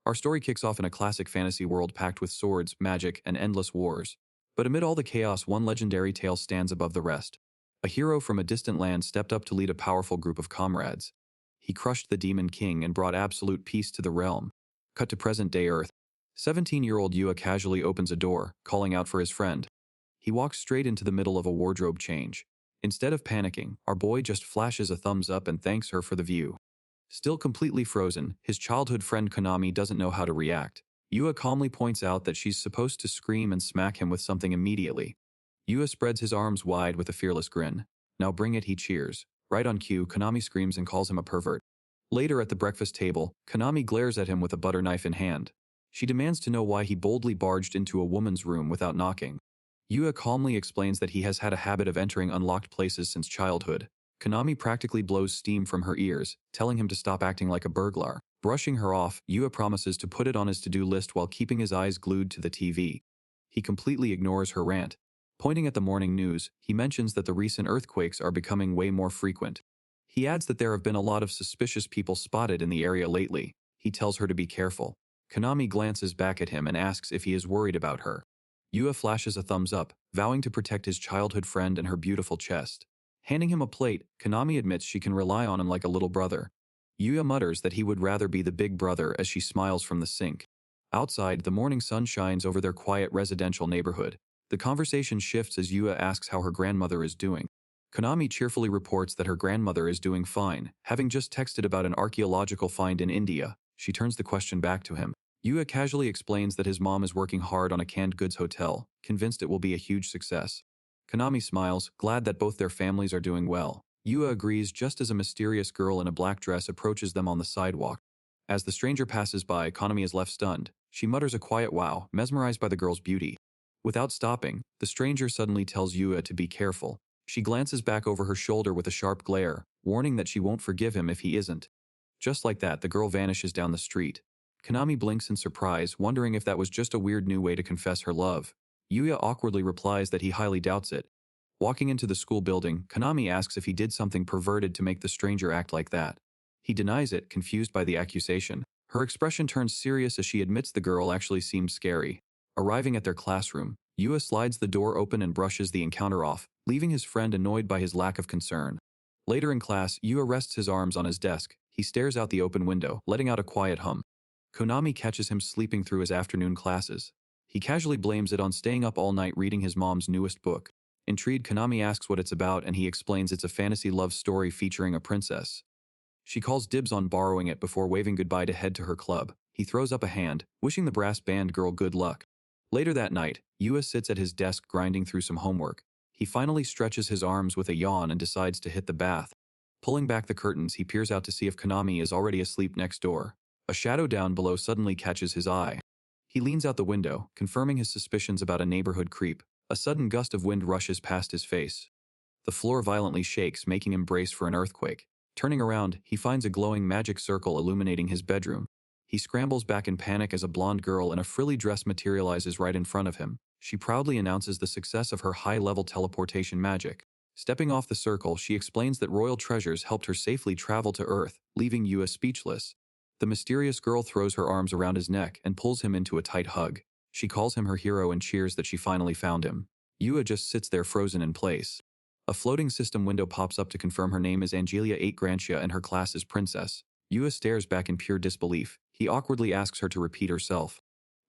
Our story kicks off in a classic fantasy world packed with swords, magic, and endless wars. But amid all the chaos, one legendary tale stands above the rest. A hero from a distant land stepped up to lead a powerful group of comrades. He crushed the Demon King and brought absolute peace to the realm. Cut to present-day Earth. 17-year-old Yua casually opens a door, calling out for his friend. He walks straight into the middle of a wardrobe change. Instead of panicking, our boy just flashes a thumbs up and thanks her for the view. Still completely frozen, his childhood friend Konami doesn't know how to react. Yua calmly points out that she's supposed to scream and smack him with something immediately. Yua spreads his arms wide with a fearless grin. Now bring it, he cheers. Right on cue, Konami screams and calls him a pervert. Later at the breakfast table, Konami glares at him with a butter knife in hand. She demands to know why he boldly barged into a woman's room without knocking. Yua calmly explains that he has had a habit of entering unlocked places since childhood. Konami practically blows steam from her ears, telling him to stop acting like a burglar. Brushing her off, Yua promises to put it on his to-do list while keeping his eyes glued to the TV. He completely ignores her rant. Pointing at the morning news, he mentions that the recent earthquakes are becoming way more frequent. He adds that there have been a lot of suspicious people spotted in the area lately. He tells her to be careful. Konami glances back at him and asks if he is worried about her. Yua flashes a thumbs up, vowing to protect his childhood friend and her beautiful chest. Handing him a plate, Konami admits she can rely on him like a little brother. Yua mutters that he would rather be the big brother as she smiles from the sink. Outside, the morning sun shines over their quiet residential neighborhood. The conversation shifts as Yua asks how her grandmother is doing. Konami cheerfully reports that her grandmother is doing fine, having just texted about an archaeological find in India. She turns the question back to him. Yua casually explains that his mom is working hard on a canned goods hotel, convinced it will be a huge success. Konami smiles, glad that both their families are doing well. Yua agrees just as a mysterious girl in a black dress approaches them on the sidewalk. As the stranger passes by, Konami is left stunned. She mutters a quiet wow, mesmerized by the girl's beauty. Without stopping, the stranger suddenly tells Yua to be careful. She glances back over her shoulder with a sharp glare, warning that she won't forgive him if he isn't. Just like that, the girl vanishes down the street. Konami blinks in surprise, wondering if that was just a weird new way to confess her love. Yua awkwardly replies that he highly doubts it. Walking into the school building, Konami asks if he did something perverted to make the stranger act like that. He denies it, confused by the accusation. Her expression turns serious as she admits the girl actually seems scary. Arriving at their classroom, Yua slides the door open and brushes the encounter off, leaving his friend annoyed by his lack of concern. Later in class, Yua rests his arms on his desk. He stares out the open window, letting out a quiet hum. Konami catches him sleeping through his afternoon classes. He casually blames it on staying up all night reading his mom's newest book. Intrigued, Konami asks what it's about and he explains it's a fantasy love story featuring a princess. She calls dibs on borrowing it before waving goodbye to head to her club. He throws up a hand, wishing the brass band girl good luck. Later that night, Yua sits at his desk grinding through some homework. He finally stretches his arms with a yawn and decides to hit the bath. Pulling back the curtains, he peers out to see if Konami is already asleep next door. A shadow down below suddenly catches his eye. He leans out the window, confirming his suspicions about a neighborhood creep. A sudden gust of wind rushes past his face. The floor violently shakes, making him brace for an earthquake. Turning around, he finds a glowing magic circle illuminating his bedroom. He scrambles back in panic as a blonde girl in a frilly dress materializes right in front of him. She proudly announces the success of her high-level teleportation magic. Stepping off the circle, she explains that royal treasures helped her safely travel to Earth, leaving Yua speechless. The mysterious girl throws her arms around his neck and pulls him into a tight hug. She calls him her hero and cheers that she finally found him. Yua just sits there frozen in place. A floating system window pops up to confirm her name is Angelia 8 Grantia and her class is Princess. Yua stares back in pure disbelief. He awkwardly asks her to repeat herself.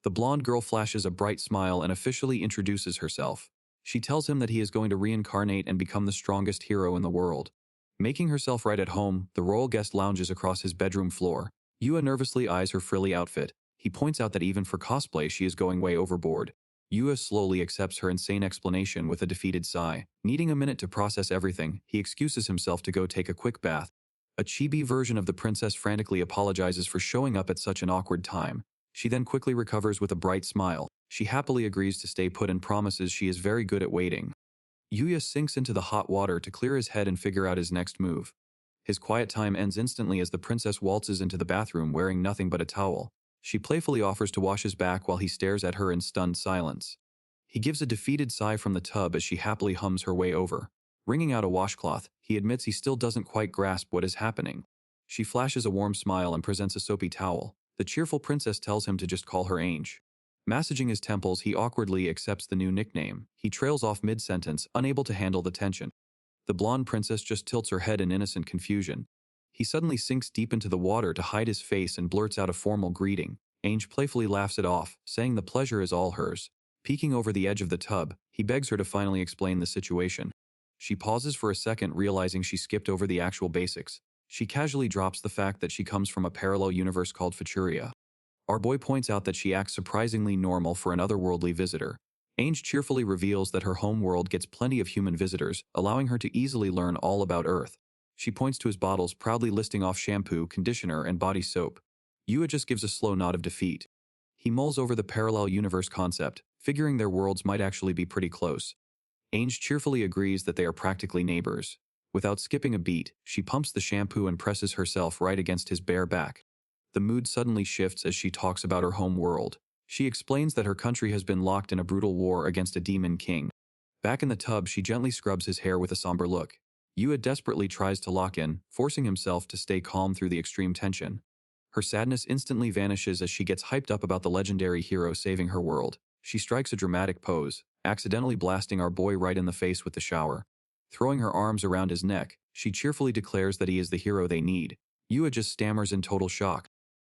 The blonde girl flashes a bright smile and officially introduces herself. She tells him that he is going to reincarnate and become the strongest hero in the world. Making herself right at home, the royal guest lounges across his bedroom floor. Yua nervously eyes her frilly outfit. He points out that even for cosplay she is going way overboard. Yua slowly accepts her insane explanation with a defeated sigh. Needing a minute to process everything, he excuses himself to go take a quick bath. A chibi version of the princess frantically apologizes for showing up at such an awkward time. She then quickly recovers with a bright smile. She happily agrees to stay put and promises she is very good at waiting. Yua sinks into the hot water to clear his head and figure out his next move. His quiet time ends instantly as the princess waltzes into the bathroom wearing nothing but a towel. She playfully offers to wash his back while he stares at her in stunned silence. He gives a defeated sigh from the tub as she happily hums her way over. Wringing out a washcloth, he admits he still doesn't quite grasp what is happening. She flashes a warm smile and presents a soapy towel. The cheerful princess tells him to just call her Ange. Massaging his temples, he awkwardly accepts the new nickname. He trails off mid-sentence, unable to handle the tension. The blonde princess just tilts her head in innocent confusion. He suddenly sinks deep into the water to hide his face and blurts out a formal greeting. Ange playfully laughs it off, saying the pleasure is all hers. Peeking over the edge of the tub, he begs her to finally explain the situation. She pauses for a second, realizing she skipped over the actual basics. She casually drops the fact that she comes from a parallel universe called Futuria. Our boy points out that she acts surprisingly normal for an otherworldly visitor. Ange cheerfully reveals that her home world gets plenty of human visitors, allowing her to easily learn all about Earth. She points to his bottles, proudly listing off shampoo, conditioner, and body soap. Yua just gives a slow nod of defeat. He mulls over the parallel universe concept, figuring their worlds might actually be pretty close. Ange cheerfully agrees that they are practically neighbors. Without skipping a beat, she pumps the shampoo and presses herself right against his bare back. The mood suddenly shifts as she talks about her home world. She explains that her country has been locked in a brutal war against a demon king. Back in the tub, she gently scrubs his hair with a somber look. Yua desperately tries to lock in, forcing himself to stay calm through the extreme tension. Her sadness instantly vanishes as she gets hyped up about the legendary hero saving her world. She strikes a dramatic pose, accidentally blasting our boy right in the face with the shower. Throwing her arms around his neck, she cheerfully declares that he is the hero they need. Yua just stammers in total shock.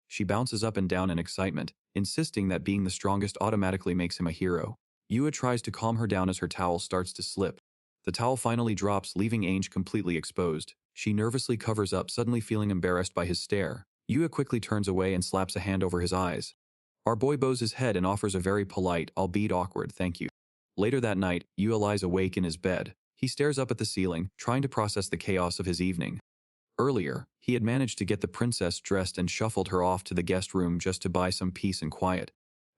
She bounces up and down in excitement, insisting that being the strongest automatically makes him a hero. Yua tries to calm her down as her towel starts to slip. The towel finally drops, leaving Ange completely exposed. She nervously covers up, suddenly feeling embarrassed by his stare. Yua quickly turns away and slaps a hand over his eyes. Our boy bows his head and offers a very polite, albeit awkward, thank you. Later that night, Yua lies awake in his bed. He stares up at the ceiling, trying to process the chaos of his evening. Earlier, he had managed to get the princess dressed and shuffled her off to the guest room just to buy some peace and quiet.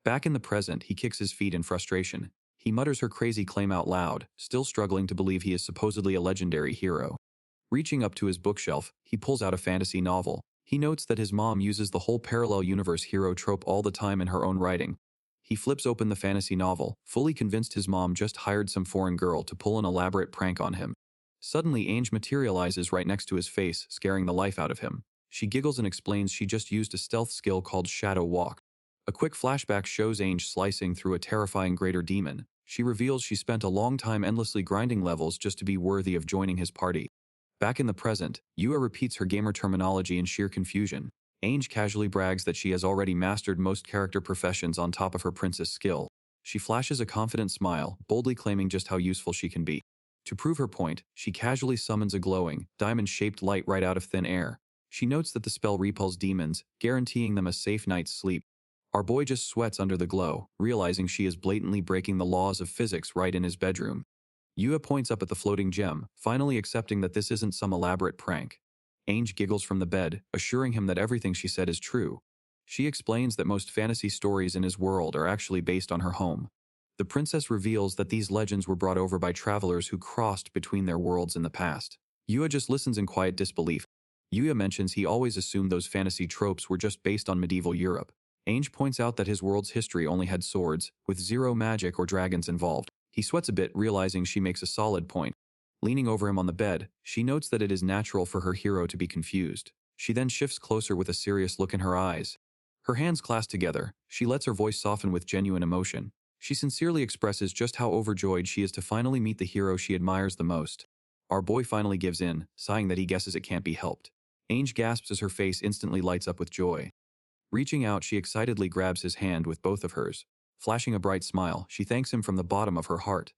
Back in the present, he kicks his feet in frustration. He mutters her crazy claim out loud, still struggling to believe he is supposedly a legendary hero. Reaching up to his bookshelf, he pulls out a fantasy novel. He notes that his mom uses the whole parallel universe hero trope all the time in her own writing. He flips open the fantasy novel, fully convinced his mom just hired some foreign girl to pull an elaborate prank on him. Suddenly, Ange materializes right next to his face, scaring the life out of him. She giggles and explains she just used a stealth skill called Shadow Walk. A quick flashback shows Ange slicing through a terrifying greater demon. She reveals she spent a long time endlessly grinding levels just to be worthy of joining his party. Back in the present, Yua repeats her gamer terminology in sheer confusion. Ange casually brags that she has already mastered most character professions on top of her princess skill. She flashes a confident smile, boldly claiming just how useful she can be. To prove her point, she casually summons a glowing, diamond-shaped light right out of thin air. She notes that the spell repels demons, guaranteeing them a safe night's sleep. Our boy just sweats under the glow, realizing she is blatantly breaking the laws of physics right in his bedroom. Yua points up at the floating gem, finally accepting that this isn't some elaborate prank. Ange giggles from the bed, assuring him that everything she said is true. She explains that most fantasy stories in his world are actually based on her home. The princess reveals that these legends were brought over by travelers who crossed between their worlds in the past. Yua just listens in quiet disbelief. Yua mentions he always assumed those fantasy tropes were just based on medieval Europe. Ange points out that his world's history only had swords, with zero magic or dragons involved. He sweats a bit, realizing she makes a solid point. Leaning over him on the bed, she notes that it is natural for her hero to be confused. She then shifts closer with a serious look in her eyes. Her hands clasp together, she lets her voice soften with genuine emotion. She sincerely expresses just how overjoyed she is to finally meet the hero she admires the most. Our boy finally gives in, sighing that he guesses it can't be helped. Ange gasps as her face instantly lights up with joy. Reaching out, she excitedly grabs his hand with both of hers. Flashing a bright smile, she thanks him from the bottom of her heart.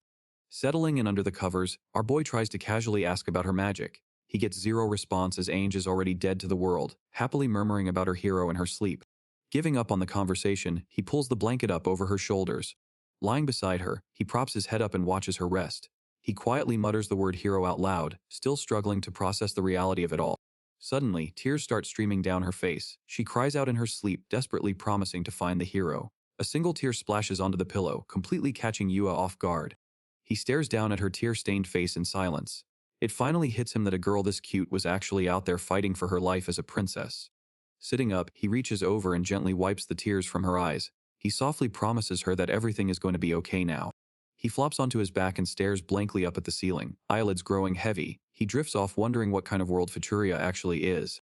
Settling in under the covers, our boy tries to casually ask about her magic. He gets zero response as Ange is already dead to the world, happily murmuring about her hero in her sleep. Giving up on the conversation, he pulls the blanket up over her shoulders. Lying beside her, he props his head up and watches her rest. He quietly mutters the word hero out loud, still struggling to process the reality of it all. Suddenly, tears start streaming down her face. She cries out in her sleep, desperately promising to find the hero. A single tear splashes onto the pillow, completely catching Yua off guard. He stares down at her tear-stained face in silence. It finally hits him that a girl this cute was actually out there fighting for her life as a princess. Sitting up, he reaches over and gently wipes the tears from her eyes. He softly promises her that everything is going to be okay now. He flops onto his back and stares blankly up at the ceiling, eyelids growing heavy. He drifts off, wondering what kind of world Futuria actually is.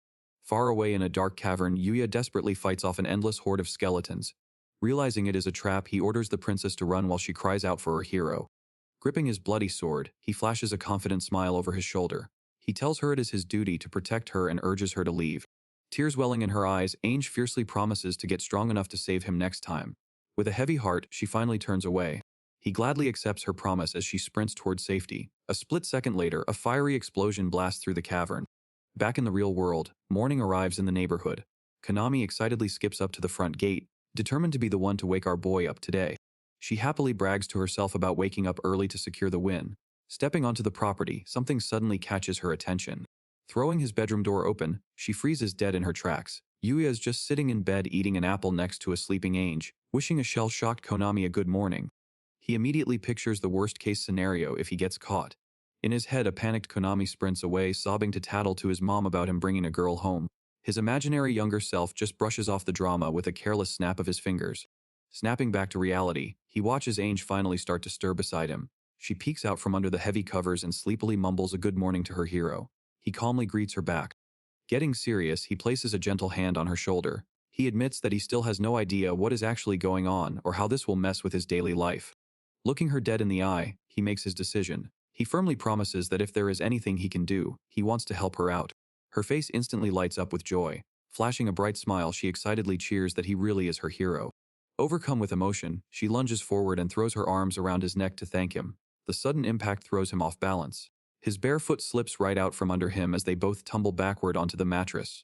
Far away in a dark cavern, Yuya desperately fights off an endless horde of skeletons. Realizing it is a trap, he orders the princess to run while she cries out for her hero. Gripping his bloody sword, he flashes a confident smile over his shoulder. He tells her it is his duty to protect her and urges her to leave. Tears welling in her eyes, Ainge fiercely promises to get strong enough to save him next time. With a heavy heart, she finally turns away. He gladly accepts her promise as she sprints toward safety. A split second later, a fiery explosion blasts through the cavern. Back in the real world, morning arrives in the neighborhood. Konami excitedly skips up to the front gate, determined to be the one to wake our boy up today. She happily brags to herself about waking up early to secure the win. Stepping onto the property, something suddenly catches her attention. Throwing his bedroom door open, she freezes dead in her tracks. Yuya is just sitting in bed eating an apple next to a sleeping Ainge, wishing a shell-shocked Konami a good morning. He immediately pictures the worst-case scenario if he gets caught. In his head, a panicked Konami sprints away, sobbing to tattle to his mom about him bringing a girl home. His imaginary younger self just brushes off the drama with a careless snap of his fingers. Snapping back to reality, he watches Ainge finally start to stir beside him. She peeks out from under the heavy covers and sleepily mumbles a good morning to her hero. He calmly greets her back. Getting serious, he places a gentle hand on her shoulder. He admits that he still has no idea what is actually going on or how this will mess with his daily life. Looking her dead in the eye, he makes his decision. He firmly promises that if there is anything he can do, he wants to help her out. Her face instantly lights up with joy. Flashing a bright smile, she excitedly cheers that he really is her hero. Overcome with emotion, she lunges forward and throws her arms around his neck to thank him. The sudden impact throws him off balance. His bare foot slips right out from under him as they both tumble backward onto the mattress.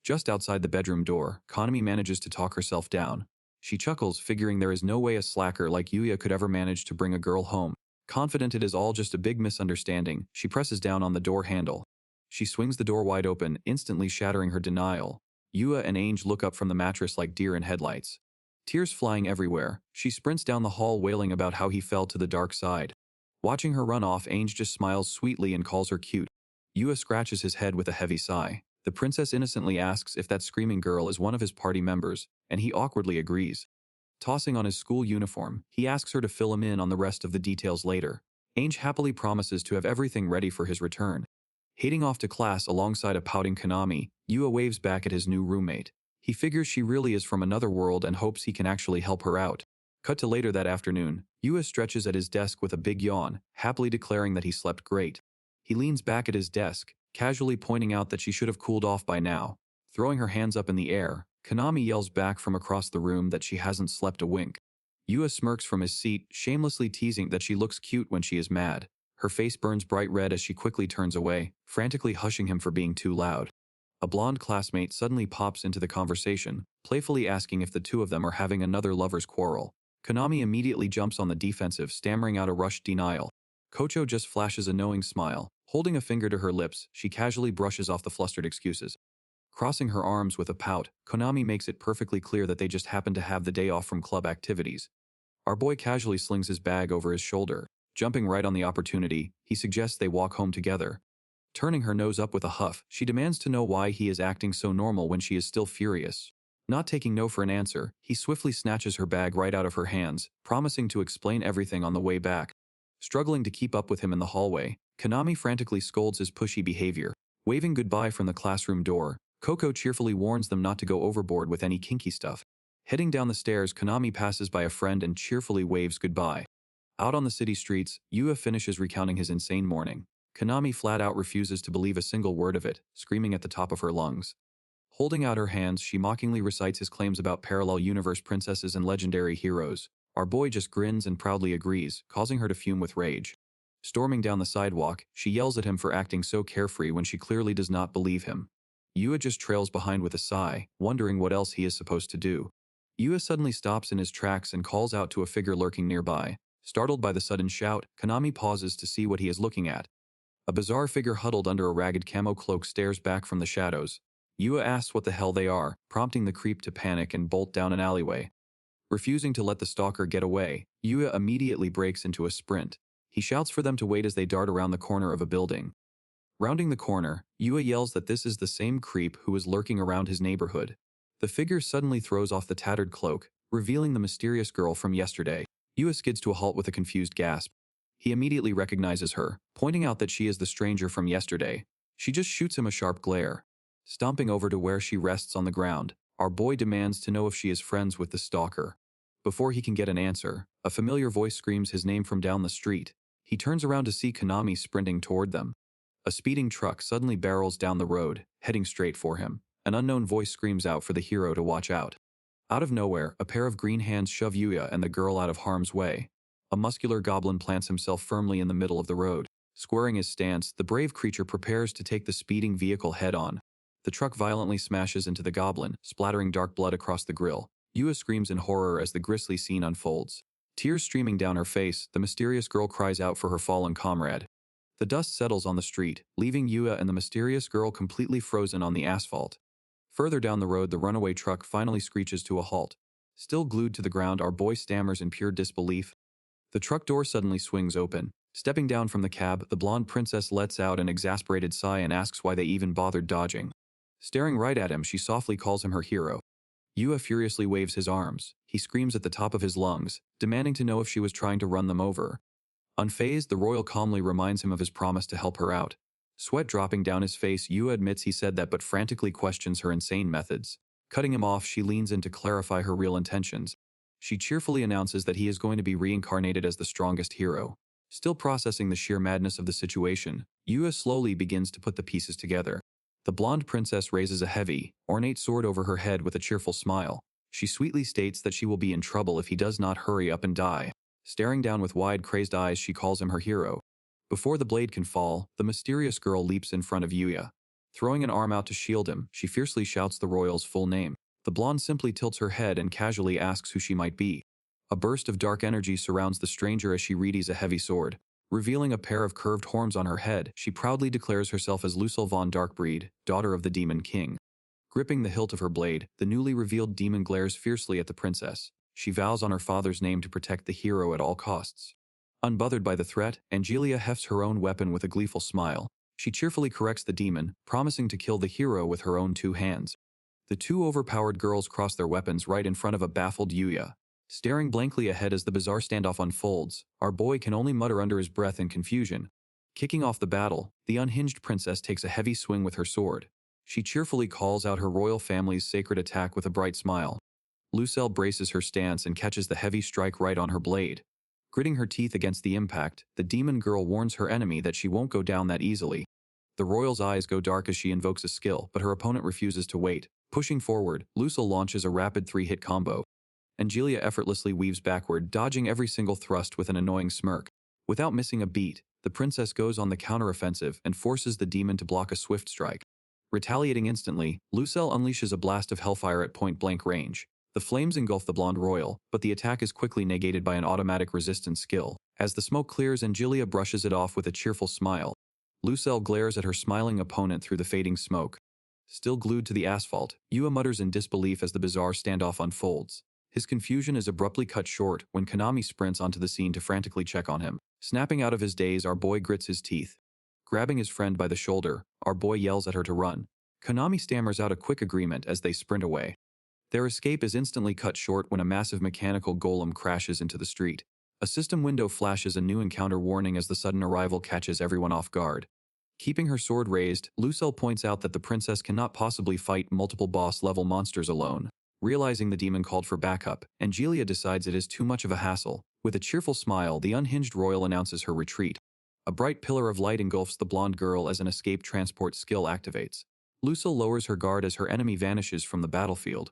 Just outside the bedroom door, Konami manages to talk herself down. She chuckles, figuring there is no way a slacker like Yuya could ever manage to bring a girl home. Confident it is all just a big misunderstanding, she presses down on the door handle. She swings the door wide open, instantly shattering her denial. Yuya and Ainge look up from the mattress like deer in headlights. Tears flying everywhere, she sprints down the hall wailing about how he fell to the dark side. Watching her run off, Ainge just smiles sweetly and calls her cute. Yuya scratches his head with a heavy sigh. The princess innocently asks if that screaming girl is one of his party members, and he awkwardly agrees. Tossing on his school uniform, he asks her to fill him in on the rest of the details later. Ainge happily promises to have everything ready for his return. Heading off to class alongside a pouting Konami, Yuya waves back at his new roommate. He figures she really is from another world and hopes he can actually help her out. Cut to later that afternoon, Yuya stretches at his desk with a big yawn, happily declaring that he slept great. He leans back at his desk, casually pointing out that she should have cooled off by now. Throwing her hands up in the air, Konami yells back from across the room that she hasn't slept a wink. Yuya smirks from his seat, shamelessly teasing that she looks cute when she is mad. Her face burns bright red as she quickly turns away, frantically hushing him for being too loud. A blonde classmate suddenly pops into the conversation, playfully asking if the two of them are having another lover's quarrel. Konami immediately jumps on the defensive, stammering out a rushed denial. Kocho just flashes a knowing smile. Holding a finger to her lips, she casually brushes off the flustered excuses. Crossing her arms with a pout, Konami makes it perfectly clear that they just happen to have the day off from club activities. Our boy casually slings his bag over his shoulder. Jumping right on the opportunity, he suggests they walk home together. Turning her nose up with a huff, she demands to know why he is acting so normal when she is still furious. Not taking no for an answer, he swiftly snatches her bag right out of her hands, promising to explain everything on the way back. Struggling to keep up with him in the hallway, Konami frantically scolds his pushy behavior. Waving goodbye from the classroom door, Coco cheerfully warns them not to go overboard with any kinky stuff. Heading down the stairs, Konami passes by a friend and cheerfully waves goodbye. Out on the city streets, Yuya finishes recounting his insane morning. Konami flat out refuses to believe a single word of it, screaming at the top of her lungs. Holding out her hands, she mockingly recites his claims about parallel universe princesses and legendary heroes. Our boy just grins and proudly agrees, causing her to fume with rage. Storming down the sidewalk, she yells at him for acting so carefree when she clearly does not believe him. Yuya just trails behind with a sigh, wondering what else he is supposed to do. Yuya suddenly stops in his tracks and calls out to a figure lurking nearby. Startled by the sudden shout, Konami pauses to see what he is looking at. A bizarre figure huddled under a ragged camo cloak stares back from the shadows. Yuya asks what the hell they are, prompting the creep to panic and bolt down an alleyway. Refusing to let the stalker get away, Yuya immediately breaks into a sprint. He shouts for them to wait as they dart around the corner of a building. Rounding the corner, Yuya yells that this is the same creep who is lurking around his neighborhood. The figure suddenly throws off the tattered cloak, revealing the mysterious girl from yesterday. Yuya skids to a halt with a confused gasp. He immediately recognizes her, pointing out that she is the stranger from yesterday. She just shoots him a sharp glare. Stomping over to where she rests on the ground, our boy demands to know if she is friends with the stalker. Before he can get an answer, a familiar voice screams his name from down the street. He turns around to see Konami sprinting toward them. A speeding truck suddenly barrels down the road, heading straight for him. An unknown voice screams out for the hero to watch out. Out of nowhere, a pair of green hands shove Yuya and the girl out of harm's way. A muscular goblin plants himself firmly in the middle of the road. Squaring his stance, the brave creature prepares to take the speeding vehicle head-on. The truck violently smashes into the goblin, splattering dark blood across the grille. Yuya screams in horror as the grisly scene unfolds. Tears streaming down her face, the mysterious girl cries out for her fallen comrade. The dust settles on the street, leaving Yuya and the mysterious girl completely frozen on the asphalt. Further down the road, the runaway truck finally screeches to a halt. Still glued to the ground, our boy stammers in pure disbelief. The truck door suddenly swings open. Stepping down from the cab, the blonde princess lets out an exasperated sigh and asks why they even bothered dodging. Staring right at him, she softly calls him her hero. Yuya furiously waves his arms. He screams at the top of his lungs, demanding to know if she was trying to run them over. Unfazed, the royal calmly reminds him of his promise to help her out. Sweat dropping down his face, Yuya admits he said that but frantically questions her insane methods. Cutting him off, she leans in to clarify her real intentions. She cheerfully announces that he is going to be reincarnated as the strongest hero. Still processing the sheer madness of the situation, Yuya slowly begins to put the pieces together. The blonde princess raises a heavy, ornate sword over her head with a cheerful smile. She sweetly states that she will be in trouble if he does not hurry up and die. Staring down with wide, crazed eyes, she calls him her hero. Before the blade can fall, the mysterious girl leaps in front of Yuya. Throwing an arm out to shield him, she fiercely shouts the royal's full name. The blonde simply tilts her head and casually asks who she might be. A burst of dark energy surrounds the stranger as she readies a heavy sword. Revealing a pair of curved horns on her head, she proudly declares herself as Lucille von Darkbreed, daughter of the Demon King. Gripping the hilt of her blade, the newly revealed demon glares fiercely at the princess. She vows on her father's name to protect the hero at all costs. Unbothered by the threat, Angelia hefts her own weapon with a gleeful smile. She cheerfully corrects the demon, promising to kill the hero with her own two hands. The two overpowered girls cross their weapons right in front of a baffled Yuya. Staring blankly ahead as the bizarre standoff unfolds, our boy can only mutter under his breath in confusion. Kicking off the battle, the unhinged princess takes a heavy swing with her sword. She cheerfully calls out her royal family's sacred attack with a bright smile. Lucille braces her stance and catches the heavy strike right on her blade. Gritting her teeth against the impact, the demon girl warns her enemy that she won't go down that easily. The royal's eyes go dark as she invokes a skill, but her opponent refuses to wait. Pushing forward, Lucille launches a rapid 3-hit combo. Angelia effortlessly weaves backward, dodging every single thrust with an annoying smirk. Without missing a beat, the princess goes on the counteroffensive and forces the demon to block a swift strike. Retaliating instantly, Lucille unleashes a blast of hellfire at point-blank range. The flames engulf the blonde royal, but the attack is quickly negated by an automatic resistance skill. As the smoke clears, Angelia brushes it off with a cheerful smile. Lucille glares at her smiling opponent through the fading smoke. Still glued to the asphalt, Yuya mutters in disbelief as the bizarre standoff unfolds. His confusion is abruptly cut short when Konami sprints onto the scene to frantically check on him. Snapping out of his daze, our boy grits his teeth. Grabbing his friend by the shoulder, our boy yells at her to run. Konami stammers out a quick agreement as they sprint away. Their escape is instantly cut short when a massive mechanical golem crashes into the street. A system window flashes a new encounter warning as the sudden arrival catches everyone off guard. Keeping her sword raised, Lucille points out that the princess cannot possibly fight multiple boss-level monsters alone. Realizing the demon called for backup, Angelia decides it is too much of a hassle. With a cheerful smile, the unhinged royal announces her retreat. A bright pillar of light engulfs the blonde girl as an escape transport skill activates. Lucille lowers her guard as her enemy vanishes from the battlefield.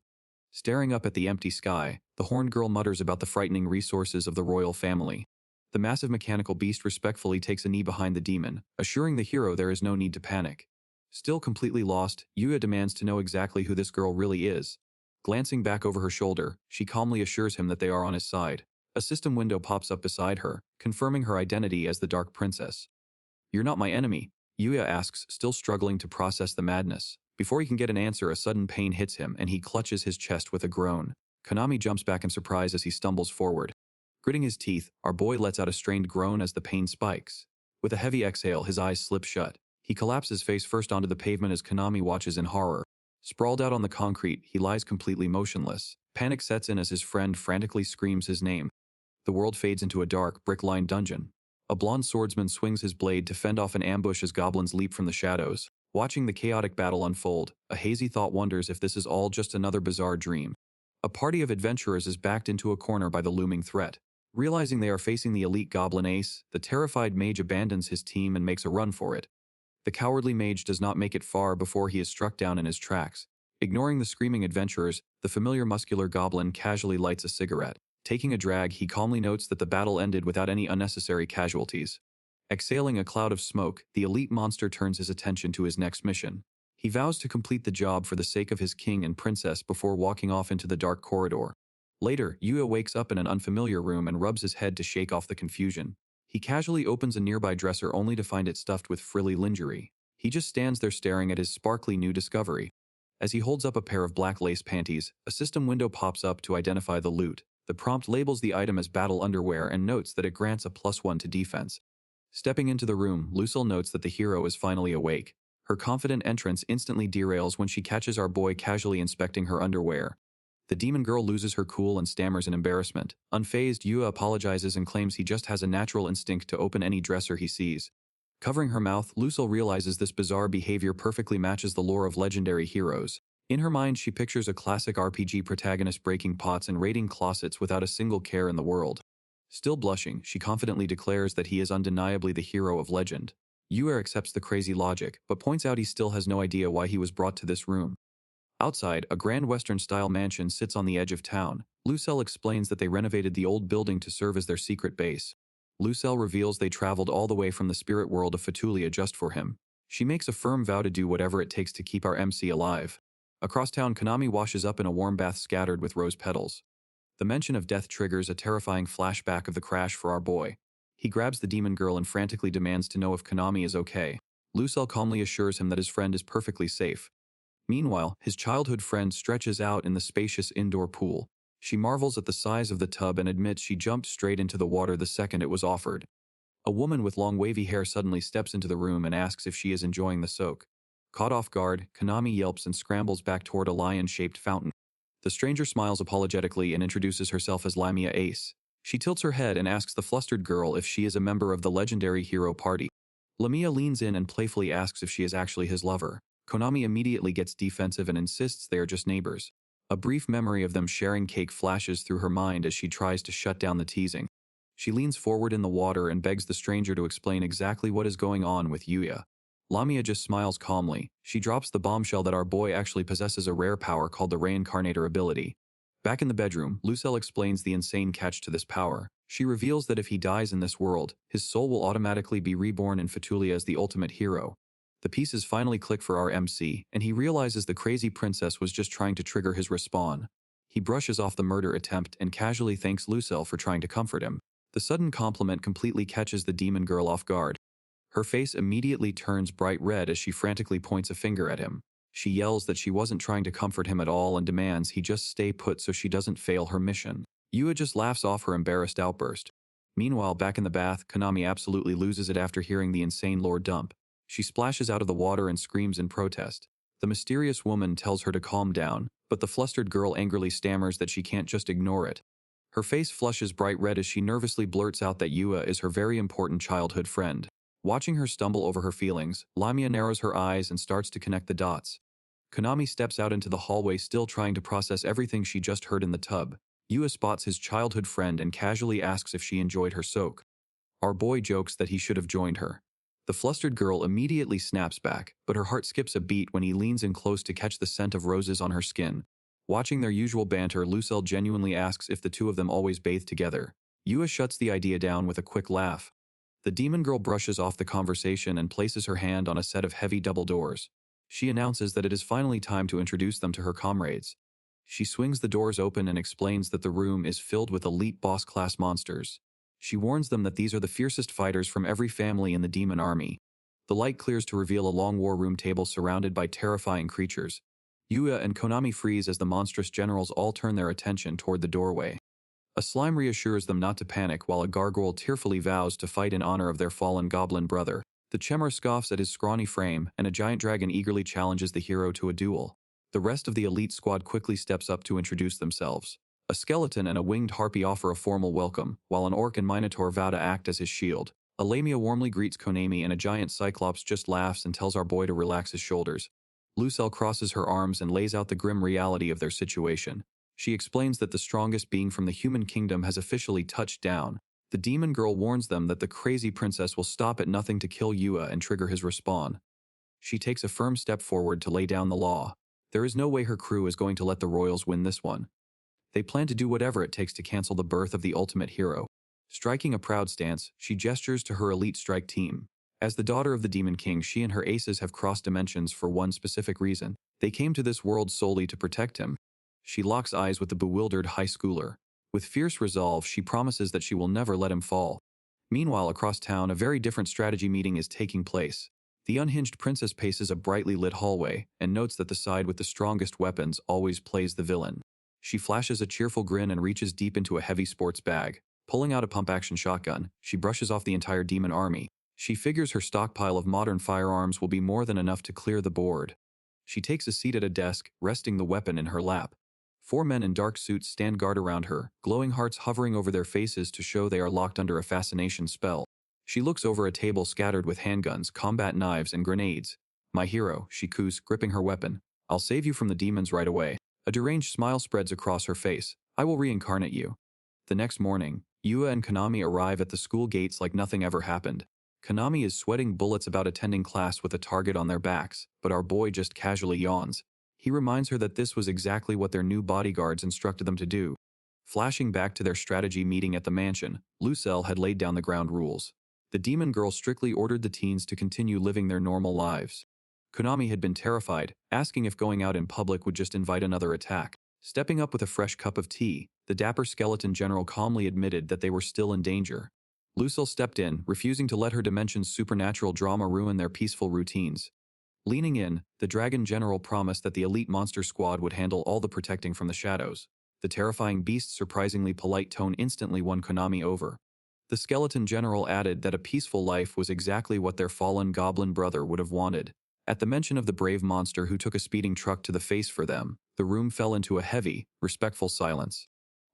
Staring up at the empty sky, the horned girl mutters about the frightening resources of the royal family. The massive mechanical beast respectfully takes a knee behind the demon, assuring the hero there is no need to panic. Still completely lost, Yuya demands to know exactly who this girl really is. Glancing back over her shoulder, she calmly assures him that they are on his side. A system window pops up beside her, confirming her identity as the Dark Princess. "You're not my enemy?" Yuya asks, still struggling to process the madness. Before he can get an answer, a sudden pain hits him and he clutches his chest with a groan. Konami jumps back in surprise as he stumbles forward. Gritting his teeth, our boy lets out a strained groan as the pain spikes. With a heavy exhale, his eyes slip shut. He collapses face first onto the pavement as Konami watches in horror. Sprawled out on the concrete, he lies completely motionless. Panic sets in as his friend frantically screams his name. The world fades into a dark, brick-lined dungeon. A blonde swordsman swings his blade to fend off an ambush as goblins leap from the shadows. Watching the chaotic battle unfold, a hazy thought wonders if this is all just another bizarre dream. A party of adventurers is backed into a corner by the looming threat. Realizing they are facing the elite goblin ace, the terrified mage abandons his team and makes a run for it. The cowardly mage does not make it far before he is struck down in his tracks. Ignoring the screaming adventurers, the familiar muscular goblin casually lights a cigarette. Taking a drag, he calmly notes that the battle ended without any unnecessary casualties. Exhaling a cloud of smoke, the elite monster turns his attention to his next mission. He vows to complete the job for the sake of his king and princess before walking off into the dark corridor. Later, Yua wakes up in an unfamiliar room and rubs his head to shake off the confusion. He casually opens a nearby dresser only to find it stuffed with frilly lingerie. He just stands there staring at his sparkly new discovery. As he holds up a pair of black lace panties, a system window pops up to identify the loot. The prompt labels the item as battle underwear and notes that it grants a +1 to defense. Stepping into the room, Lucille notes that the hero is finally awake. Her confident entrance instantly derails when she catches our boy casually inspecting her underwear. The demon girl loses her cool and stammers in embarrassment. Unfazed, Yua apologizes and claims he just has a natural instinct to open any dresser he sees. Covering her mouth, Lucille realizes this bizarre behavior perfectly matches the lore of legendary heroes. In her mind, she pictures a classic RPG protagonist breaking pots and raiding closets without a single care in the world. Still blushing, she confidently declares that he is undeniably the hero of legend. Yua accepts the crazy logic, but points out he still has no idea why he was brought to this room. Outside, a grand Western-style mansion sits on the edge of town. Lucille explains that they renovated the old building to serve as their secret base. Lucille reveals they traveled all the way from the spirit world of Fatulia just for him. She makes a firm vow to do whatever it takes to keep our MC alive. Across town, Konami washes up in a warm bath scattered with rose petals. The mention of death triggers a terrifying flashback of the crash for our boy. He grabs the demon girl and frantically demands to know if Konami is okay. Lucille calmly assures him that his friend is perfectly safe. Meanwhile, his childhood friend stretches out in the spacious indoor pool. She marvels at the size of the tub and admits she jumped straight into the water the second it was offered. A woman with long wavy hair suddenly steps into the room and asks if she is enjoying the soak. Caught off guard, Konami yelps and scrambles back toward a lion-shaped fountain. The stranger smiles apologetically and introduces herself as Lamia Ace. She tilts her head and asks the flustered girl if she is a member of the legendary hero party. Lamia leans in and playfully asks if she is actually his lover. Konami immediately gets defensive and insists they are just neighbors. A brief memory of them sharing cake flashes through her mind as she tries to shut down the teasing. She leans forward in the water and begs the stranger to explain exactly what is going on with Yuya. Lamia just smiles calmly. She drops the bombshell that our boy actually possesses a rare power called the Reincarnator ability. Back in the bedroom, Lucille explains the insane catch to this power. She reveals that if he dies in this world, his soul will automatically be reborn in Fatulia as the ultimate hero. The pieces finally click for our MC, and he realizes the crazy princess was just trying to trigger his respawn. He brushes off the murder attempt and casually thanks Lucille for trying to comfort him. The sudden compliment completely catches the demon girl off guard. Her face immediately turns bright red as she frantically points a finger at him. She yells that she wasn't trying to comfort him at all and demands he just stay put so she doesn't fail her mission. Yua just laughs off her embarrassed outburst. Meanwhile, back in the bath, Konami absolutely loses it after hearing the insane lore dump. She splashes out of the water and screams in protest. The mysterious woman tells her to calm down, but the flustered girl angrily stammers that she can't just ignore it. Her face flushes bright red as she nervously blurts out that Yua is her very important childhood friend. Watching her stumble over her feelings, Lamia narrows her eyes and starts to connect the dots. Konami steps out into the hallway still trying to process everything she just heard in the tub. Yua spots his childhood friend and casually asks if she enjoyed her soak. Our boy jokes that he should have joined her. The flustered girl immediately snaps back, but her heart skips a beat when he leans in close to catch the scent of roses on her skin. Watching their usual banter, Lucille genuinely asks if the two of them always bathe together. Yua shuts the idea down with a quick laugh. The demon girl brushes off the conversation and places her hand on a set of heavy double doors. She announces that it is finally time to introduce them to her comrades. She swings the doors open and explains that the room is filled with elite boss-class monsters. She warns them that these are the fiercest fighters from every family in the demon army. The light clears to reveal a long war room table surrounded by terrifying creatures. Yua and Konami freeze as the monstrous generals all turn their attention toward the doorway. A slime reassures them not to panic while a gargoyle tearfully vows to fight in honor of their fallen goblin brother. The Chemmer scoffs at his scrawny frame, and a giant dragon eagerly challenges the hero to a duel. The rest of the elite squad quickly steps up to introduce themselves. A skeleton and a winged harpy offer a formal welcome, while an orc and minotaur vow to act as his shield. Lamia warmly greets Konami and a giant cyclops just laughs and tells our boy to relax his shoulders. Lucille crosses her arms and lays out the grim reality of their situation. She explains that the strongest being from the human kingdom has officially touched down. The demon girl warns them that the crazy princess will stop at nothing to kill Yua and trigger his respawn. She takes a firm step forward to lay down the law. There is no way her crew is going to let the royals win this one. They plan to do whatever it takes to cancel the birth of the ultimate hero. Striking a proud stance, she gestures to her elite strike team. As the daughter of the Demon King, she and her aces have crossed dimensions for one specific reason. They came to this world solely to protect him. She locks eyes with the bewildered high schooler. With fierce resolve, she promises that she will never let him fall. Meanwhile, across town, a very different strategy meeting is taking place. The unhinged princess paces a brightly lit hallway and notes that the side with the strongest weapons always plays the villain. She flashes a cheerful grin and reaches deep into a heavy sports bag. Pulling out a pump-action shotgun, she brushes off the entire demon army. She figures her stockpile of modern firearms will be more than enough to clear the board. She takes a seat at a desk, resting the weapon in her lap. 4 men in dark suits stand guard around her, glowing hearts hovering over their faces to show they are locked under a fascination spell. She looks over a table scattered with handguns, combat knives, and grenades. "My hero," she coos, gripping her weapon. "I'll save you from the demons right away." A deranged smile spreads across her face. "I will reincarnate you." The next morning, Yua and Konami arrive at the school gates like nothing ever happened. Konami is sweating bullets about attending class with a target on their backs, but our boy just casually yawns. He reminds her that this was exactly what their new bodyguards instructed them to do. Flashing back to their strategy meeting at the mansion, Lucille had laid down the ground rules. The demon girl strictly ordered the teens to continue living their normal lives. Konami had been terrified, asking if going out in public would just invite another attack. Stepping up with a fresh cup of tea, the dapper skeleton general calmly admitted that they were still in danger. Lucille stepped in, refusing to let her dimension's supernatural drama ruin their peaceful routines. Leaning in, the dragon general promised that the elite monster squad would handle all the protecting from the shadows. The terrifying beast's surprisingly polite tone instantly won Konami over. The skeleton general added that a peaceful life was exactly what their fallen goblin brother would have wanted. At the mention of the brave monster who took a speeding truck to the face for them, the room fell into a heavy, respectful silence.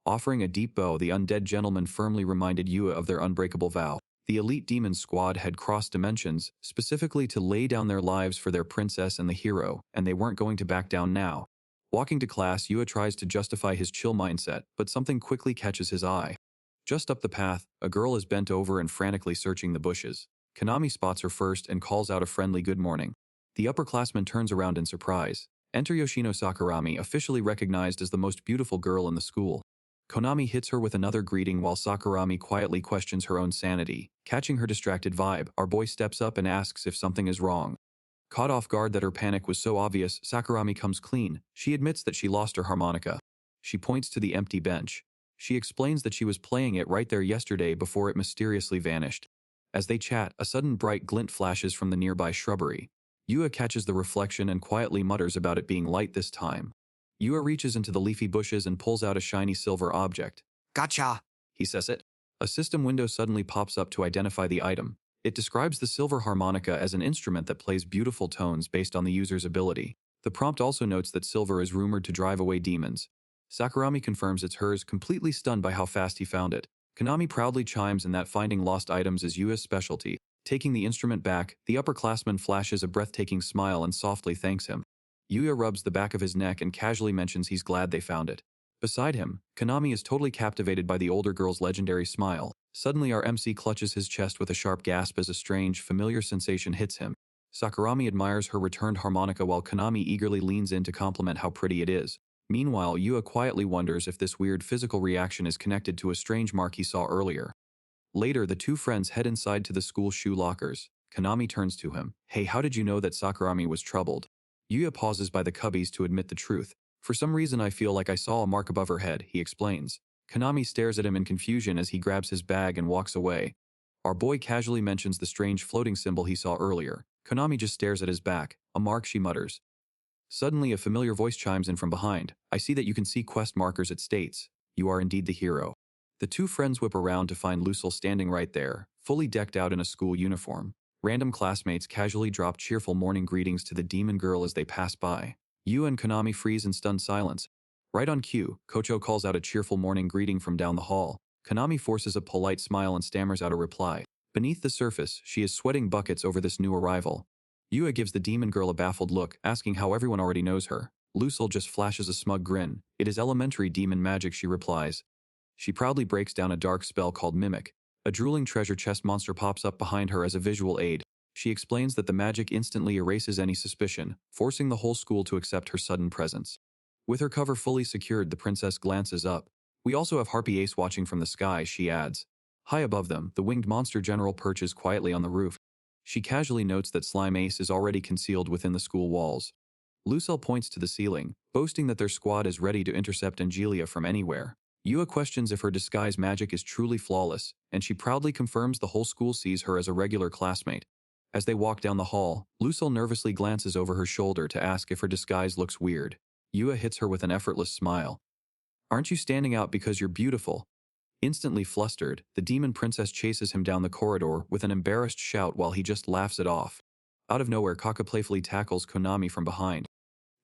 Offering a deep bow, the undead gentleman firmly reminded Yua of their unbreakable vow. The elite demon squad had crossed dimensions, specifically to lay down their lives for their princess and the hero, and they weren't going to back down now. Walking to class, Yua tries to justify his chill mindset, but something quickly catches his eye. Just up the path, a girl is bent over and frantically searching the bushes. Konami spots her first and calls out a friendly good morning. The upperclassman turns around in surprise. Enter Yoshino Sakurami, officially recognized as the most beautiful girl in the school. Konami hits her with another greeting while Sakurami quietly questions her own sanity. Catching her distracted vibe, our boy steps up and asks if something is wrong. Caught off guard that her panic was so obvious, Sakurami comes clean. She admits that she lost her harmonica. She points to the empty bench. She explains that she was playing it right there yesterday before it mysteriously vanished. As they chat, a sudden bright glint flashes from the nearby shrubbery. Yua catches the reflection and quietly mutters about it being light this time. Yua reaches into the leafy bushes and pulls out a shiny silver object. "Gotcha," he says it. A system window suddenly pops up to identify the item. It describes the silver harmonica as an instrument that plays beautiful tones based on the user's ability. The prompt also notes that silver is rumored to drive away demons. Sakurami confirms it's hers, completely stunned by how fast he found it. Konami proudly chimes in that finding lost items is Yua's specialty. Taking the instrument back, the upperclassman flashes a breathtaking smile and softly thanks him. Yua rubs the back of his neck and casually mentions he's glad they found it. Beside him, Konami is totally captivated by the older girl's legendary smile. Suddenly our MC clutches his chest with a sharp gasp as a strange, familiar sensation hits him. Sakurami admires her returned harmonica while Konami eagerly leans in to compliment how pretty it is. Meanwhile, Yua quietly wonders if this weird physical reaction is connected to a strange mark he saw earlier. Later, the two friends head inside to the school shoe lockers. Konami turns to him. "Hey, how did you know that Sakurami was troubled?" Yuya pauses by the cubbies to admit the truth. "For some reason I feel like I saw a mark above her head," he explains. Konami stares at him in confusion as he grabs his bag and walks away. Our boy casually mentions the strange floating symbol he saw earlier. Konami just stares at his back. "A mark," she mutters. Suddenly, a familiar voice chimes in from behind. "I see that you can see quest markers it states. You are indeed the hero." The two friends whip around to find Lucille standing right there, fully decked out in a school uniform. Random classmates casually drop cheerful morning greetings to the demon girl as they pass by. Yu and Konami freeze in stunned silence. Right on cue, Kocho calls out a cheerful morning greeting from down the hall. Konami forces a polite smile and stammers out a reply. Beneath the surface, she is sweating buckets over this new arrival. Yua gives the demon girl a baffled look, asking how everyone already knows her. Lucille just flashes a smug grin. It is elementary demon magic, she replies. She proudly breaks down a dark spell called Mimic. A drooling treasure chest monster pops up behind her as a visual aid. She explains that the magic instantly erases any suspicion, forcing the whole school to accept her sudden presence. With her cover fully secured, the princess glances up. We also have Harpy Ace watching from the sky, she adds. High above them, the winged monster general perches quietly on the roof. She casually notes that Slime Ace is already concealed within the school walls. Lucille points to the ceiling, boasting that their squad is ready to intercept Angelia from anywhere. Yua questions if her disguise magic is truly flawless, and she proudly confirms the whole school sees her as a regular classmate. As they walk down the hall, Lucille nervously glances over her shoulder to ask if her disguise looks weird. Yua hits her with an effortless smile. Aren't you standing out because you're beautiful? Instantly flustered, the demon princess chases him down the corridor with an embarrassed shout while he just laughs it off. Out of nowhere, Kaka playfully tackles Konami from behind.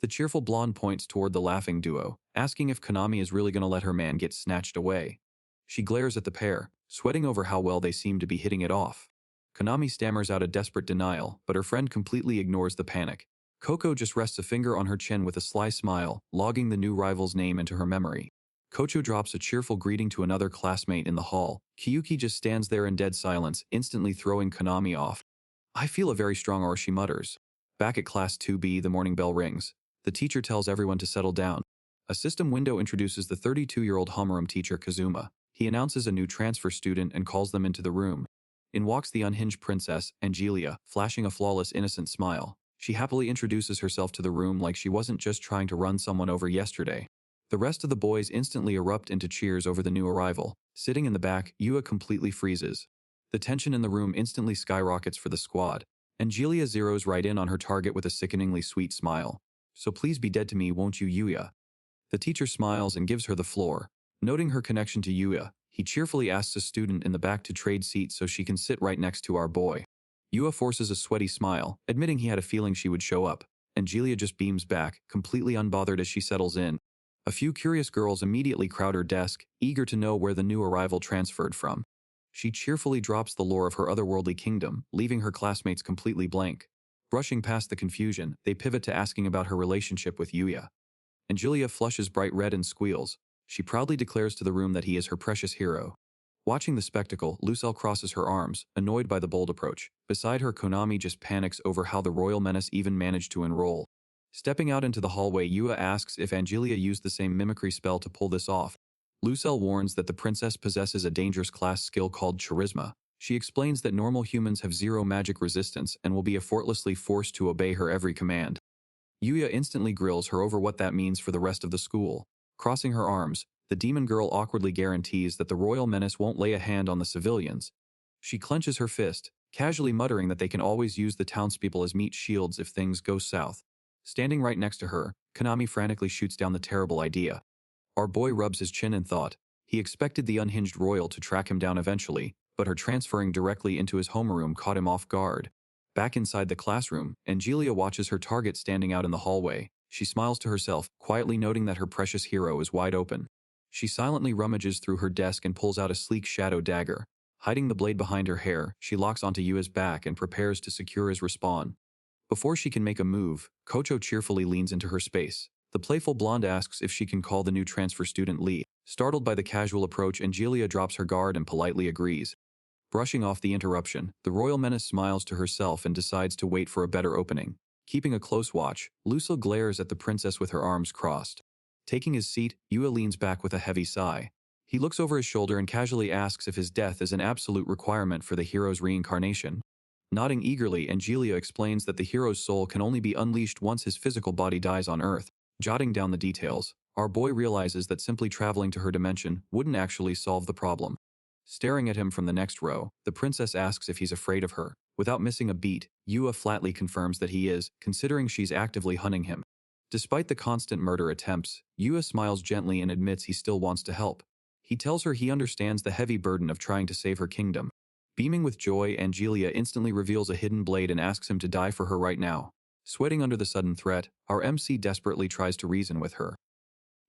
The cheerful blonde points toward the laughing duo, asking if Konami is really going to let her man get snatched away. She glares at the pair, sweating over how well they seem to be hitting it off. Konami stammers out a desperate denial, but her friend completely ignores the panic. Coco just rests a finger on her chin with a sly smile, logging the new rival's name into her memory. Kocho drops a cheerful greeting to another classmate in the hall. Kiyuki just stands there in dead silence, instantly throwing Konami off. I feel a very strong aura, she mutters. Back at Class 2B, the morning bell rings. The teacher tells everyone to settle down. A system window introduces the 32-year-old homeroom teacher Kazuma. He announces a new transfer student and calls them into the room. In walks the unhinged princess, Angelia, flashing a flawless, innocent smile. She happily introduces herself to the room like she wasn't just trying to run someone over yesterday. The rest of the boys instantly erupt into cheers over the new arrival. Sitting in the back, Yua completely freezes. The tension in the room instantly skyrockets for the squad. Angelia zeroes right in on her target with a sickeningly sweet smile. So please be dead to me, won't you, Yuya? The teacher smiles and gives her the floor. Noting her connection to Yuya, he cheerfully asks a student in the back to trade seats so she can sit right next to our boy. Yua forces a sweaty smile, admitting he had a feeling she would show up. Angelia just beams back, completely unbothered as she settles in. A few curious girls immediately crowd her desk, eager to know where the new arrival transferred from. She cheerfully drops the lore of her otherworldly kingdom, leaving her classmates completely blank. Brushing past the confusion, they pivot to asking about her relationship with Yuya. Angelia flushes bright red and squeals. She proudly declares to the room that he is her precious hero. Watching the spectacle, Lucille crosses her arms, annoyed by the bold approach. Beside her, Konami just panics over how the royal menace even managed to enroll. Stepping out into the hallway, Yua asks if Angelia used the same mimicry spell to pull this off. Lucille warns that the princess possesses a dangerous class skill called charisma. She explains that normal humans have zero magic resistance and will be effortlessly forced to obey her every command. Yuya instantly grills her over what that means for the rest of the school. Crossing her arms, the demon girl awkwardly guarantees that the royal menace won't lay a hand on the civilians. She clenches her fist, casually muttering that they can always use the townspeople as meat shields if things go south. Standing right next to her, Konami frantically shoots down the terrible idea. Our boy rubs his chin in thought. He expected the unhinged royal to track him down eventually, but her transferring directly into his homeroom caught him off guard. Back inside the classroom, Angelia watches her target standing out in the hallway. She smiles to herself, quietly noting that her precious hero is wide open. She silently rummages through her desk and pulls out a sleek shadow dagger. Hiding the blade behind her hair, she locks onto Yua's back and prepares to secure his respawn. Before she can make a move, Kocho cheerfully leans into her space. The playful blonde asks if she can call the new transfer student Lee. Startled by the casual approach, Angelia drops her guard and politely agrees. Brushing off the interruption, the royal menace smiles to herself and decides to wait for a better opening. Keeping a close watch, Lucille glares at the princess with her arms crossed. Taking his seat, Yua leans back with a heavy sigh. He looks over his shoulder and casually asks if his death is an absolute requirement for the hero's reincarnation. Nodding eagerly, Angelia explains that the hero's soul can only be unleashed once his physical body dies on Earth. Jotting down the details, our boy realizes that simply traveling to her dimension wouldn't actually solve the problem. Staring at him from the next row, the princess asks if he's afraid of her. Without missing a beat, Yua flatly confirms that he is, considering she's actively hunting him. Despite the constant murder attempts, Yua smiles gently and admits he still wants to help. He tells her he understands the heavy burden of trying to save her kingdom. Beaming with joy, Angelia instantly reveals a hidden blade and asks him to die for her right now. Sweating under the sudden threat, our MC desperately tries to reason with her.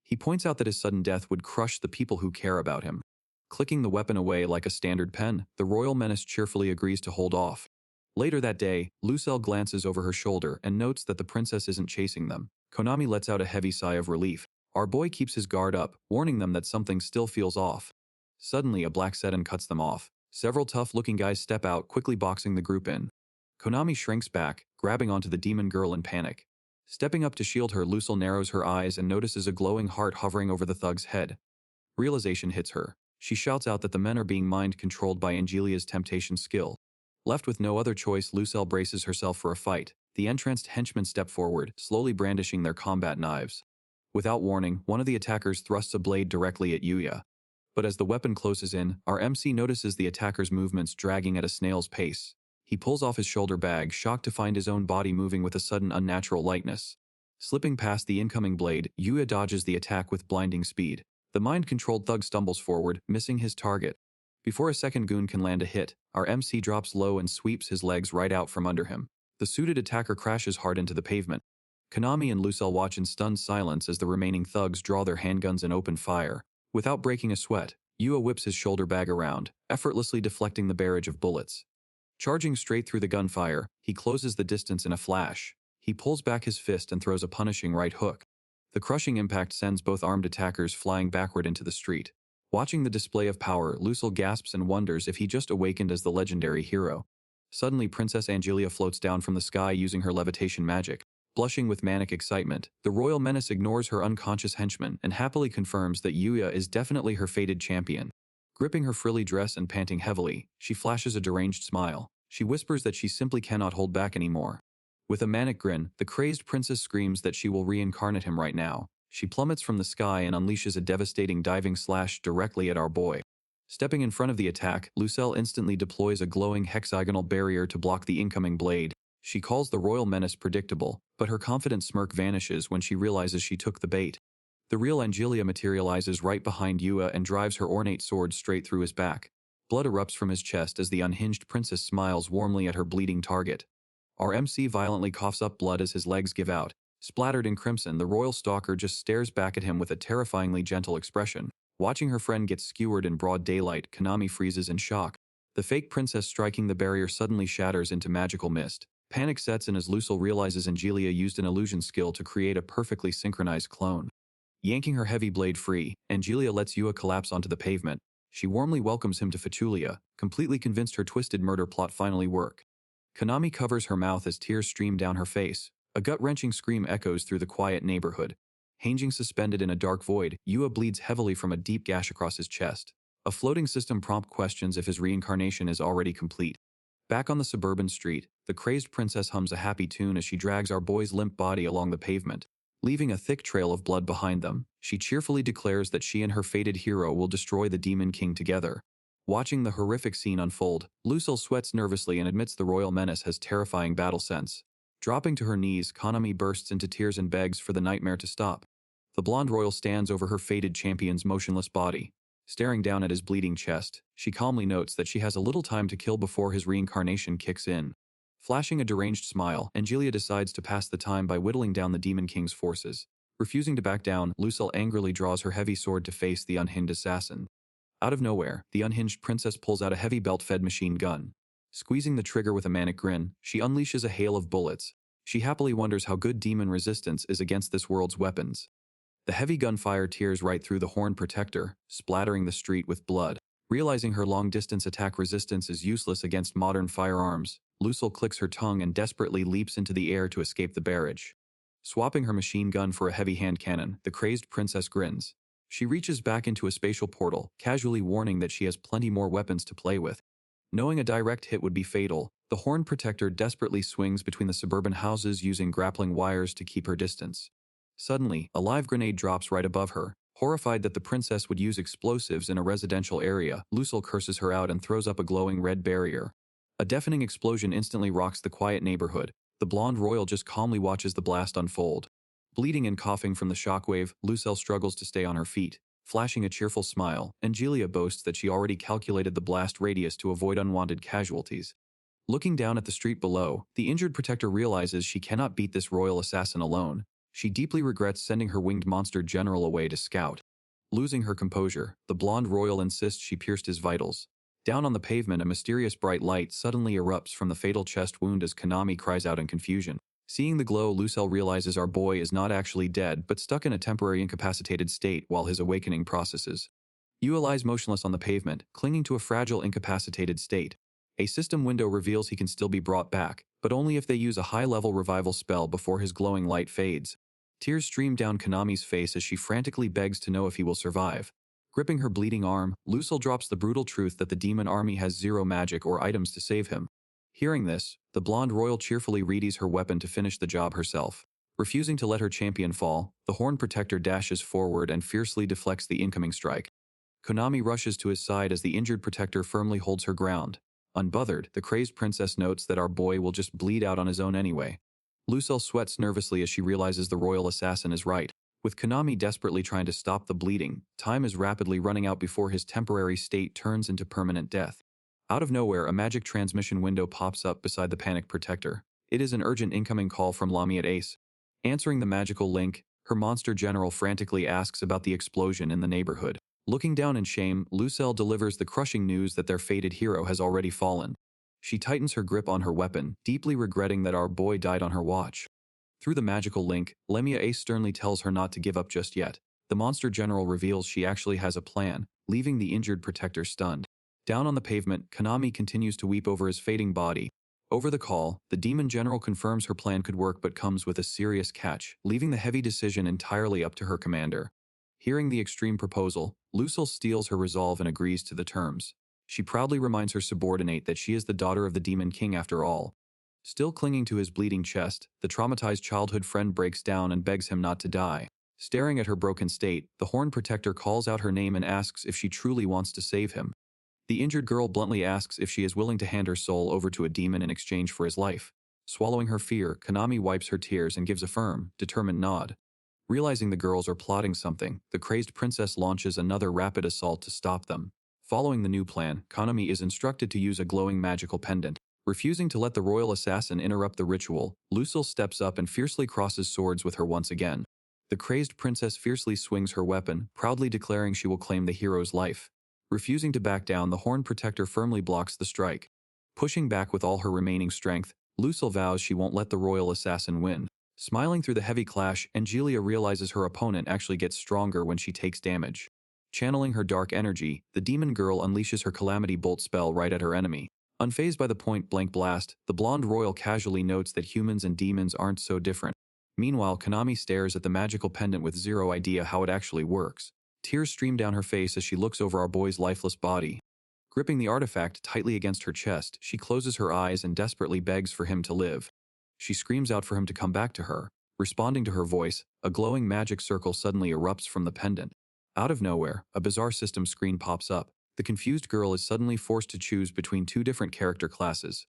He points out that his sudden death would crush the people who care about him. Clicking the weapon away like a standard pen, the royal menace cheerfully agrees to hold off. Later that day, Lucelle glances over her shoulder and notes that the princess isn't chasing them. Konami lets out a heavy sigh of relief. Our boy keeps his guard up, warning them that something still feels off. Suddenly, a black sedan cuts them off. Several tough-looking guys step out, quickly boxing the group in. Konami shrinks back, grabbing onto the demon girl in panic. Stepping up to shield her, Lucille narrows her eyes and notices a glowing heart hovering over the thug's head. Realization hits her. She shouts out that the men are being mind-controlled by Angelia's temptation skill. Left with no other choice, Lucelle braces herself for a fight. The entranced henchmen step forward, slowly brandishing their combat knives. Without warning, one of the attackers thrusts a blade directly at Yuya. But as the weapon closes in, our MC notices the attacker's movements dragging at a snail's pace. He pulls off his shoulder bag, shocked to find his own body moving with a sudden unnatural lightness. Slipping past the incoming blade, Yuya dodges the attack with blinding speed. The mind-controlled thug stumbles forward, missing his target. Before a second goon can land a hit, our MC drops low and sweeps his legs right out from under him. The suited attacker crashes hard into the pavement. Konami and Lucelle watch in stunned silence as the remaining thugs draw their handguns and open fire. Without breaking a sweat, Yuya whips his shoulder bag around, effortlessly deflecting the barrage of bullets. Charging straight through the gunfire, he closes the distance in a flash. He pulls back his fist and throws a punishing right hook. The crushing impact sends both armed attackers flying backward into the street. Watching the display of power, Lucille gasps and wonders if he just awakened as the legendary hero. Suddenly, Princess Angelia floats down from the sky using her levitation magic. Blushing with manic excitement, the royal menace ignores her unconscious henchman and happily confirms that Yuya is definitely her fated champion. Gripping her frilly dress and panting heavily, she flashes a deranged smile. She whispers that she simply cannot hold back anymore. With a manic grin, the crazed princess screams that she will reincarnate him right now. She plummets from the sky and unleashes a devastating diving slash directly at our boy. Stepping in front of the attack, Lucelle instantly deploys a glowing hexagonal barrier to block the incoming blade. She calls the royal menace predictable, but her confident smirk vanishes when she realizes she took the bait. The real Angelia materializes right behind Yuya and drives her ornate sword straight through his back. Blood erupts from his chest as the unhinged princess smiles warmly at her bleeding target. Our MC violently coughs up blood as his legs give out. Splattered in crimson, the royal stalker just stares back at him with a terrifyingly gentle expression. Watching her friend get skewered in broad daylight, Konami freezes in shock. The fake princess striking the barrier suddenly shatters into magical mist. Panic sets in as Lucille realizes Angelia used an illusion skill to create a perfectly synchronized clone. Yanking her heavy blade free, Angelia lets Yuya collapse onto the pavement. She warmly welcomes him to Fatulia, completely convinced her twisted murder plot finally work. Konami covers her mouth as tears stream down her face. A gut-wrenching scream echoes through the quiet neighborhood. Hanging suspended in a dark void, Yuya bleeds heavily from a deep gash across his chest. A floating system prompt questions if his reincarnation is already complete. Back on the suburban street, the crazed princess hums a happy tune as she drags our boy's limp body along the pavement. Leaving a thick trail of blood behind them, she cheerfully declares that she and her fated hero will destroy the Demon King together. Watching the horrific scene unfold, Lucille sweats nervously and admits the royal menace has terrifying battle sense. Dropping to her knees, Konami bursts into tears and begs for the nightmare to stop. The blonde royal stands over her fated champion's motionless body. Staring down at his bleeding chest, she calmly notes that she has a little time to kill before his reincarnation kicks in. Flashing a deranged smile, Angelia decides to pass the time by whittling down the Demon King's forces. Refusing to back down, Lucille angrily draws her heavy sword to face the unhinged assassin. Out of nowhere, the unhinged princess pulls out a heavy belt-fed machine gun. Squeezing the trigger with a manic grin, she unleashes a hail of bullets. She happily wonders how good demon resistance is against this world's weapons. The heavy gunfire tears right through the horn protector, splattering the street with blood. Realizing her long-distance attack resistance is useless against modern firearms, Lucille clicks her tongue and desperately leaps into the air to escape the barrage. Swapping her machine gun for a heavy hand cannon, the crazed princess grins. She reaches back into a spatial portal, casually warning that she has plenty more weapons to play with. Knowing a direct hit would be fatal, the horn protector desperately swings between the suburban houses using grappling wires to keep her distance. Suddenly, a live grenade drops right above her. Horrified that the princess would use explosives in a residential area, Lucille curses her out and throws up a glowing red barrier. A deafening explosion instantly rocks the quiet neighborhood. The blonde royal just calmly watches the blast unfold. Bleeding and coughing from the shockwave, Lucille struggles to stay on her feet. Flashing a cheerful smile, Angelia boasts that she already calculated the blast radius to avoid unwanted casualties. Looking down at the street below, the injured protector realizes she cannot beat this royal assassin alone. She deeply regrets sending her winged monster general away to scout. Losing her composure, the blonde royal insists she pierced his vitals. Down on the pavement, a mysterious bright light suddenly erupts from the fatal chest wound as Konami cries out in confusion. Seeing the glow, Lucelle realizes our boy is not actually dead, but stuck in a temporary incapacitated state while his awakening processes. Yua lies motionless on the pavement, clinging to a fragile incapacitated state. A system window reveals he can still be brought back, but only if they use a high-level revival spell before his glowing light fades. Tears stream down Konami's face as she frantically begs to know if he will survive. Gripping her bleeding arm, Lucille drops the brutal truth that the demon army has zero magic or items to save him. Hearing this, the blonde royal cheerfully readies her weapon to finish the job herself. Refusing to let her champion fall, the Horn Protector dashes forward and fiercely deflects the incoming strike. Konami rushes to his side as the injured protector firmly holds her ground. Unbothered, the crazed princess notes that our boy will just bleed out on his own anyway. Lucille sweats nervously as she realizes the royal assassin is right. With Konami desperately trying to stop the bleeding, time is rapidly running out before his temporary state turns into permanent death. Out of nowhere, a magic transmission window pops up beside the panicked protector. It is an urgent incoming call from Lamiat Ace. Answering the magical link, her monster general frantically asks about the explosion in the neighborhood. Looking down in shame, Lucelle delivers the crushing news that their fated hero has already fallen. She tightens her grip on her weapon, deeply regretting that our boy died on her watch. Through the magical link, Lemia Ace sternly tells her not to give up just yet. The monster general reveals she actually has a plan, leaving the injured protector stunned. Down on the pavement, Konami continues to weep over his fading body. Over the call, the demon general confirms her plan could work but comes with a serious catch, leaving the heavy decision entirely up to her commander. Hearing the extreme proposal, Lucille steels her resolve and agrees to the terms. She proudly reminds her subordinate that she is the daughter of the Demon King after all. Still clinging to his bleeding chest, the traumatized childhood friend breaks down and begs him not to die. Staring at her broken state, the Horn Protector calls out her name and asks if she truly wants to save him. The injured girl bluntly asks if she is willing to hand her soul over to a demon in exchange for his life. Swallowing her fear, Konami wipes her tears and gives a firm, determined nod. Realizing the girls are plotting something, the crazed princess launches another rapid assault to stop them. Following the new plan, Konami is instructed to use a glowing magical pendant. Refusing to let the royal assassin interrupt the ritual, Lucille steps up and fiercely crosses swords with her once again. The crazed princess fiercely swings her weapon, proudly declaring she will claim the hero's life. Refusing to back down, the Horn Protector firmly blocks the strike. Pushing back with all her remaining strength, Lucille vows she won't let the royal assassin win. Smiling through the heavy clash, Angelia realizes her opponent actually gets stronger when she takes damage. Channeling her dark energy, the demon girl unleashes her Calamity Bolt spell right at her enemy. Unfazed by the point-blank blast, the blonde royal casually notes that humans and demons aren't so different. Meanwhile, Konami stares at the magical pendant with zero idea how it actually works. Tears stream down her face as she looks over our boy's lifeless body. Gripping the artifact tightly against her chest, she closes her eyes and desperately begs for him to live. She screams out for him to come back to her. Responding to her voice, a glowing magic circle suddenly erupts from the pendant. Out of nowhere, a bizarre system screen pops up. The confused girl is suddenly forced to choose between two different character classes.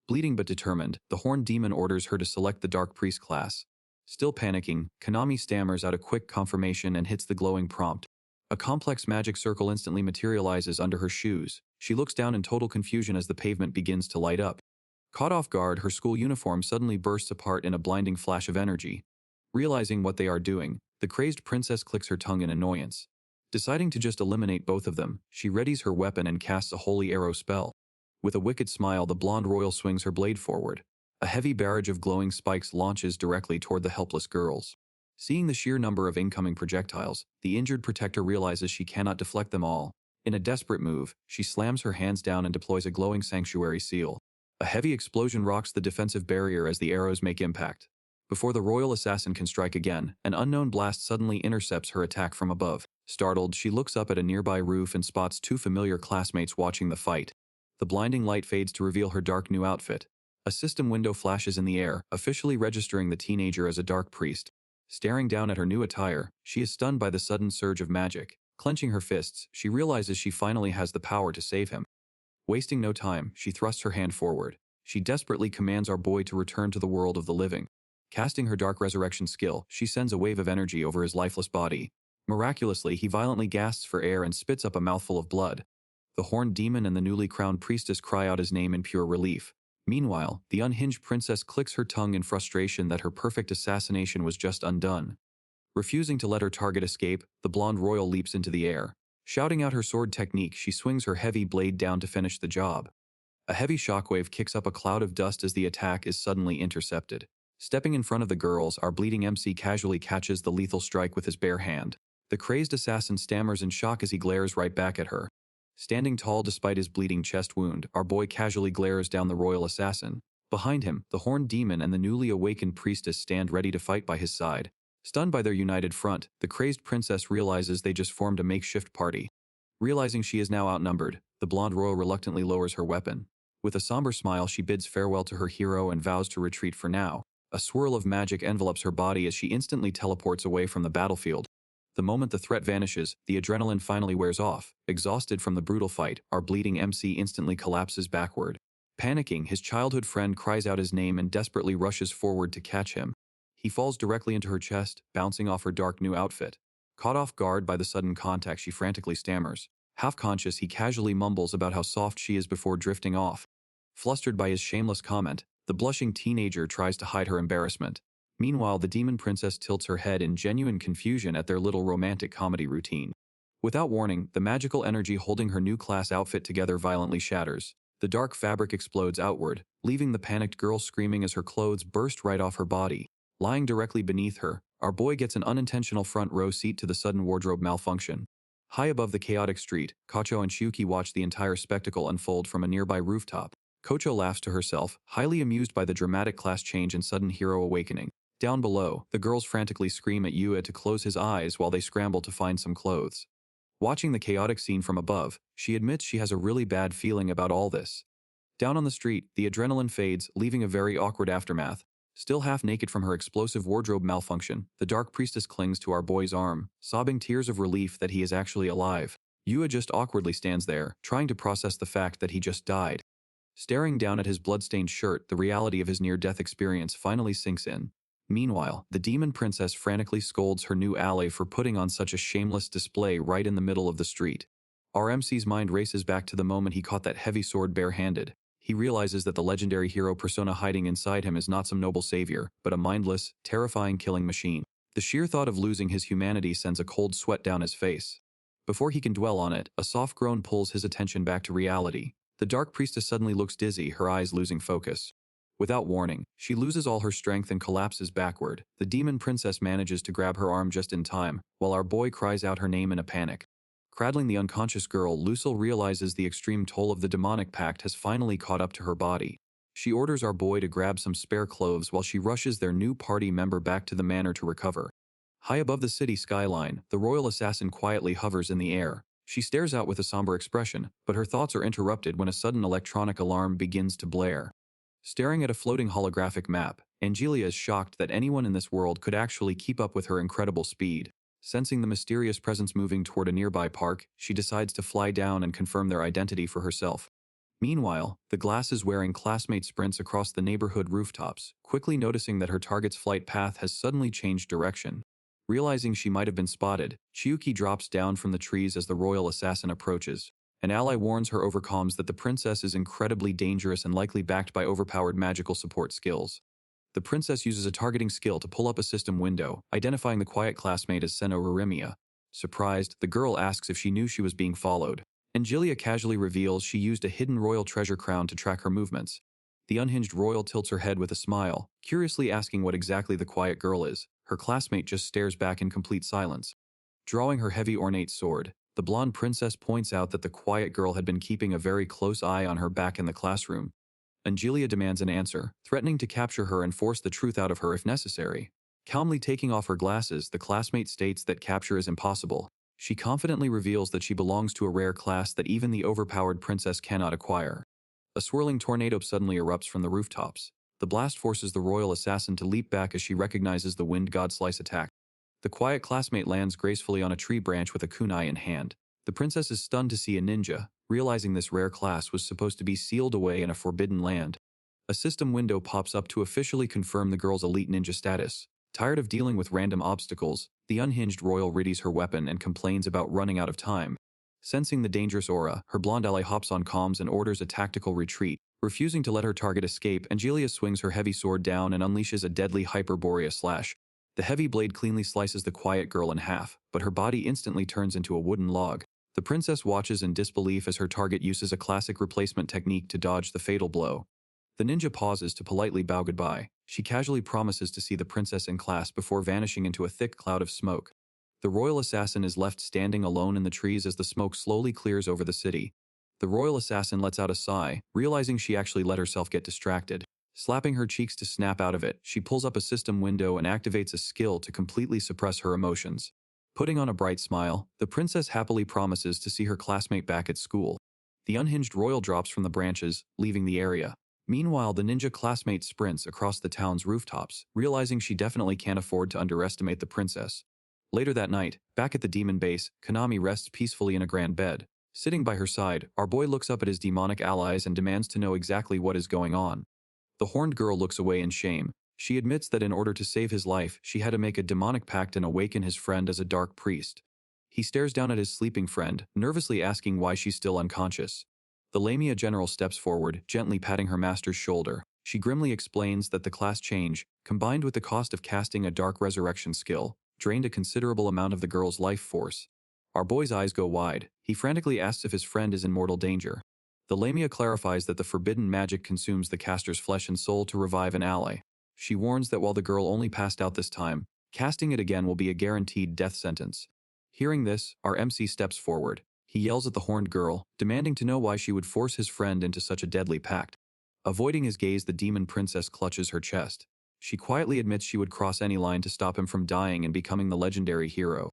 Bleeding but determined, the Horned Demon orders her to select the Dark Priest class. Still panicking, Konami stammers out a quick confirmation and hits the glowing prompt. A complex magic circle instantly materializes under her shoes. She looks down in total confusion as the pavement begins to light up. Caught off guard, her school uniform suddenly bursts apart in a blinding flash of energy. Realizing what they are doing, the crazed princess clicks her tongue in annoyance. Deciding to just eliminate both of them, she readies her weapon and casts a holy arrow spell. With a wicked smile, the blonde royal swings her blade forward. A heavy barrage of glowing spikes launches directly toward the helpless girls. Seeing the sheer number of incoming projectiles, the injured protector realizes she cannot deflect them all. In a desperate move, she slams her hands down and deploys a glowing sanctuary seal. A heavy explosion rocks the defensive barrier as the arrows make impact. Before the royal assassin can strike again, an unknown blast suddenly intercepts her attack from above. Startled, she looks up at a nearby roof and spots two familiar classmates watching the fight. The blinding light fades to reveal her dark new outfit. A system window flashes in the air, officially registering the teenager as a dark priest. Staring down at her new attire, she is stunned by the sudden surge of magic. Clenching her fists, she realizes she finally has the power to save him. Wasting no time, she thrusts her hand forward. She desperately commands our boy to return to the world of the living. Casting her dark resurrection skill, she sends a wave of energy over his lifeless body. Miraculously, he violently gasps for air and spits up a mouthful of blood. The horned demon and the newly crowned priestess cry out his name in pure relief. Meanwhile, the unhinged princess clicks her tongue in frustration that her perfect assassination was just undone. Refusing to let her target escape, the blonde royal leaps into the air. Shouting out her sword technique, she swings her heavy blade down to finish the job. A heavy shockwave kicks up a cloud of dust as the attack is suddenly intercepted. Stepping in front of the girls, our bleeding MC casually catches the lethal strike with his bare hand. The crazed assassin stammers in shock as he glares right back at her. Standing tall despite his bleeding chest wound, our boy casually glares down the royal assassin. Behind him, the horned demon and the newly awakened priestess stand ready to fight by his side. Stunned by their united front, the crazed princess realizes they just formed a makeshift party. Realizing she is now outnumbered, the blonde royal reluctantly lowers her weapon. With a somber smile, she bids farewell to her hero and vows to retreat for now. A swirl of magic envelops her body as she instantly teleports away from the battlefield. The moment the threat vanishes, the adrenaline finally wears off. Exhausted from the brutal fight, our bleeding MC instantly collapses backward. Panicking, his childhood friend cries out his name and desperately rushes forward to catch him. He falls directly into her chest, bouncing off her dark new outfit. Caught off guard by the sudden contact, she frantically stammers. Half conscious, he casually mumbles about how soft she is before drifting off. Flustered by his shameless comment, the blushing teenager tries to hide her embarrassment. Meanwhile, the demon princess tilts her head in genuine confusion at their little romantic comedy routine. Without warning, the magical energy holding her new class outfit together violently shatters. The dark fabric explodes outward, leaving the panicked girl screaming as her clothes burst right off her body. Lying directly beneath her, our boy gets an unintentional front row seat to the sudden wardrobe malfunction. High above the chaotic street, Kocho and Shiuki watch the entire spectacle unfold from a nearby rooftop. Kocho laughs to herself, highly amused by the dramatic class change and sudden hero awakening. Down below, the girls frantically scream at Yua to close his eyes while they scramble to find some clothes. Watching the chaotic scene from above, she admits she has a really bad feeling about all this. Down on the street, the adrenaline fades, leaving a very awkward aftermath. Still half naked from her explosive wardrobe malfunction, the dark priestess clings to our boy's arm, sobbing tears of relief that he is actually alive. Yua just awkwardly stands there, trying to process the fact that he just died. Staring down at his bloodstained shirt, the reality of his near-death experience finally sinks in. Meanwhile, the demon princess frantically scolds her new ally for putting on such a shameless display right in the middle of the street. Our MC's mind races back to the moment he caught that heavy sword bare-handed. He realizes that the legendary hero persona hiding inside him is not some noble savior, but a mindless, terrifying killing machine. The sheer thought of losing his humanity sends a cold sweat down his face. Before he can dwell on it, a soft groan pulls his attention back to reality. The dark priestess suddenly looks dizzy, her eyes losing focus. Without warning, she loses all her strength and collapses backward. The demon princess manages to grab her arm just in time, while our boy cries out her name in a panic. Cradling the unconscious girl, Lucille realizes the extreme toll of the demonic pact has finally caught up to her body. She orders our boy to grab some spare clothes while she rushes their new party member back to the manor to recover. High above the city skyline, the royal assassin quietly hovers in the air. She stares out with a somber expression, but her thoughts are interrupted when a sudden electronic alarm begins to blare. Staring at a floating holographic map, Angelia is shocked that anyone in this world could actually keep up with her incredible speed. Sensing the mysterious presence moving toward a nearby park, she decides to fly down and confirm their identity for herself. Meanwhile, the glasses-wearing classmate sprints across the neighborhood rooftops, quickly noticing that her target's flight path has suddenly changed direction. Realizing she might have been spotted, Chiyuki drops down from the trees as the royal assassin approaches. An ally warns her over comms that the princess is incredibly dangerous and likely backed by overpowered magical support skills. The princess uses a targeting skill to pull up a system window, identifying the quiet classmate as Seno Rarimia. Surprised, the girl asks if she knew she was being followed. Angelia casually reveals she used a hidden royal treasure crown to track her movements. The unhinged royal tilts her head with a smile, curiously asking what exactly the quiet girl is. Her classmate just stares back in complete silence. Drawing her heavy ornate sword, the blonde princess points out that the quiet girl had been keeping a very close eye on her back in the classroom. Angelia demands an answer, threatening to capture her and force the truth out of her if necessary. Calmly taking off her glasses, the classmate states that capture is impossible. She confidently reveals that she belongs to a rare class that even the overpowered princess cannot acquire. A swirling tornado suddenly erupts from the rooftops. The blast forces the royal assassin to leap back as she recognizes the wind god slice attack. The quiet classmate lands gracefully on a tree branch with a kunai in hand. The princess is stunned to see a ninja, realizing this rare class was supposed to be sealed away in a forbidden land. A system window pops up to officially confirm the girl's elite ninja status. Tired of dealing with random obstacles, the unhinged royal readies her weapon and complains about running out of time. Sensing the dangerous aura, her blonde ally hops on comms and orders a tactical retreat. Refusing to let her target escape, Angelia swings her heavy sword down and unleashes a deadly Hyperborea slash. The heavy blade cleanly slices the quiet girl in half, but her body instantly turns into a wooden log. The princess watches in disbelief as her target uses a classic replacement technique to dodge the fatal blow. The ninja pauses to politely bow goodbye. She casually promises to see the princess in class before vanishing into a thick cloud of smoke. The royal assassin is left standing alone in the trees as the smoke slowly clears over the city. The royal assassin lets out a sigh, realizing she actually let herself get distracted. Slapping her cheeks to snap out of it, she pulls up a system window and activates a skill to completely suppress her emotions. Putting on a bright smile, the princess happily promises to see her classmate back at school. The unhinged royal drops from the branches, leaving the area. Meanwhile, the ninja classmate sprints across the town's rooftops, realizing she definitely can't afford to underestimate the princess. Later that night, back at the demon base, Konami rests peacefully in a grand bed. Sitting by her side, our boy looks up at his demonic allies and demands to know exactly what is going on. The horned girl looks away in shame. She admits that in order to save his life, she had to make a demonic pact and awaken his friend as a dark priest. He stares down at his sleeping friend, nervously asking why she's still unconscious. The Lamia general steps forward, gently patting her master's shoulder. She grimly explains that the class change, combined with the cost of casting a dark resurrection skill, drained a considerable amount of the girl's life force. Our boy's eyes go wide. He frantically asks if his friend is in mortal danger. The Lamia clarifies that the forbidden magic consumes the caster's flesh and soul to revive an ally. She warns that while the girl only passed out this time, casting it again will be a guaranteed death sentence. Hearing this, our MC steps forward. He yells at the horned girl, demanding to know why she would force his friend into such a deadly pact. Avoiding his gaze, the demon princess clutches her chest. She quietly admits she would cross any line to stop him from dying and becoming the legendary hero.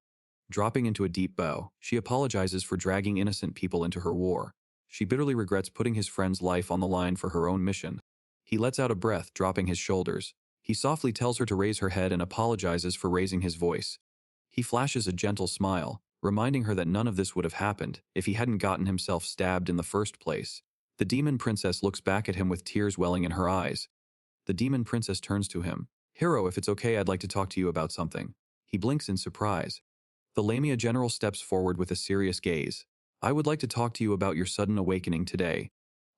Dropping into a deep bow, she apologizes for dragging innocent people into her war. She bitterly regrets putting his friend's life on the line for her own mission. He lets out a breath, dropping his shoulders. He softly tells her to raise her head and apologizes for raising his voice. He flashes a gentle smile, reminding her that none of this would have happened if he hadn't gotten himself stabbed in the first place. The demon princess looks back at him with tears welling in her eyes. The demon princess turns to him. "Hero, if it's okay, I'd like to talk to you about something." He blinks in surprise. The Lamia general steps forward with a serious gaze. "I would like to talk to you about your sudden awakening today."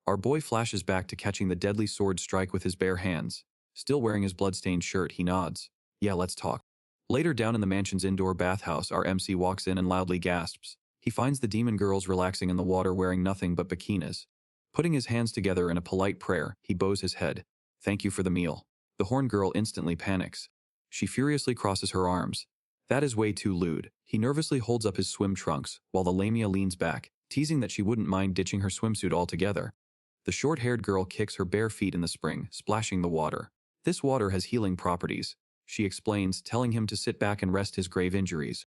Our boy flashes back to catching the deadly sword strike with his bare hands. Still wearing his bloodstained shirt, he nods. "Yeah, let's talk." Later, down in the mansion's indoor bathhouse, our MC walks in and loudly gasps. He finds the demon girls relaxing in the water wearing nothing but bikinis. Putting his hands together in a polite prayer, he bows his head. "Thank you for the meal." The horned girl instantly panics. She furiously crosses her arms. "That is way too lewd." He nervously holds up his swim trunks, while the Lamia leans back, teasing that she wouldn't mind ditching her swimsuit altogether. The short-haired girl kicks her bare feet in the spring, splashing the water. "This water has healing properties," she explains, telling him to sit back and rest his grave injuries.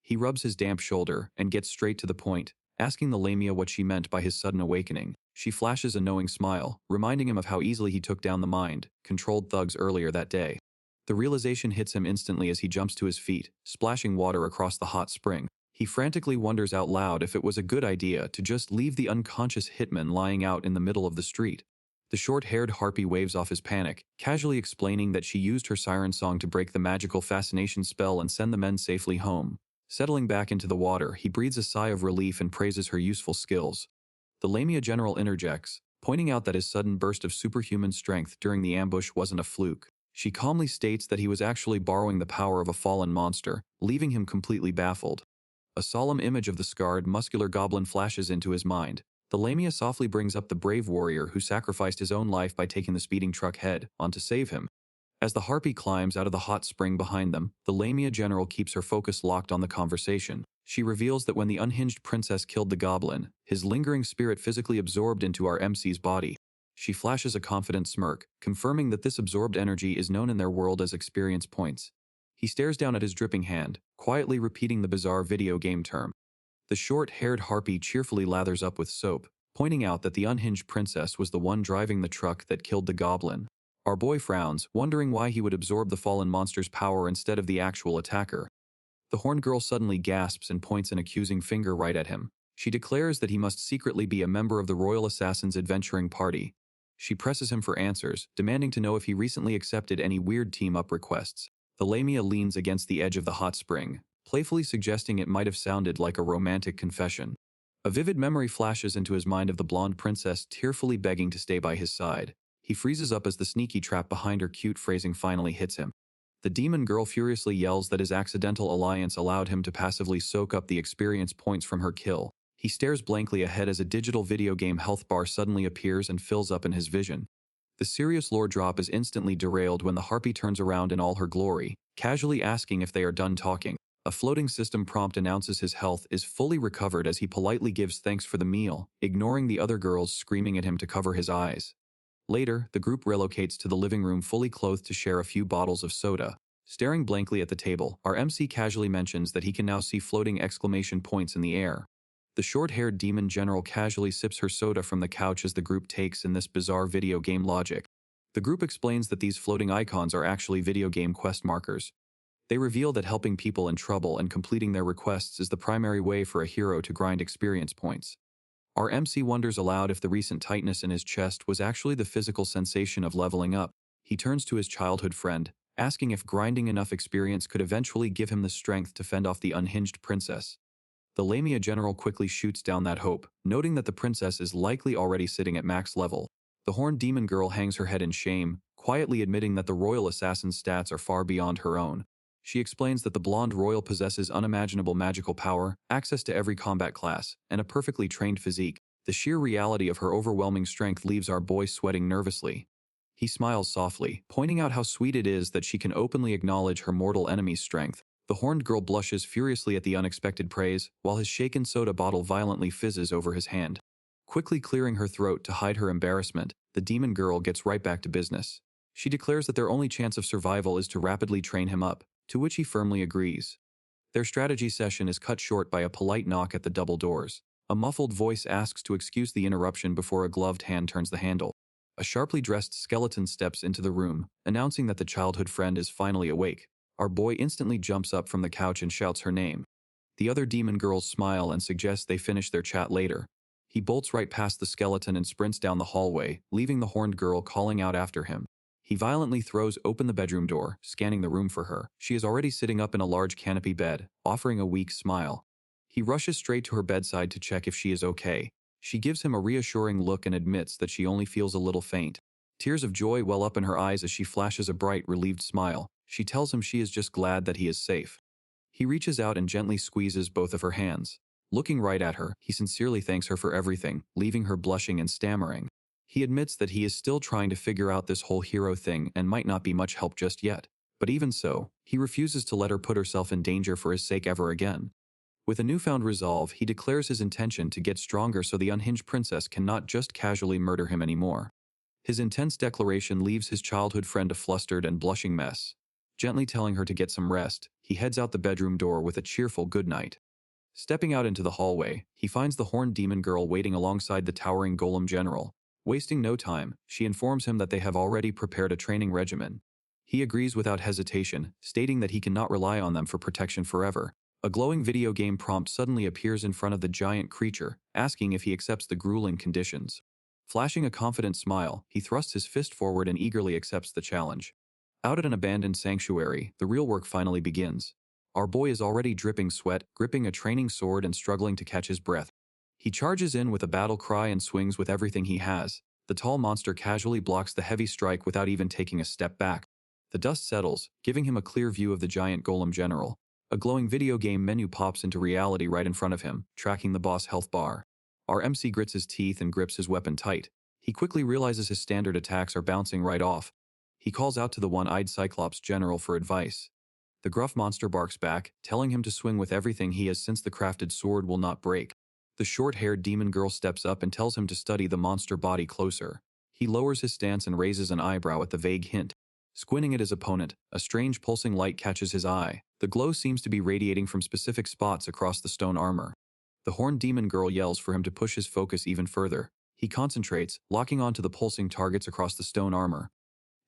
He rubs his damp shoulder and gets straight to the point, asking the Lamia what she meant by his sudden awakening. She flashes a knowing smile, reminding him of how easily he took down the mind-controlled thugs earlier that day. The realization hits him instantly as he jumps to his feet, splashing water across the hot spring. He frantically wonders out loud if it was a good idea to just leave the unconscious hitman lying out in the middle of the street. The short-haired harpy waves off his panic, casually explaining that she used her siren song to break the magical fascination spell and send the men safely home. Settling back into the water, he breathes a sigh of relief and praises her useful skills. The Lamia general interjects, pointing out that his sudden burst of superhuman strength during the ambush wasn't a fluke. She calmly states that he was actually borrowing the power of a fallen monster, leaving him completely baffled. A solemn image of the scarred, muscular goblin flashes into his mind. The Lamia softly brings up the brave warrior who sacrificed his own life by taking the speeding truck head on to save him. As the harpy climbs out of the hot spring behind them, the Lamia general keeps her focus locked on the conversation. She reveals that when the unhinged princess killed the goblin, his lingering spirit physically absorbed into our MC's body. She flashes a confident smirk, confirming that this absorbed energy is known in their world as experience points. He stares down at his dripping hand, quietly repeating the bizarre video game term. The short-haired harpy cheerfully lathers up with soap, pointing out that the unhinged princess was the one driving the truck that killed the goblin. Our boy frowns, wondering why he would absorb the fallen monster's power instead of the actual attacker. The horned girl suddenly gasps and points an accusing finger right at him. She declares that he must secretly be a member of the royal assassin's adventuring party. She presses him for answers, demanding to know if he recently accepted any weird team-up requests. The Lamia leans against the edge of the hot spring, playfully suggesting it might have sounded like a romantic confession. A vivid memory flashes into his mind of the blonde princess tearfully begging to stay by his side. He freezes up as the sneaky trap behind her cute phrasing finally hits him. The demon girl furiously yells that his accidental alliance allowed him to passively soak up the experience points from her kill. He stares blankly ahead as a digital video game health bar suddenly appears and fills up in his vision. The serious lore drop is instantly derailed when the harpy turns around in all her glory, casually asking if they are done talking. A floating system prompt announces his health is fully recovered as he politely gives thanks for the meal, ignoring the other girls screaming at him to cover his eyes. Later, the group relocates to the living room fully clothed to share a few bottles of soda. Staring blankly at the table, our MC casually mentions that he can now see floating exclamation points in the air. The short-haired demon general casually sips her soda from the couch as the group takes in this bizarre video game logic. The group explains that these floating icons are actually video game quest markers. They reveal that helping people in trouble and completing their requests is the primary way for a hero to grind experience points. Our MC wonders aloud if the recent tightness in his chest was actually the physical sensation of leveling up. He turns to his childhood friend, asking if grinding enough experience could eventually give him the strength to fend off the unhinged princess. The Lamia general quickly shoots down that hope, noting that the princess is likely already sitting at max level. The horned demon girl hangs her head in shame, quietly admitting that the royal assassin's stats are far beyond her own. She explains that the blonde royal possesses unimaginable magical power, access to every combat class, and a perfectly trained physique. The sheer reality of her overwhelming strength leaves our boy sweating nervously. He smiles softly, pointing out how sweet it is that she can openly acknowledge her mortal enemy's strength. The horned girl blushes furiously at the unexpected praise, while his shaken soda bottle violently fizzes over his hand. Quickly clearing her throat to hide her embarrassment, the demon girl gets right back to business. She declares that their only chance of survival is to rapidly train him up, to which he firmly agrees. Their strategy session is cut short by a polite knock at the double doors. A muffled voice asks to excuse the interruption before a gloved hand turns the handle. A sharply dressed skeleton steps into the room, announcing that the childhood friend is finally awake. Our boy instantly jumps up from the couch and shouts her name. The other demon girls smile and suggest they finish their chat later. He bolts right past the skeleton and sprints down the hallway, leaving the horned girl calling out after him. He violently throws open the bedroom door, scanning the room for her. She is already sitting up in a large canopy bed, offering a weak smile. He rushes straight to her bedside to check if she is okay. She gives him a reassuring look and admits that she only feels a little faint. Tears of joy well up in her eyes as she flashes a bright, relieved smile. She tells him she is just glad that he is safe. He reaches out and gently squeezes both of her hands. Looking right at her, he sincerely thanks her for everything, leaving her blushing and stammering. He admits that he is still trying to figure out this whole hero thing and might not be much help just yet. But even so, he refuses to let her put herself in danger for his sake ever again. With a newfound resolve, he declares his intention to get stronger so the unhinged princess cannot just casually murder him anymore. His intense declaration leaves his childhood friend a flustered and blushing mess. Gently telling her to get some rest, he heads out the bedroom door with a cheerful goodnight. Stepping out into the hallway, he finds the horned demon girl waiting alongside the towering golem general. Wasting no time, she informs him that they have already prepared a training regimen. He agrees without hesitation, stating that he cannot rely on them for protection forever. A glowing video game prompt suddenly appears in front of the giant creature, asking if he accepts the grueling conditions. Flashing a confident smile, he thrusts his fist forward and eagerly accepts the challenge. Out at an abandoned sanctuary, the real work finally begins. Our boy is already dripping sweat, gripping a training sword and struggling to catch his breath. He charges in with a battle cry and swings with everything he has. The tall monster casually blocks the heavy strike without even taking a step back. The dust settles, giving him a clear view of the giant golem general. A glowing video game menu pops into reality right in front of him, tracking the boss health bar. Our MC grits his teeth and grips his weapon tight. He quickly realizes his standard attacks are bouncing right off. He calls out to the one-eyed Cyclops general for advice. The gruff monster barks back, telling him to swing with everything he has since the crafted sword will not break. The short-haired demon girl steps up and tells him to study the monster body closer. He lowers his stance and raises an eyebrow at the vague hint. Squinting at his opponent, a strange pulsing light catches his eye. The glow seems to be radiating from specific spots across the stone armor. The horned demon girl yells for him to push his focus even further. He concentrates, locking onto the pulsing targets across the stone armor.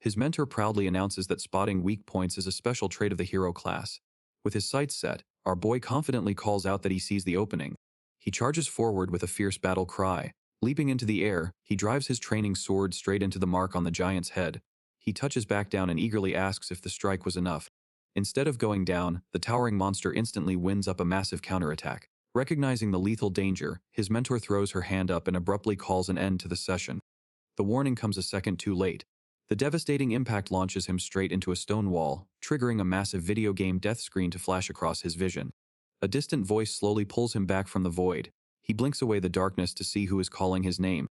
His mentor proudly announces that spotting weak points is a special trait of the hero class. With his sights set, our boy confidently calls out that he sees the opening. He charges forward with a fierce battle cry. Leaping into the air, he drives his training sword straight into the mark on the giant's head. He touches back down and eagerly asks if the strike was enough. Instead of going down, the towering monster instantly winds up a massive counterattack. Recognizing the lethal danger, his mentor throws her hand up and abruptly calls an end to the session. The warning comes a second too late. The devastating impact launches him straight into a stone wall, triggering a massive video game death screen to flash across his vision. A distant voice slowly pulls him back from the void. He blinks away the darkness to see who is calling his name.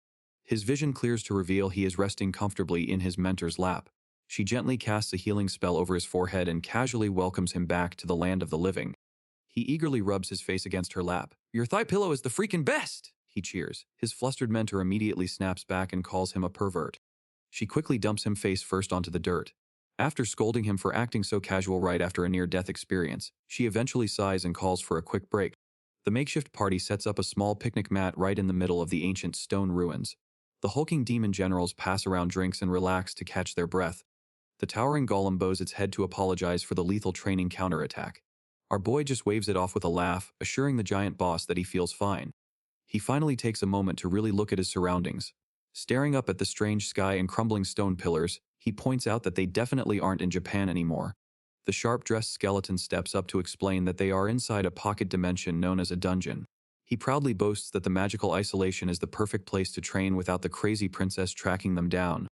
His vision clears to reveal he is resting comfortably in his mentor's lap. She gently casts a healing spell over his forehead and casually welcomes him back to the land of the living. He eagerly rubs his face against her lap. "Your thigh pillow is the freaking best!" he cheers. His flustered mentor immediately snaps back and calls him a pervert. She quickly dumps him face first onto the dirt. After scolding him for acting so casual right after a near-death experience, she eventually sighs and calls for a quick break. The makeshift party sets up a small picnic mat right in the middle of the ancient stone ruins. The hulking demon generals pass around drinks and relax to catch their breath. The towering golem bows its head to apologize for the lethal training counterattack. Our boy just waves it off with a laugh, assuring the giant boss that he feels fine. He finally takes a moment to really look at his surroundings. Staring up at the strange sky and crumbling stone pillars, he points out that they definitely aren't in Japan anymore. The sharp-dressed skeleton steps up to explain that they are inside a pocket dimension known as a dungeon. He proudly boasts that the magical isolation is the perfect place to train without the crazy princess tracking them down.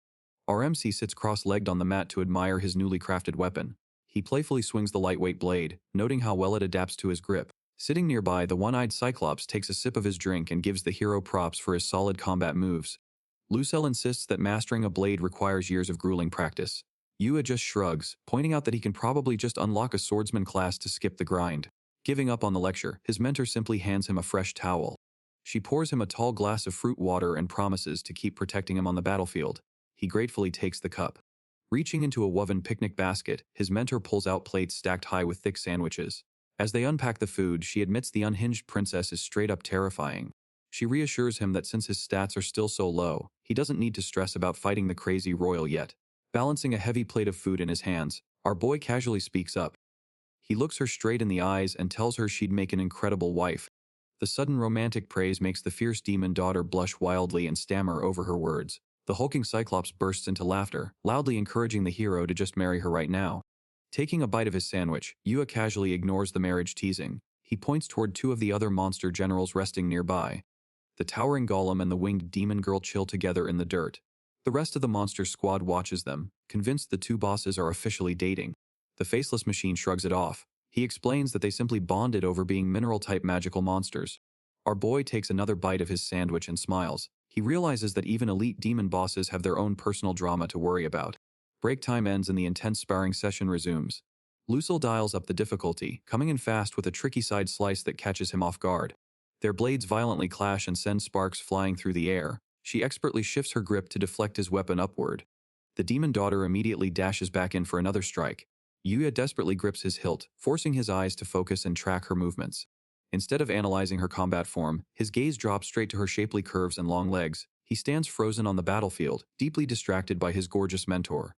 Our MC sits cross-legged on the mat to admire his newly crafted weapon. He playfully swings the lightweight blade, noting how well it adapts to his grip. Sitting nearby, the one-eyed Cyclops takes a sip of his drink and gives the hero props for his solid combat moves. Lucelle insists that mastering a blade requires years of grueling practice. Yua just shrugs, pointing out that he can probably just unlock a swordsman class to skip the grind. Giving up on the lecture, his mentor simply hands him a fresh towel. She pours him a tall glass of fruit water and promises to keep protecting him on the battlefield. He gratefully takes the cup. Reaching into a woven picnic basket, his mentor pulls out plates stacked high with thick sandwiches. As they unpack the food, she admits the unhinged princess is straight up terrifying. She reassures him that since his stats are still so low, he doesn't need to stress about fighting the crazy royal yet. Balancing a heavy plate of food in his hands, our boy casually speaks up. He looks her straight in the eyes and tells her she'd make an incredible wife. The sudden romantic praise makes the fierce demon daughter blush wildly and stammer over her words. The hulking Cyclops bursts into laughter, loudly encouraging the hero to just marry her right now. Taking a bite of his sandwich, Yua casually ignores the marriage teasing. He points toward two of the other monster generals resting nearby. The towering golem and the winged demon girl chill together in the dirt. The rest of the monster squad watches them, convinced the two bosses are officially dating. The faceless machine shrugs it off. He explains that they simply bonded over being mineral-type magical monsters. Our boy takes another bite of his sandwich and smiles. He realizes that even elite demon bosses have their own personal drama to worry about. Break time ends and the intense sparring session resumes. Lucille dials up the difficulty, coming in fast with a tricky side slice that catches him off guard. Their blades violently clash and send sparks flying through the air. She expertly shifts her grip to deflect his weapon upward. The demon daughter immediately dashes back in for another strike. Yuya desperately grips his hilt, forcing his eyes to focus and track her movements. Instead of analyzing her combat form, his gaze drops straight to her shapely curves and long legs. He stands frozen on the battlefield, deeply distracted by his gorgeous mentor.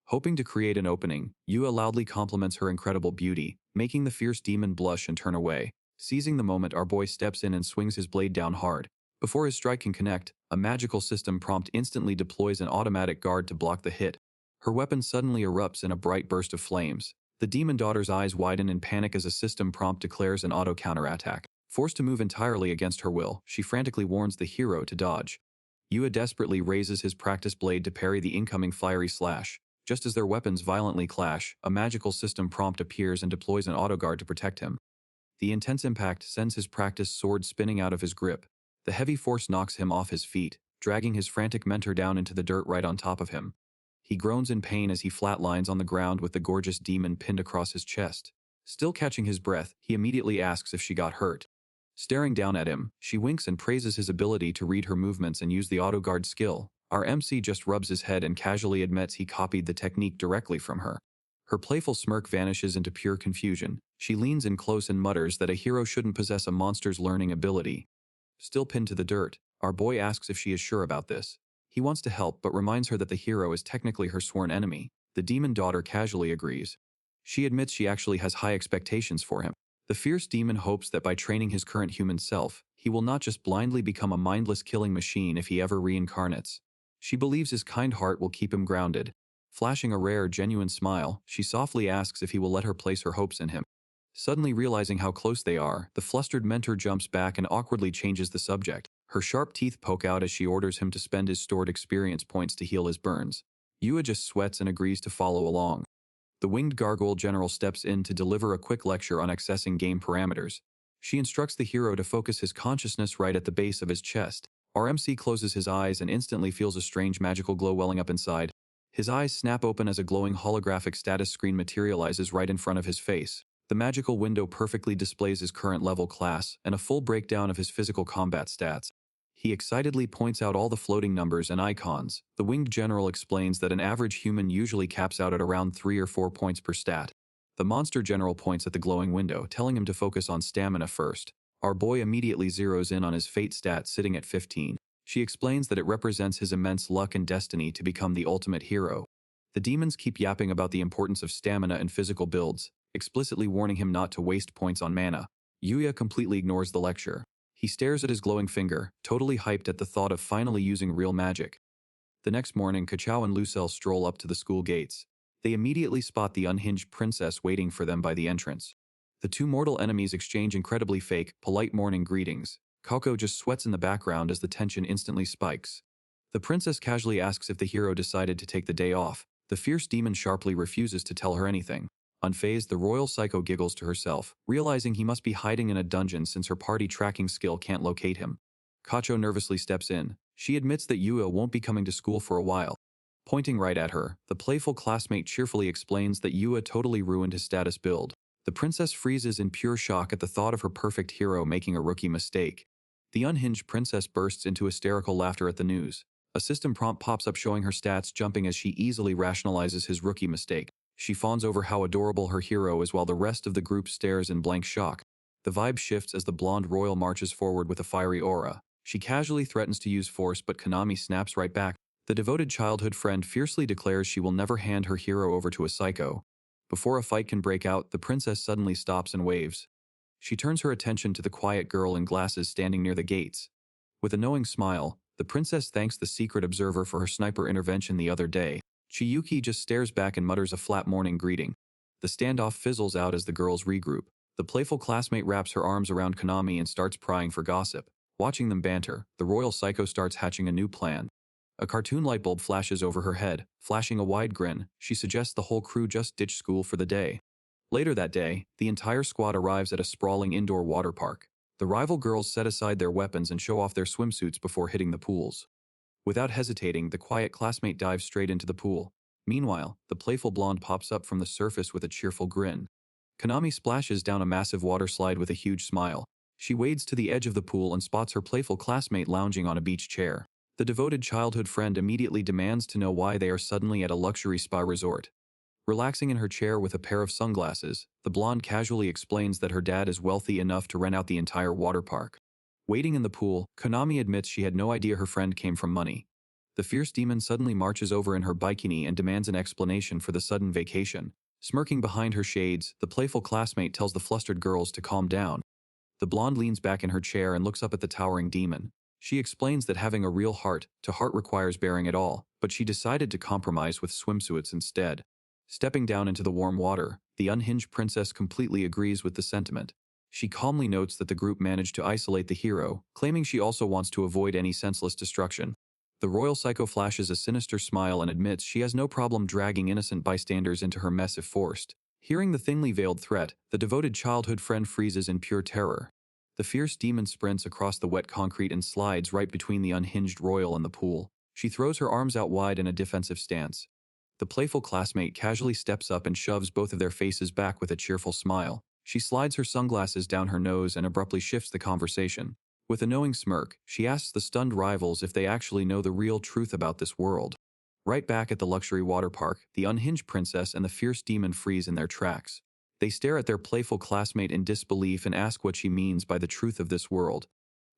Hoping to create an opening, Yuya loudly compliments her incredible beauty, making the fierce demon blush and turn away. Seizing the moment, our boy steps in and swings his blade down hard. Before his strike can connect, a magical system prompt instantly deploys an automatic guard to block the hit. Her weapon suddenly erupts in a bright burst of flames. The demon daughter's eyes widen in panic as a system prompt declares an auto counterattack. Forced to move entirely against her will, she frantically warns the hero to dodge. Yua desperately raises his practice blade to parry the incoming fiery slash. Just as their weapons violently clash, a magical system prompt appears and deploys an auto guard to protect him. The intense impact sends his practice sword spinning out of his grip. The heavy force knocks him off his feet, dragging his frantic mentor down into the dirt right on top of him. He groans in pain as he flatlines on the ground with the gorgeous demon pinned across his chest. Still catching his breath, he immediately asks if she got hurt. Staring down at him, she winks and praises his ability to read her movements and use the auto guard skill. Our MC just rubs his head and casually admits he copied the technique directly from her. Her playful smirk vanishes into pure confusion. She leans in close and mutters that a hero shouldn't possess a monster's learning ability. Still pinned to the dirt, our boy asks if she is sure about this. He wants to help but reminds her that the hero is technically her sworn enemy. The demon daughter casually agrees. She admits she actually has high expectations for him. The fierce demon hopes that by training his current human self, he will not just blindly become a mindless killing machine if he ever reincarnates. She believes his kind heart will keep him grounded. Flashing a rare, genuine smile, she softly asks if he will let her place her hopes in him. Suddenly realizing how close they are, the flustered mentor jumps back and awkwardly changes the subject. Her sharp teeth poke out as she orders him to spend his stored experience points to heal his burns. Yua just sweats and agrees to follow along. The winged gargoyle general steps in to deliver a quick lecture on accessing game parameters. She instructs the hero to focus his consciousness right at the base of his chest. Our MC closes his eyes and instantly feels a strange magical glow welling up inside. His eyes snap open as a glowing holographic status screen materializes right in front of his face. The magical window perfectly displays his current level class and a full breakdown of his physical combat stats. He excitedly points out all the floating numbers and icons. The winged general explains that an average human usually caps out at around 3 or 4 points per stat. The monster general points at the glowing window, telling him to focus on stamina first. Our boy immediately zeroes in on his fate stat sitting at 15. She explains that it represents his immense luck and destiny to become the ultimate hero. The demons keep yapping about the importance of stamina and physical builds, explicitly warning him not to waste points on mana. Yuya completely ignores the lecture. He stares at his glowing finger, totally hyped at the thought of finally using real magic. The next morning, Kachao and Lucelle stroll up to the school gates. They immediately spot the unhinged princess waiting for them by the entrance. The two mortal enemies exchange incredibly fake, polite morning greetings. Kako just sweats in the background as the tension instantly spikes. The princess casually asks if the hero decided to take the day off. The fierce demon sharply refuses to tell her anything. Unfazed, the royal psycho giggles to herself, realizing he must be hiding in a dungeon since her party tracking skill can't locate him. Kacho nervously steps in. She admits that Yua won't be coming to school for a while. Pointing right at her, the playful classmate cheerfully explains that Yua totally ruined his status build. The princess freezes in pure shock at the thought of her perfect hero making a rookie mistake. The unhinged princess bursts into hysterical laughter at the news. A system prompt pops up showing her stats jumping as she easily rationalizes his rookie mistake. She fawns over how adorable her hero is while the rest of the group stares in blank shock. The vibe shifts as the blonde royal marches forward with a fiery aura. She casually threatens to use force, but Konami snaps right back. The devoted childhood friend fiercely declares she will never hand her hero over to a psycho. Before a fight can break out, the princess suddenly stops and waves. She turns her attention to the quiet girl in glasses standing near the gates. With a knowing smile, the princess thanks the secret observer for her sniper intervention the other day. Chiyuki just stares back and mutters a flat morning greeting. The standoff fizzles out as the girls regroup. The playful classmate wraps her arms around Konami and starts prying for gossip. Watching them banter, the royal psycho starts hatching a new plan. A cartoon lightbulb flashes over her head. Flashing a wide grin, she suggests the whole crew just ditch school for the day. Later that day, the entire squad arrives at a sprawling indoor water park. The rival girls set aside their weapons and show off their swimsuits before hitting the pools. Without hesitating, the quiet classmate dives straight into the pool. Meanwhile, the playful blonde pops up from the surface with a cheerful grin. Konami splashes down a massive water slide with a huge smile. She wades to the edge of the pool and spots her playful classmate lounging on a beach chair. The devoted childhood friend immediately demands to know why they are suddenly at a luxury spa resort. Relaxing in her chair with a pair of sunglasses, the blonde casually explains that her dad is wealthy enough to rent out the entire water park. Waiting in the pool, Konami admits she had no idea her friend came from money. The fierce demon suddenly marches over in her bikini and demands an explanation for the sudden vacation. Smirking behind her shades, the playful classmate tells the flustered girls to calm down. The blonde leans back in her chair and looks up at the towering demon. She explains that having a real heart to heart requires bearing it all, but she decided to compromise with swimsuits instead. Stepping down into the warm water, the unhinged princess completely agrees with the sentiment. She calmly notes that the group managed to isolate the hero, claiming she also wants to avoid any senseless destruction. The royal psycho flashes a sinister smile and admits she has no problem dragging innocent bystanders into her mess if forced. Hearing the thinly veiled threat, the devoted childhood friend freezes in pure terror. The fierce demon sprints across the wet concrete and slides right between the unhinged royal and the pool. She throws her arms out wide in a defensive stance. The playful classmate casually steps up and shoves both of their faces back with a cheerful smile. She slides her sunglasses down her nose and abruptly shifts the conversation. With a knowing smirk, she asks the stunned rivals if they actually know the real truth about this world. Right back at the luxury water park, the unhinged princess and the fierce demon freeze in their tracks. They stare at their playful classmate in disbelief and ask what she means by the truth of this world.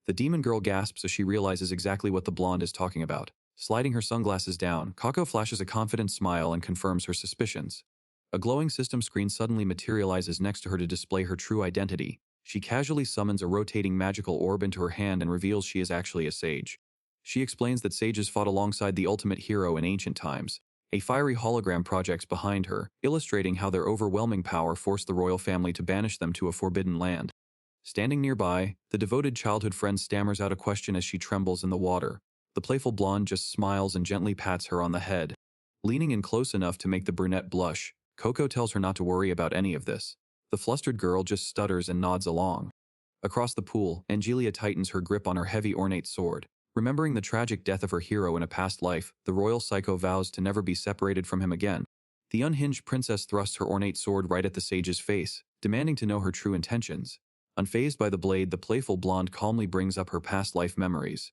The demon girl gasps as she realizes exactly what the blonde is talking about. Sliding her sunglasses down, Kako flashes a confident smile and confirms her suspicions. A glowing system screen suddenly materializes next to her to display her true identity. She casually summons a rotating magical orb into her hand and reveals she is actually a sage. She explains that sages fought alongside the ultimate hero in ancient times. A fiery hologram projects behind her, illustrating how their overwhelming power forced the royal family to banish them to a forbidden land. Standing nearby, the devoted childhood friend stammers out a question as she trembles in the water. The playful blonde just smiles and gently pats her on the head. Leaning in close enough to make the brunette blush, Coco tells her not to worry about any of this. The flustered girl just stutters and nods along. Across the pool, Angelia tightens her grip on her heavy ornate sword. Remembering the tragic death of her hero in a past life, the royal psycho vows to never be separated from him again. The unhinged princess thrusts her ornate sword right at the sage's face, demanding to know her true intentions. Unfazed by the blade, the playful blonde calmly brings up her past life memories.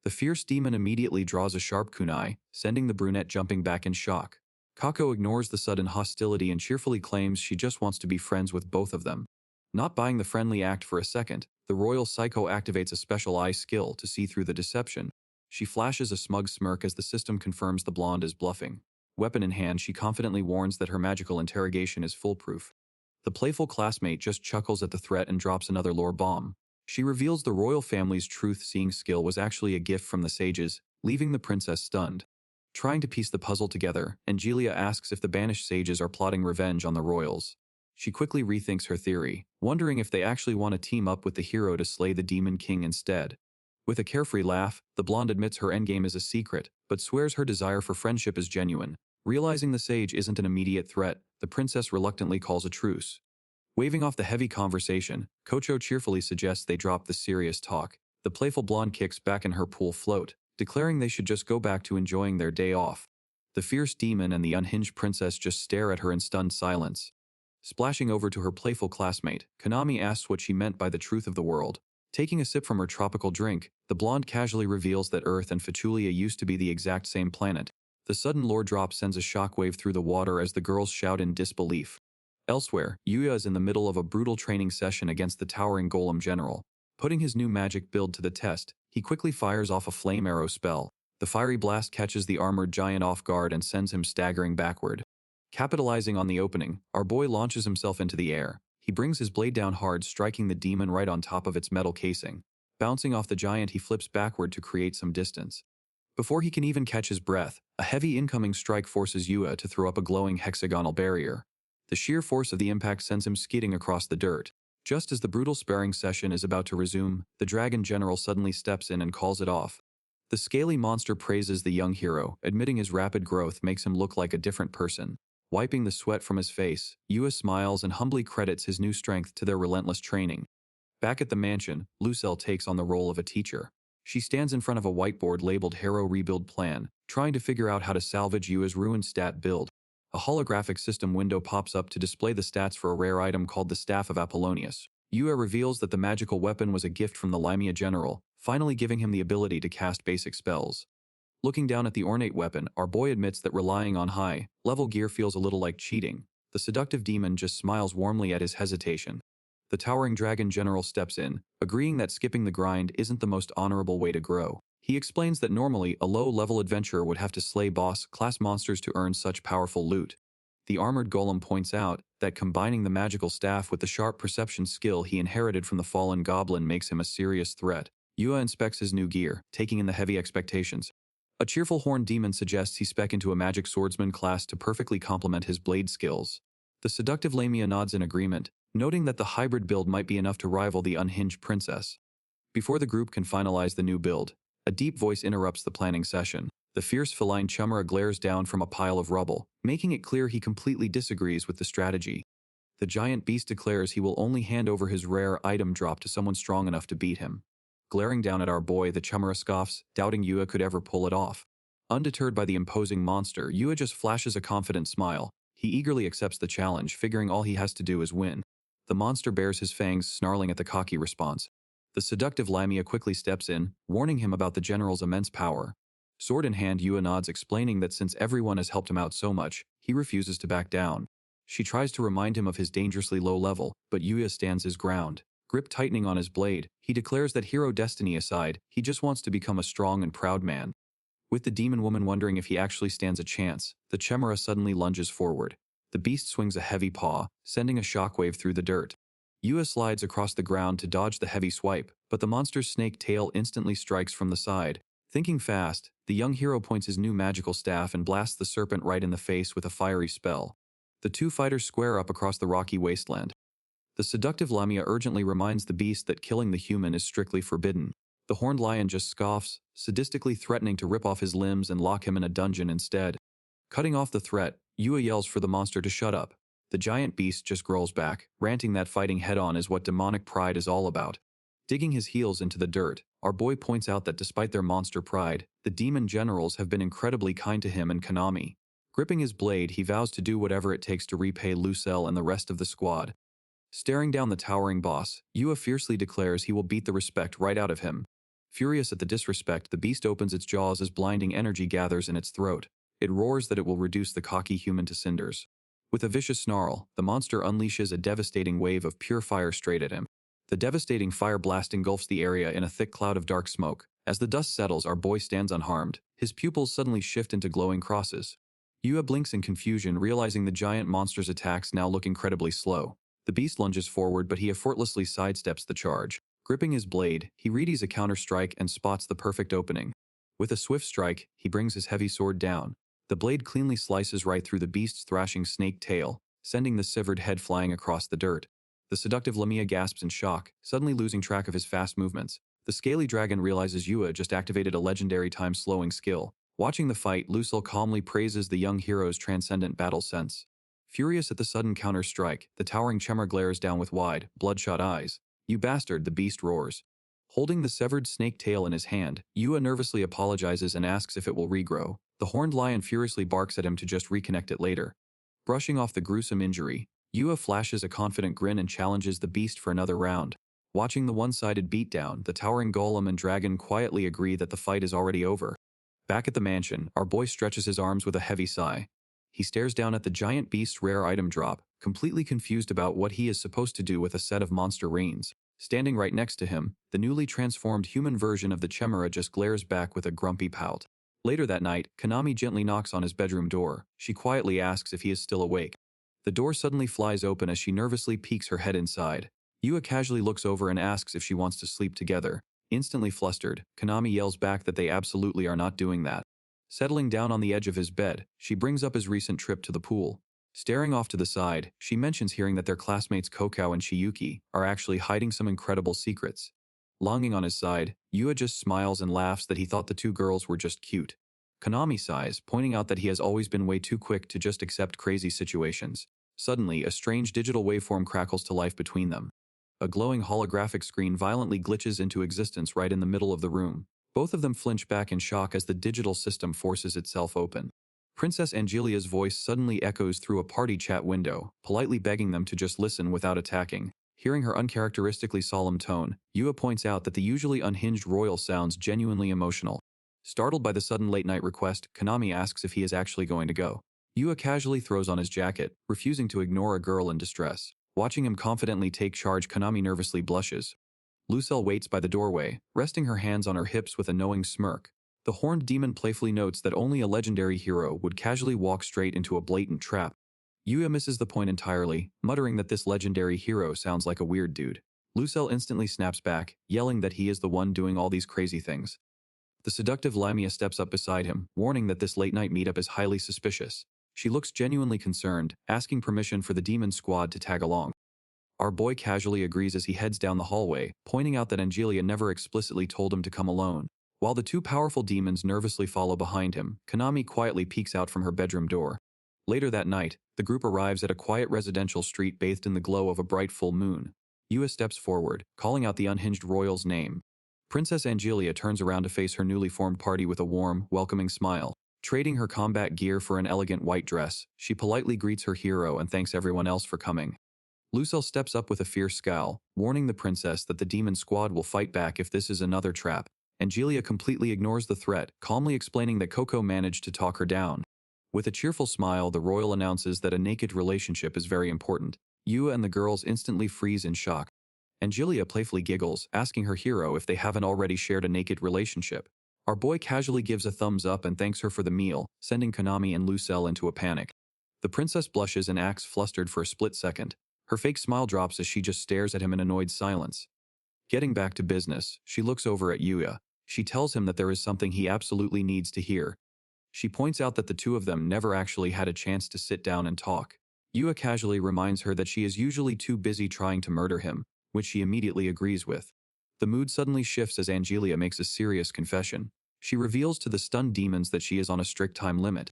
The fierce demon immediately draws a sharp kunai, sending the brunette jumping back in shock. Kako ignores the sudden hostility and cheerfully claims she just wants to be friends with both of them. Not buying the friendly act for a second, the royal psycho activates a special eye skill to see through the deception. She flashes a smug smirk as the system confirms the blonde is bluffing. Weapon in hand, she confidently warns that her magical interrogation is foolproof. The playful classmate just chuckles at the threat and drops another lore bomb. She reveals the royal family's truth-seeing skill was actually a gift from the sages, leaving the princess stunned. Trying to piece the puzzle together, Angelia asks if the banished sages are plotting revenge on the royals. She quickly rethinks her theory, wondering if they actually want to team up with the hero to slay the demon king instead. With a carefree laugh, the blonde admits her endgame is a secret, but swears her desire for friendship is genuine. Realizing the sage isn't an immediate threat, the princess reluctantly calls a truce. Waving off the heavy conversation, Kocho cheerfully suggests they drop the serious talk. The playful blonde kicks back in her pool float, declaring they should just go back to enjoying their day off. The fierce demon and the unhinged princess just stare at her in stunned silence. Splashing over to her playful classmate, Konami asks what she meant by the truth of the world. Taking a sip from her tropical drink, the blonde casually reveals that Earth and Fetulia used to be the exact same planet. The sudden lore drop sends a shockwave through the water as the girls shout in disbelief. Elsewhere, Yuya is in the middle of a brutal training session against the towering golem general. Putting his new magic build to the test, he quickly fires off a flame arrow spell. The fiery blast catches the armored giant off guard and sends him staggering backward. Capitalizing on the opening, our boy launches himself into the air. He brings his blade down hard, striking the demon right on top of its metal casing. Bouncing off the giant, he flips backward to create some distance. Before he can even catch his breath, a heavy incoming strike forces Yuya to throw up a glowing hexagonal barrier. The sheer force of the impact sends him skidding across the dirt. Just as the brutal sparring session is about to resume, the dragon general suddenly steps in and calls it off. The scaly monster praises the young hero, admitting his rapid growth makes him look like a different person. Wiping the sweat from his face, Yuya smiles and humbly credits his new strength to their relentless training. Back at the mansion, Lucille takes on the role of a teacher. She stands in front of a whiteboard labeled Hero Rebuild Plan, trying to figure out how to salvage Yuya's ruined stat build. A holographic system window pops up to display the stats for a rare item called the Staff of Apollonius. Yuya reveals that the magical weapon was a gift from the Limia general, finally giving him the ability to cast basic spells. Looking down at the ornate weapon, our boy admits that relying on high-level gear feels a little like cheating. The seductive demon just smiles warmly at his hesitation. The towering dragon general steps in, agreeing that skipping the grind isn't the most honorable way to grow. He explains that normally a low-level adventurer would have to slay boss-class monsters to earn such powerful loot. The armored golem points out that combining the magical staff with the sharp perception skill he inherited from the fallen goblin makes him a serious threat. Yuya inspects his new gear, taking in the heavy expectations. A cheerful horned demon suggests he spec into a magic swordsman class to perfectly complement his blade skills. The seductive Lamia nods in agreement, noting that the hybrid build might be enough to rival the unhinged princess. Before the group can finalize the new build, a deep voice interrupts the planning session. The fierce feline Chumara glares down from a pile of rubble, making it clear he completely disagrees with the strategy. The giant beast declares he will only hand over his rare item drop to someone strong enough to beat him. Glaring down at our boy, the Chumara scoffs, doubting Yuya could ever pull it off. Undeterred by the imposing monster, Yuya just flashes a confident smile. He eagerly accepts the challenge, figuring all he has to do is win. The monster bares his fangs, snarling at the cocky response. The seductive Lamia quickly steps in, warning him about the general's immense power. Sword in hand, Yuya nods, explaining that since everyone has helped him out so much, he refuses to back down. She tries to remind him of his dangerously low level, but Yuya stands his ground. Grip tightening on his blade, he declares that hero destiny aside, he just wants to become a strong and proud man. With the demon woman wondering if he actually stands a chance, the Chimera suddenly lunges forward. The beast swings a heavy paw, sending a shockwave through the dirt. Yuya slides across the ground to dodge the heavy swipe, but the monster's snake tail instantly strikes from the side. Thinking fast, the young hero points his new magical staff and blasts the serpent right in the face with a fiery spell. The two fighters square up across the rocky wasteland. The seductive Lamia urgently reminds the beast that killing the human is strictly forbidden. The horned lion just scoffs, sadistically threatening to rip off his limbs and lock him in a dungeon instead. Cutting off the threat, Yua yells for the monster to shut up. The giant beast just growls back, ranting that fighting head-on is what demonic pride is all about. Digging his heels into the dirt, our boy points out that despite their monster pride, the demon generals have been incredibly kind to him and Konami. Gripping his blade, he vows to do whatever it takes to repay Lucelle and the rest of the squad. Staring down the towering boss, Yua fiercely declares he will beat the respect right out of him. Furious at the disrespect, the beast opens its jaws as blinding energy gathers in its throat. It roars that it will reduce the cocky human to cinders. With a vicious snarl, the monster unleashes a devastating wave of pure fire straight at him. The devastating fire blast engulfs the area in a thick cloud of dark smoke. As the dust settles, our boy stands unharmed. His pupils suddenly shift into glowing crosses. Yua blinks in confusion, realizing the giant monster's attacks now look incredibly slow. The beast lunges forward, but he effortlessly sidesteps the charge. Gripping his blade, he readies a counter-strike and spots the perfect opening. With a swift strike, he brings his heavy sword down. The blade cleanly slices right through the beast's thrashing snake tail, sending the severed head flying across the dirt. The seductive Lamia gasps in shock, suddenly losing track of his fast movements. The scaly dragon realizes Yua just activated a legendary time-slowing skill. Watching the fight, Lucille calmly praises the young hero's transcendent battle sense. Furious at the sudden counter-strike, the towering Chemar glares down with wide, bloodshot eyes. "You bastard," the beast roars. Holding the severed snake tail in his hand, Yua nervously apologizes and asks if it will regrow. The horned lion furiously barks at him to just reconnect it later. Brushing off the gruesome injury, Yua flashes a confident grin and challenges the beast for another round. Watching the one-sided beatdown, the towering golem and dragon quietly agree that the fight is already over. Back at the mansion, our boy stretches his arms with a heavy sigh. He stares down at the giant beast's rare item drop, completely confused about what he is supposed to do with a set of monster reins. Standing right next to him, the newly transformed human version of the Chemera just glares back with a grumpy pout. Later that night, Konami gently knocks on his bedroom door. She quietly asks if he is still awake. The door suddenly flies open as she nervously peeks her head inside. Yua casually looks over and asks if she wants to sleep together. Instantly flustered, Konami yells back that they absolutely are not doing that. Settling down on the edge of his bed, she brings up his recent trip to the pool. Staring off to the side, she mentions hearing that their classmates Kokao and Shiyuki are actually hiding some incredible secrets. Longing on his side, Yua just smiles and laughs that he thought the two girls were just cute. Konami sighs, pointing out that he has always been way too quick to just accept crazy situations. Suddenly, a strange digital waveform crackles to life between them. A glowing holographic screen violently glitches into existence right in the middle of the room. Both of them flinch back in shock as the digital system forces itself open. Princess Angelia's voice suddenly echoes through a party chat window, politely begging them to just listen without attacking. Hearing her uncharacteristically solemn tone, Yua points out that the usually unhinged royal sounds genuinely emotional. Startled by the sudden late-night request, Konami asks if he is actually going to go. Yua casually throws on his jacket, refusing to ignore a girl in distress. Watching him confidently take charge, Konami nervously blushes. Lucelle waits by the doorway, resting her hands on her hips with a knowing smirk. The horned demon playfully notes that only a legendary hero would casually walk straight into a blatant trap. Yua misses the point entirely, muttering that this legendary hero sounds like a weird dude. Lucelle instantly snaps back, yelling that he is the one doing all these crazy things. The seductive Lamia steps up beside him, warning that this late-night meetup is highly suspicious. She looks genuinely concerned, asking permission for the demon squad to tag along. Our boy casually agrees as he heads down the hallway, pointing out that Angelia never explicitly told him to come alone. While the two powerful demons nervously follow behind him, Konami quietly peeks out from her bedroom door. Later that night, the group arrives at a quiet residential street bathed in the glow of a bright full moon. Yua steps forward, calling out the unhinged royal's name. Princess Angelia turns around to face her newly formed party with a warm, welcoming smile. Trading her combat gear for an elegant white dress, she politely greets her hero and thanks everyone else for coming. Lucelle steps up with a fierce scowl, warning the princess that the demon squad will fight back if this is another trap. Angelia completely ignores the threat, calmly explaining that Coco managed to talk her down. With a cheerful smile, the royal announces that a naked relationship is very important. Yua and the girls instantly freeze in shock. Angelia playfully giggles, asking her hero if they haven't already shared a naked relationship. Our boy casually gives a thumbs up and thanks her for the meal, sending Konami and Lucelle into a panic. The princess blushes and acts flustered for a split second. Her fake smile drops as she just stares at him in annoyed silence. Getting back to business, she looks over at Yua. She tells him that there is something he absolutely needs to hear. She points out that the two of them never actually had a chance to sit down and talk. Yua casually reminds her that she is usually too busy trying to murder him, which she immediately agrees with. The mood suddenly shifts as Angelia makes a serious confession. She reveals to the stunned demons that she is on a strict time limit.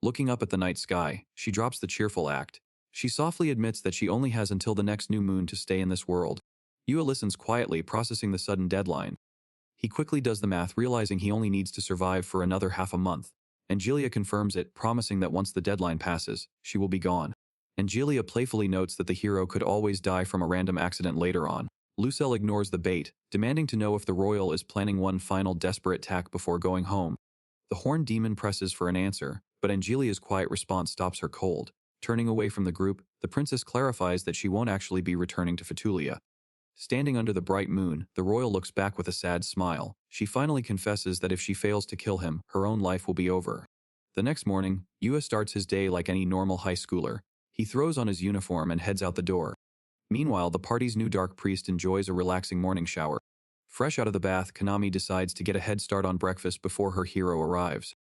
Looking up at the night sky, she drops the cheerful act. She softly admits that she only has until the next new moon to stay in this world. Yua listens quietly, processing the sudden deadline. He quickly does the math, realizing he only needs to survive for another half a month. Angelia confirms it, promising that once the deadline passes, she will be gone. Angelia playfully notes that the hero could always die from a random accident later on. Lucelle ignores the bait, demanding to know if the royal is planning one final desperate attack before going home. The horned demon presses for an answer, but Angelia's quiet response stops her cold. Turning away from the group, the princess clarifies that she won't actually be returning to Fatulia. Standing under the bright moon, the royal looks back with a sad smile. She finally confesses that if she fails to kill him, her own life will be over. The next morning, Yua starts his day like any normal high schooler. He throws on his uniform and heads out the door. Meanwhile, the party's new dark priest enjoys a relaxing morning shower. Fresh out of the bath, Konami decides to get a head start on breakfast before her hero arrives.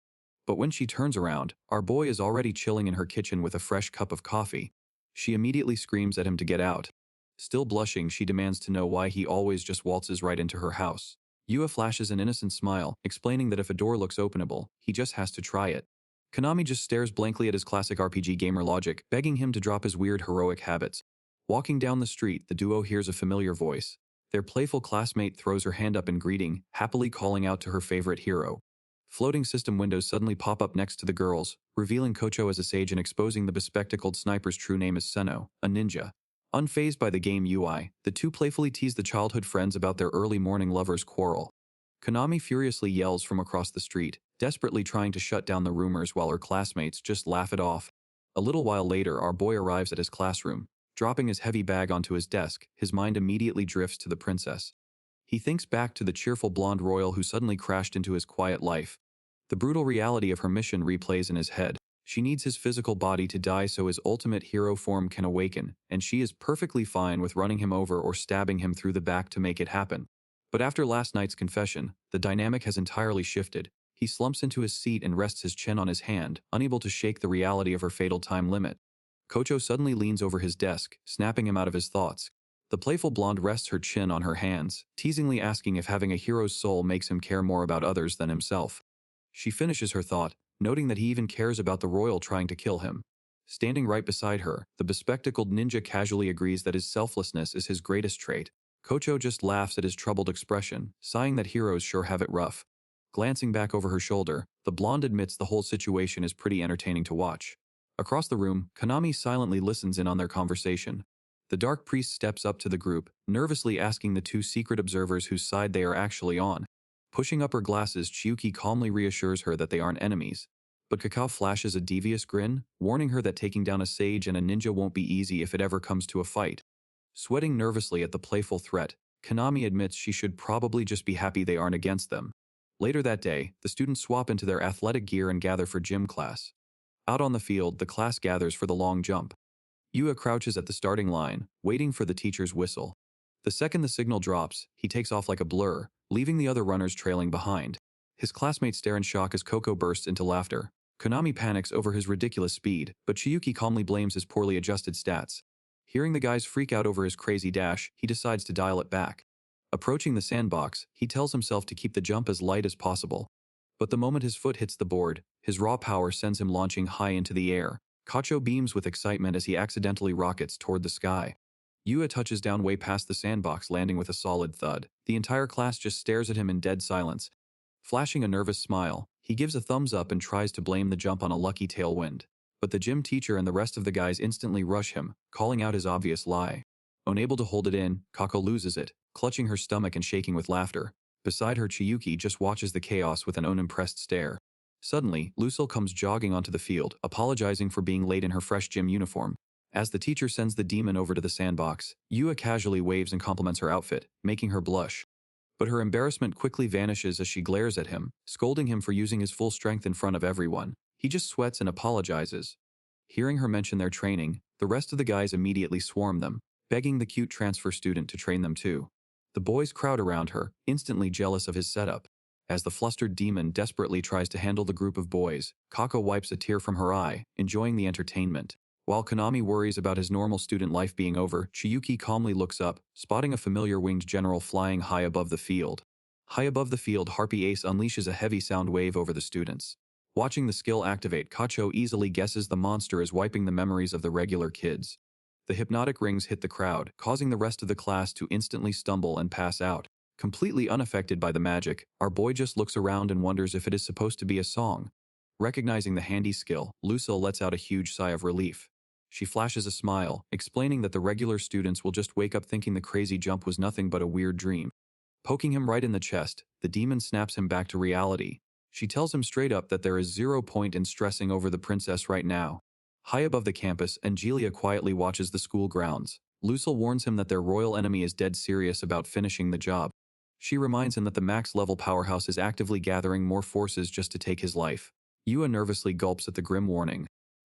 But when she turns around, our boy is already chilling in her kitchen with a fresh cup of coffee. She immediately screams at him to get out. Still blushing, she demands to know why he always just waltzes right into her house. Yua flashes an innocent smile, explaining that if a door looks openable, he just has to try it. Konami just stares blankly at his classic RPG gamer logic, begging him to drop his weird heroic habits. Walking down the street, the duo hears a familiar voice. Their playful classmate throws her hand up in greeting, happily calling out to her favorite hero. Floating system windows suddenly pop up next to the girls, revealing Kocho as a sage and exposing the bespectacled sniper's true name as Seno, a ninja. Unfazed by the game UI, the two playfully tease the childhood friends about their early morning lovers' quarrel. Konami furiously yells from across the street, desperately trying to shut down the rumors while her classmates just laugh it off. A little while later, our boy arrives at his classroom. Dropping his heavy bag onto his desk, his mind immediately drifts to the princess. He thinks back to the cheerful blonde royal who suddenly crashed into his quiet life. The brutal reality of her mission replays in his head. She needs his physical body to die so his ultimate hero form can awaken, and she is perfectly fine with running him over or stabbing him through the back to make it happen. But after last night's confession, the dynamic has entirely shifted. He slumps into his seat and rests his chin on his hand, unable to shake the reality of her fatal time limit. Kocho suddenly leans over his desk, snapping him out of his thoughts. The playful blonde rests her chin on her hands, teasingly asking if having a hero's soul makes him care more about others than himself. She finishes her thought, noting that he even cares about the royal trying to kill him. Standing right beside her, the bespectacled ninja casually agrees that his selflessness is his greatest trait. Kocho just laughs at his troubled expression, sighing that heroes sure have it rough. Glancing back over her shoulder, the blonde admits the whole situation is pretty entertaining to watch. Across the room, Konami silently listens in on their conversation. The dark priest steps up to the group, nervously asking the two secret observers whose side they are actually on. Pushing up her glasses, Chiyuki calmly reassures her that they aren't enemies. But Kakao flashes a devious grin, warning her that taking down a sage and a ninja won't be easy if it ever comes to a fight. Sweating nervously at the playful threat, Konami admits she should probably just be happy they aren't against them. Later that day, the students swap into their athletic gear and gather for gym class. Out on the field, the class gathers for the long jump. Yua crouches at the starting line, waiting for the teacher's whistle. The second the signal drops, he takes off like a blur, leaving the other runners trailing behind. His classmates stare in shock as Koko bursts into laughter. Konami panics over his ridiculous speed, but Chiyuki calmly blames his poorly adjusted stats. Hearing the guys freak out over his crazy dash, he decides to dial it back. Approaching the sandbox, he tells himself to keep the jump as light as possible. But the moment his foot hits the board, his raw power sends him launching high into the air. Kacho beams with excitement as he accidentally rockets toward the sky. Yua touches down way past the sandbox, landing with a solid thud. The entire class just stares at him in dead silence. Flashing a nervous smile, he gives a thumbs up and tries to blame the jump on a lucky tailwind. But the gym teacher and the rest of the guys instantly rush him, calling out his obvious lie. Unable to hold it in, Kako loses it, clutching her stomach and shaking with laughter. Beside her, Chiyuki just watches the chaos with an unimpressed stare. Suddenly, Lucille comes jogging onto the field, apologizing for being late in her fresh gym uniform. As the teacher sends the demon over to the sandbox, Yua casually waves and compliments her outfit, making her blush. But her embarrassment quickly vanishes as she glares at him, scolding him for using his full strength in front of everyone. He just sweats and apologizes. Hearing her mention their training, the rest of the guys immediately swarm them, begging the cute transfer student to train them too. The boys crowd around her, instantly jealous of his setup. As the flustered demon desperately tries to handle the group of boys, Kako wipes a tear from her eye, enjoying the entertainment. While Konami worries about his normal student life being over, Chiyuki calmly looks up, spotting a familiar winged general flying high above the field. High above the field, Harpy Ace unleashes a heavy sound wave over the students. Watching the skill activate, Kacho easily guesses the monster is wiping the memories of the regular kids. The hypnotic rings hit the crowd, causing the rest of the class to instantly stumble and pass out. Completely unaffected by the magic, our boy just looks around and wonders if it is supposed to be a song. Recognizing the handy skill, Lucille lets out a huge sigh of relief. She flashes a smile, explaining that the regular students will just wake up thinking the crazy jump was nothing but a weird dream. Poking him right in the chest, the demon snaps him back to reality. She tells him straight up that there is 0 point in stressing over the princess right now. High above the campus, Angelia quietly watches the school grounds. Lucille warns him that their royal enemy is dead serious about finishing the job. She reminds him that the max-level powerhouse is actively gathering more forces just to take his life. Yua nervously gulps at the grim warning.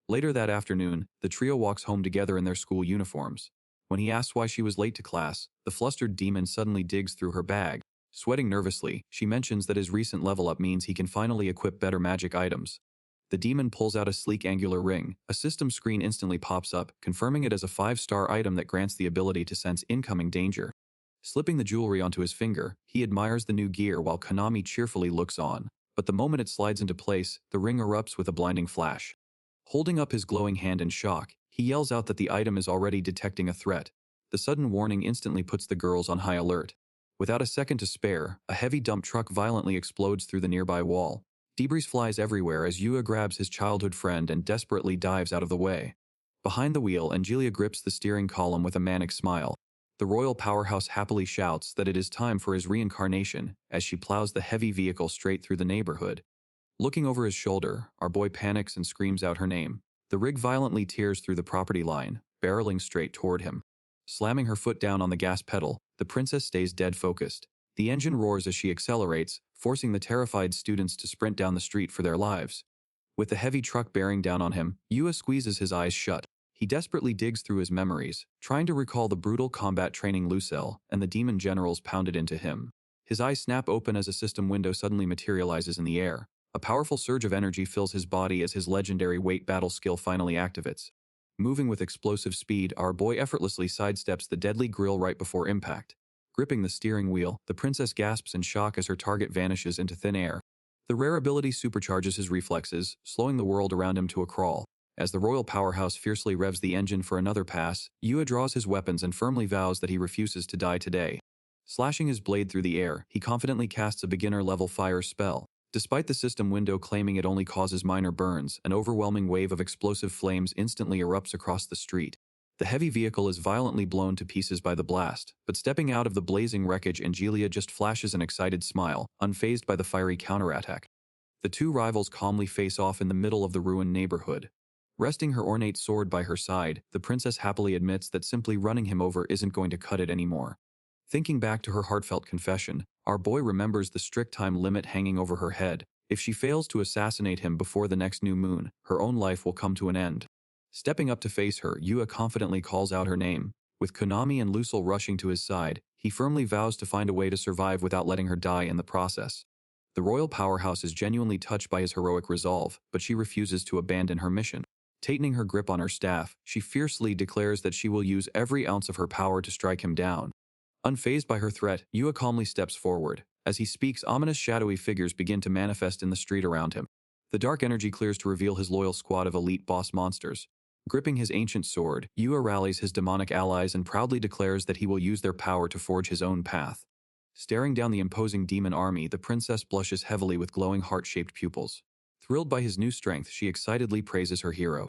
Later that afternoon, the trio walks home together in their school uniforms. When he asks why she was late to class, the flustered demon suddenly digs through her bag. Sweating nervously, she mentions that his recent level up means he can finally equip better magic items. The demon pulls out a sleek angular ring. A system screen instantly pops up, confirming it as a 5-star item that grants the ability to sense incoming danger. Slipping the jewelry onto his finger, he admires the new gear while Konami cheerfully looks on. But the moment it slides into place, the ring erupts with a blinding flash. Holding up his glowing hand in shock, he yells out that the item is already detecting a threat. The sudden warning instantly puts the girls on high alert. Without a second to spare, a heavy dump truck violently explodes through the nearby wall. Debris flies everywhere as Yua grabs his childhood friend and desperately dives out of the way. Behind the wheel, Angelia grips the steering column with a manic smile. The royal powerhouse happily shouts that it is time for his reincarnation as she plows the heavy vehicle straight through the neighborhood. Looking over his shoulder, our boy panics and screams out her name. The rig violently tears through the property line, barreling straight toward him. Slamming her foot down on the gas pedal, the princess stays dead focused. The engine roars as she accelerates, forcing the terrified students to sprint down the street for their lives. With the heavy truck bearing down on him, Yua squeezes his eyes shut. He desperately digs through his memories, trying to recall the brutal combat training Lucille and the demon generals pounded into him. His eyes snap open as a system window suddenly materializes in the air. A powerful surge of energy fills his body as his legendary weight battle skill finally activates. Moving with explosive speed, our boy effortlessly sidesteps the deadly grill right before impact. Gripping the steering wheel, the princess gasps in shock as her target vanishes into thin air. The rare ability supercharges his reflexes, slowing the world around him to a crawl. As the royal powerhouse fiercely revs the engine for another pass, Yua draws his weapons and firmly vows that he refuses to die today. Slashing his blade through the air, he confidently casts a beginner-level fire spell. Despite the system window claiming it only causes minor burns, an overwhelming wave of explosive flames instantly erupts across the street. The heavy vehicle is violently blown to pieces by the blast, but stepping out of the blazing wreckage, Angelia just flashes an excited smile, unfazed by the fiery counterattack. The two rivals calmly face off in the middle of the ruined neighborhood. Resting her ornate sword by her side, the princess happily admits that simply running him over isn't going to cut it anymore. Thinking back to her heartfelt confession, our boy remembers the strict time limit hanging over her head. If she fails to assassinate him before the next new moon, her own life will come to an end. Stepping up to face her, Yua confidently calls out her name. With Konami and Lucille rushing to his side, he firmly vows to find a way to survive without letting her die in the process. The royal powerhouse is genuinely touched by his heroic resolve, but she refuses to abandon her mission. Tightening her grip on her staff, she fiercely declares that she will use every ounce of her power to strike him down. Unfazed by her threat, Yua calmly steps forward. As he speaks, ominous shadowy figures begin to manifest in the street around him. The dark energy clears to reveal his loyal squad of elite boss monsters. Gripping his ancient sword, Yua rallies his demonic allies and proudly declares that he will use their power to forge his own path. Staring down the imposing demon army, the princess blushes heavily with glowing heart-shaped pupils. Thrilled by his new strength, she excitedly praises her hero.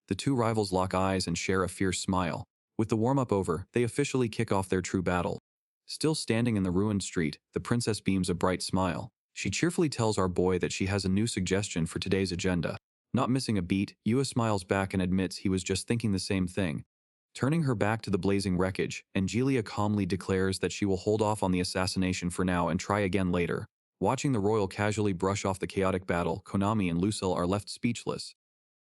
The two rivals lock eyes and share a fierce smile. With the warm-up over, they officially kick off their true battle. Still standing in the ruined street, the princess beams a bright smile. She cheerfully tells our boy that she has a new suggestion for today's agenda. Not missing a beat, Yua smiles back and admits he was just thinking the same thing. Turning her back to the blazing wreckage, Angelia calmly declares that she will hold off on the assassination for now and try again later. Watching the royal casually brush off the chaotic battle, Konami and Lucille are left speechless.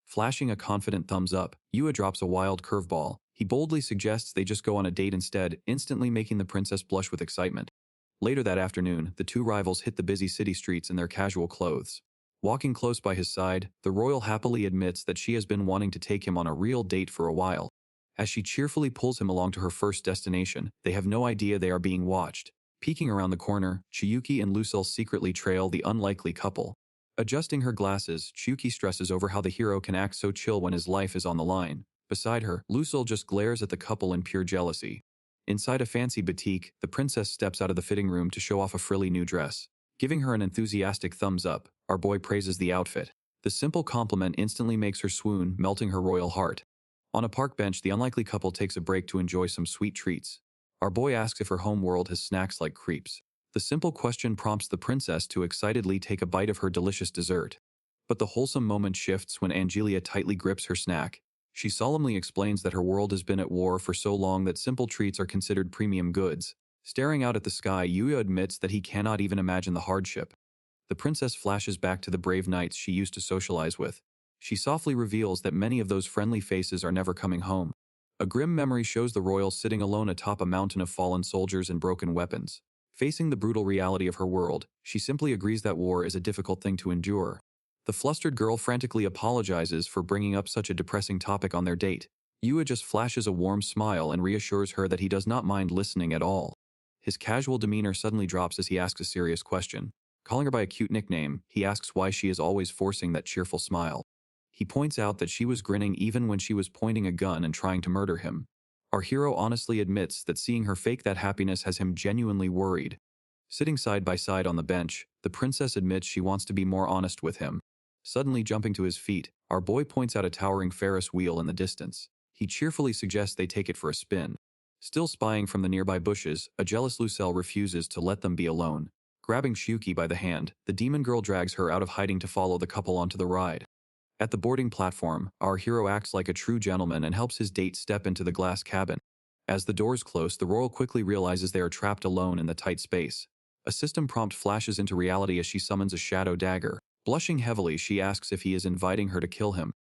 Flashing a confident thumbs up, Yua drops a wild curveball. He boldly suggests they just go on a date instead, instantly making the princess blush with excitement. Later that afternoon, the two rivals hit the busy city streets in their casual clothes. Walking close by his side, the royal happily admits that she has been wanting to take him on a real date for a while. As she cheerfully pulls him along to her first destination, they have no idea they are being watched. Peeking around the corner, Chiyuki and Lucille secretly trail the unlikely couple. Adjusting her glasses, Chiyuki stresses over how the hero can act so chill when his life is on the line. Beside her, Lucille just glares at the couple in pure jealousy. Inside a fancy boutique, the princess steps out of the fitting room to show off a frilly new dress. Giving her an enthusiastic thumbs up, our boy praises the outfit. The simple compliment instantly makes her swoon, melting her royal heart. On a park bench, the unlikely couple takes a break to enjoy some sweet treats. Our boy asks if her home world has snacks like crepes. The simple question prompts the princess to excitedly take a bite of her delicious dessert. But the wholesome moment shifts when Angelia tightly grips her snack. She solemnly explains that her world has been at war for so long that simple treats are considered premium goods. Staring out at the sky, Yuya admits that he cannot even imagine the hardship. The princess flashes back to the brave knights she used to socialize with. She softly reveals that many of those friendly faces are never coming home. A grim memory shows the royal sitting alone atop a mountain of fallen soldiers and broken weapons. Facing the brutal reality of her world, she simply agrees that war is a difficult thing to endure. The flustered girl frantically apologizes for bringing up such a depressing topic on their date. Yuya just flashes a warm smile and reassures her that he does not mind listening at all. His casual demeanor suddenly drops as he asks a serious question. Calling her by a cute nickname, he asks why she is always forcing that cheerful smile. He points out that she was grinning even when she was pointing a gun and trying to murder him. Our hero honestly admits that seeing her fake that happiness has him genuinely worried. Sitting side by side on the bench, the princess admits she wants to be more honest with him. Suddenly jumping to his feet, our boy points out a towering Ferris wheel in the distance. He cheerfully suggests they take it for a spin. Still spying from the nearby bushes, a jealous Lucille refuses to let them be alone. Grabbing Chiyuki by the hand, the demon girl drags her out of hiding to follow the couple onto the ride. At the boarding platform, our hero acts like a true gentleman and helps his date step into the glass cabin. As the doors close, the royal quickly realizes they are trapped alone in the tight space. A system prompt flashes into reality as she summons a shadow dagger. Blushing heavily, she asks if he is inviting her to kill him.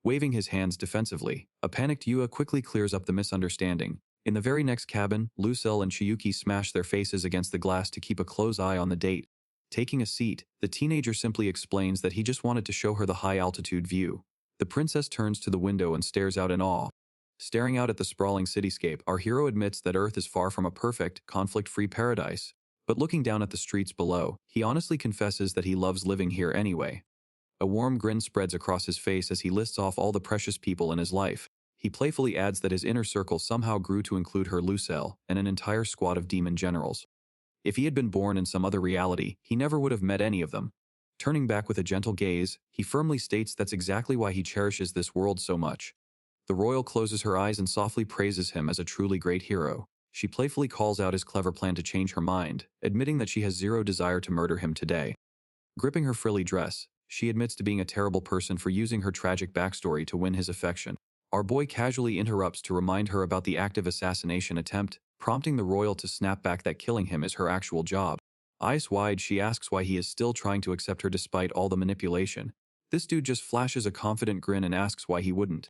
Waving his hands defensively, a panicked Yuya quickly clears up the misunderstanding. In the very next cabin, Lucille and Chiyuki smash their faces against the glass to keep a close eye on the date. Taking a seat, the teenager simply explains that he just wanted to show her the high-altitude view. The princess turns to the window and stares out in awe. Staring out at the sprawling cityscape, our hero admits that Earth is far from a perfect, conflict-free paradise. But looking down at the streets below, he honestly confesses that he loves living here anyway. A warm grin spreads across his face as he lists off all the precious people in his life. He playfully adds that his inner circle somehow grew to include her Lucille and an entire squad of demon generals. If he had been born in some other reality, he never would have met any of them. Turning back with a gentle gaze, he firmly states that's exactly why he cherishes this world so much. The royal closes her eyes and softly praises him as a truly great hero. She playfully calls out his clever plan to change her mind, admitting that she has zero desire to murder him today. Gripping her frilly dress, she admits to being a terrible person for using her tragic backstory to win his affection. Our boy casually interrupts to remind her about the active assassination attempt, prompting the royal to snap back that killing him is her actual job. Eyes wide, she asks why he is still trying to accept her despite all the manipulation. This dude just flashes a confident grin and asks why he wouldn't.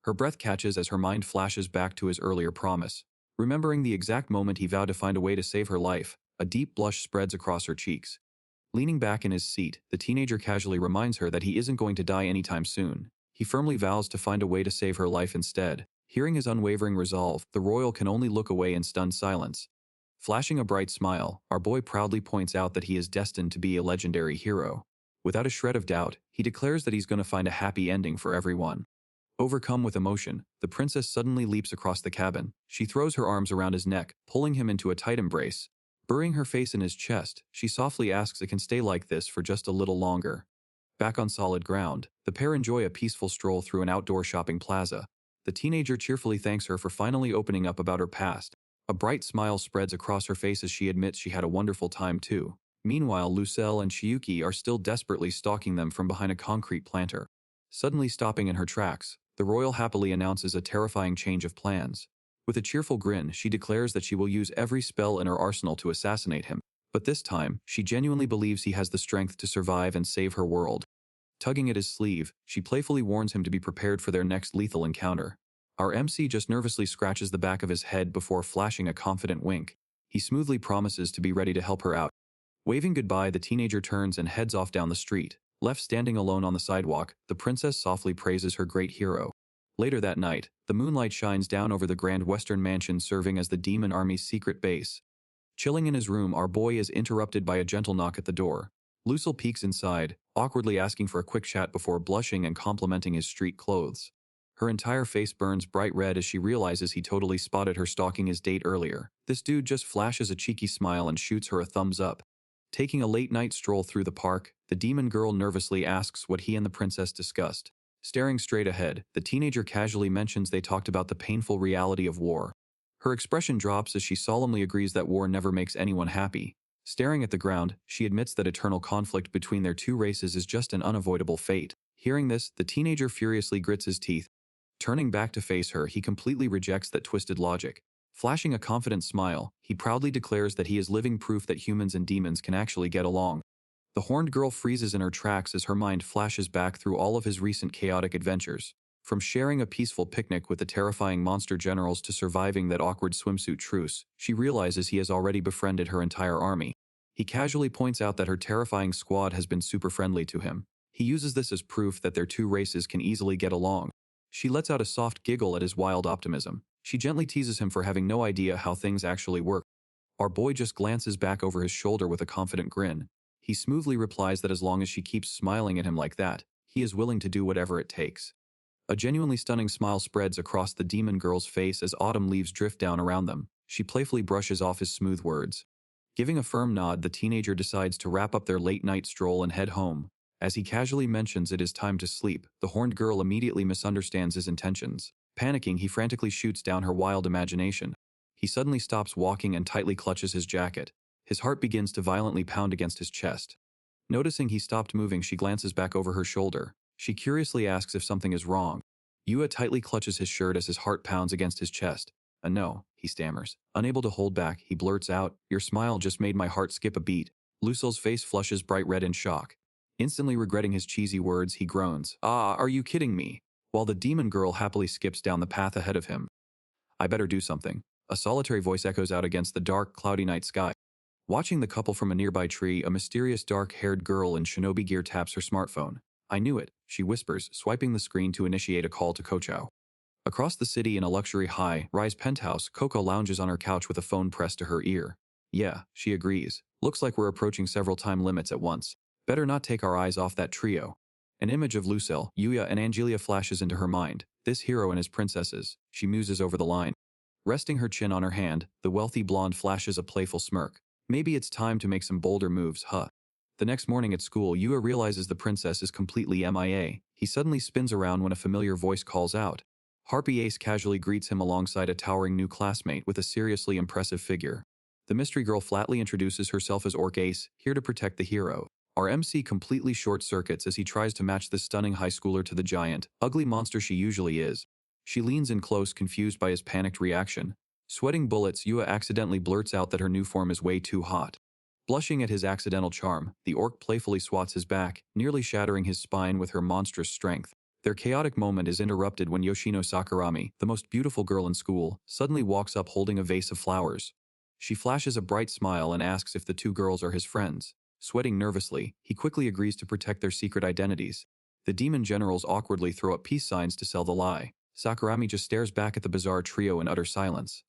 Her breath catches as her mind flashes back to his earlier promise. Remembering the exact moment he vowed to find a way to save her life, a deep blush spreads across her cheeks. Leaning back in his seat, the teenager casually reminds her that he isn't going to die anytime soon. He firmly vows to find a way to save her life instead. Hearing his unwavering resolve, the royal can only look away in stunned silence. Flashing a bright smile, our boy proudly points out that he is destined to be a legendary hero. Without a shred of doubt, he declares that he's going to find a happy ending for everyone. Overcome with emotion, the princess suddenly leaps across the cabin. She throws her arms around his neck, pulling him into a tight embrace. Burying her face in his chest, she softly asks it can stay like this for just a little longer. Back on solid ground, the pair enjoy a peaceful stroll through an outdoor shopping plaza. The teenager cheerfully thanks her for finally opening up about her past. A bright smile spreads across her face as she admits she had a wonderful time too. Meanwhile, Lucille and Chiyuki are still desperately stalking them from behind a concrete planter. Suddenly stopping in her tracks, the royal happily announces a terrifying change of plans. With a cheerful grin, she declares that she will use every spell in her arsenal to assassinate him. But this time, she genuinely believes he has the strength to survive and save her world. Tugging at his sleeve, she playfully warns him to be prepared for their next lethal encounter. Our MC just nervously scratches the back of his head before flashing a confident wink. He smoothly promises to be ready to help her out. Waving goodbye, the teenager turns and heads off down the street. Left standing alone on the sidewalk, the princess softly praises her great hero. Later that night, the moonlight shines down over the grand western mansion serving as the demon army's secret base. Chilling in his room, our boy is interrupted by a gentle knock at the door. Lucille peeks inside, awkwardly asking for a quick chat before blushing and complimenting his street clothes. Her entire face burns bright red as she realizes he totally spotted her stalking his date earlier. This dude just flashes a cheeky smile and shoots her a thumbs up. Taking a late-night stroll through the park, the demon girl nervously asks what he and the princess discussed. Staring straight ahead, the teenager casually mentions they talked about the painful reality of war. Her expression drops as she solemnly agrees that war never makes anyone happy. Staring at the ground, she admits that eternal conflict between their two races is just an unavoidable fate. Hearing this, the teenager furiously grits his teeth. Turning back to face her, he completely rejects that twisted logic. Flashing a confident smile, he proudly declares that he is living proof that humans and demons can actually get along. The horned girl freezes in her tracks as her mind flashes back through all of his recent chaotic adventures. From sharing a peaceful picnic with the terrifying monster generals to surviving that awkward swimsuit truce, she realizes he has already befriended her entire army. He casually points out that her terrifying squad has been super friendly to him. He uses this as proof that their two races can easily get along. She lets out a soft giggle at his wild optimism. She gently teases him for having no idea how things actually work. Our boy just glances back over his shoulder with a confident grin. He smoothly replies that as long as she keeps smiling at him like that, he is willing to do whatever it takes. A genuinely stunning smile spreads across the demon girl's face as autumn leaves drift down around them. She playfully brushes off his smooth words. Giving a firm nod, the teenager decides to wrap up their late-night stroll and head home. As he casually mentions it is time to sleep, the horned girl immediately misunderstands his intentions. Panicking, he frantically shoots down her wild imagination. He suddenly stops walking and tightly clutches his jacket. His heart begins to violently pound against his chest. Noticing he stopped moving, she glances back over her shoulder. She curiously asks if something is wrong. Yua tightly clutches his shirt as his heart pounds against his chest. No, he stammers. Unable to hold back, he blurts out, "Your smile just made my heart skip a beat." Lucille's face flushes bright red in shock. Instantly regretting his cheesy words, he groans, "Ah, are you kidding me?" While the demon girl happily skips down the path ahead of him. "I better do something." A solitary voice echoes out against the dark, cloudy night sky. Watching the couple from a nearby tree, a mysterious dark-haired girl in shinobi gear taps her smartphone. "I knew it," she whispers, swiping the screen to initiate a call to Kochao. Across the city in a luxury high-rise penthouse, Coco lounges on her couch with a phone pressed to her ear. "Yeah," she agrees. "Looks like we're approaching several time limits at once. Better not take our eyes off that trio." An image of Lucille, Yuya, and Angelia flashes into her mind. This hero and his princesses. She muses over the line. Resting her chin on her hand, the wealthy blonde flashes a playful smirk. Maybe it's time to make some bolder moves, huh? The next morning at school, Yuya realizes the princess is completely MIA. He suddenly spins around when a familiar voice calls out. Harpy Ace casually greets him alongside a towering new classmate with a seriously impressive figure. The mystery girl flatly introduces herself as Orc Ace, here to protect the hero. Our MC completely short-circuits as he tries to match this stunning high schooler to the giant, ugly monster she usually is. She leans in close, confused by his panicked reaction. Sweating bullets, Yuya accidentally blurts out that her new form is way too hot. Blushing at his accidental charm, the orc playfully swats his back, nearly shattering his spine with her monstrous strength. Their chaotic moment is interrupted when Yoshino Sakurami, the most beautiful girl in school, suddenly walks up holding a vase of flowers. She flashes a bright smile and asks if the two girls are his friends. Sweating nervously, he quickly agrees to protect their secret identities. The demon generals awkwardly throw up peace signs to sell the lie. Sakurami just stares back at the bizarre trio in utter silence.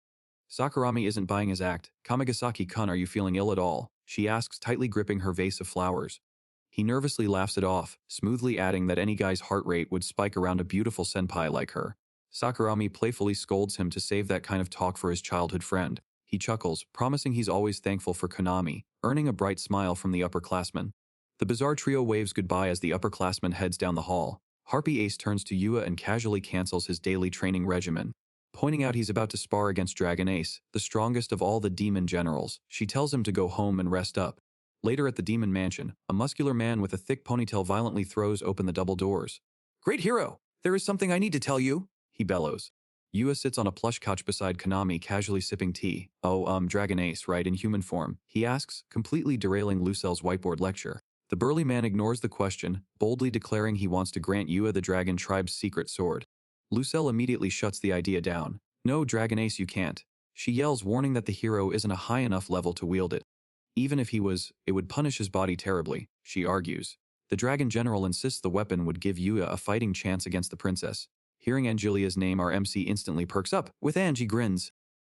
Sakurami isn't buying his act. "Kamigasaki-kun, are you feeling ill at all?" she asks, tightly gripping her vase of flowers. He nervously laughs it off, smoothly adding that any guy's heart rate would spike around a beautiful senpai like her. Sakurami playfully scolds him to save that kind of talk for his childhood friend. He chuckles, promising he's always thankful for Konami, earning a bright smile from the upperclassman. The bizarre trio waves goodbye as the upperclassman heads down the hall. Harpy Ace turns to Yuya and casually cancels his daily training regimen. Pointing out he's about to spar against Dragon Ace, the strongest of all the demon generals, she tells him to go home and rest up. Later at the demon mansion, a muscular man with a thick ponytail violently throws open the double doors. "Great hero! There is something I need to tell you!" he bellows. Yuya sits on a plush couch beside Konami, casually sipping tea. Dragon Ace, right, in human form?" he asks, completely derailing Lucille's whiteboard lecture. The burly man ignores the question, boldly declaring he wants to grant Yuya the dragon tribe's secret sword. Lucille immediately shuts the idea down. "No, Dragon Ace, you can't." She yells, warning that the hero isn't a high enough level to wield it. Even if he was, it would punish his body terribly, she argues. The dragon general insists the weapon would give Yuya a fighting chance against the princess. Hearing Angelia's name, our MC instantly perks up, with Angie grins.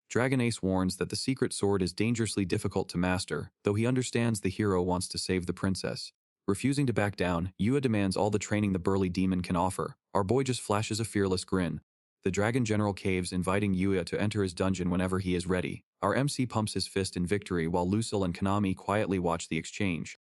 Dragon Ace warns that the secret sword is dangerously difficult to master, though he understands the hero wants to save the princess. Refusing to back down, Yua demands all the training the burly demon can offer. Our boy just flashes a fearless grin. The Dragon General caves, inviting Yua to enter his dungeon whenever he is ready. Our MC pumps his fist in victory while Lucille and Konami quietly watch the exchange.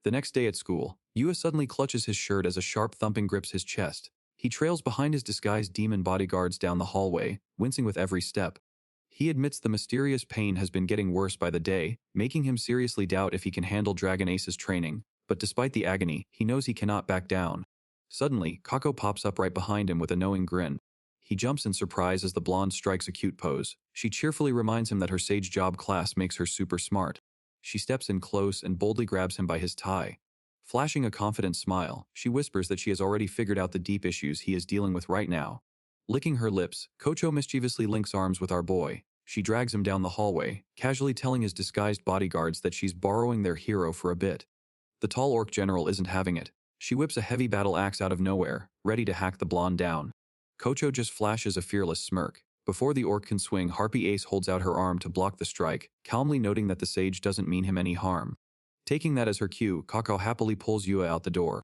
The next day at school, Yua suddenly clutches his shirt as a sharp thumping grips his chest. He trails behind his disguised demon bodyguards down the hallway, wincing with every step. He admits the mysterious pain has been getting worse by the day, making him seriously doubt if he can handle Dragon Ace's training. But despite the agony, he knows he cannot back down. Suddenly, Kako pops up right behind him with a knowing grin. He jumps in surprise as the blonde strikes a cute pose. She cheerfully reminds him that her sage job class makes her super smart. She steps in close and boldly grabs him by his tie. Flashing a confident smile, she whispers that she has already figured out the deep issues he is dealing with right now. Licking her lips, Kocho mischievously links arms with our boy. She drags him down the hallway, casually telling his disguised bodyguards that she's borrowing their hero for a bit. The tall orc general isn't having it. She whips a heavy battle axe out of nowhere, ready to hack the blonde down. Kocho just flashes a fearless smirk. Before the orc can swing, Harpy Ace holds out her arm to block the strike, calmly noting that the sage doesn't mean him any harm. Taking that as her cue, Kako happily pulls Yua out the door.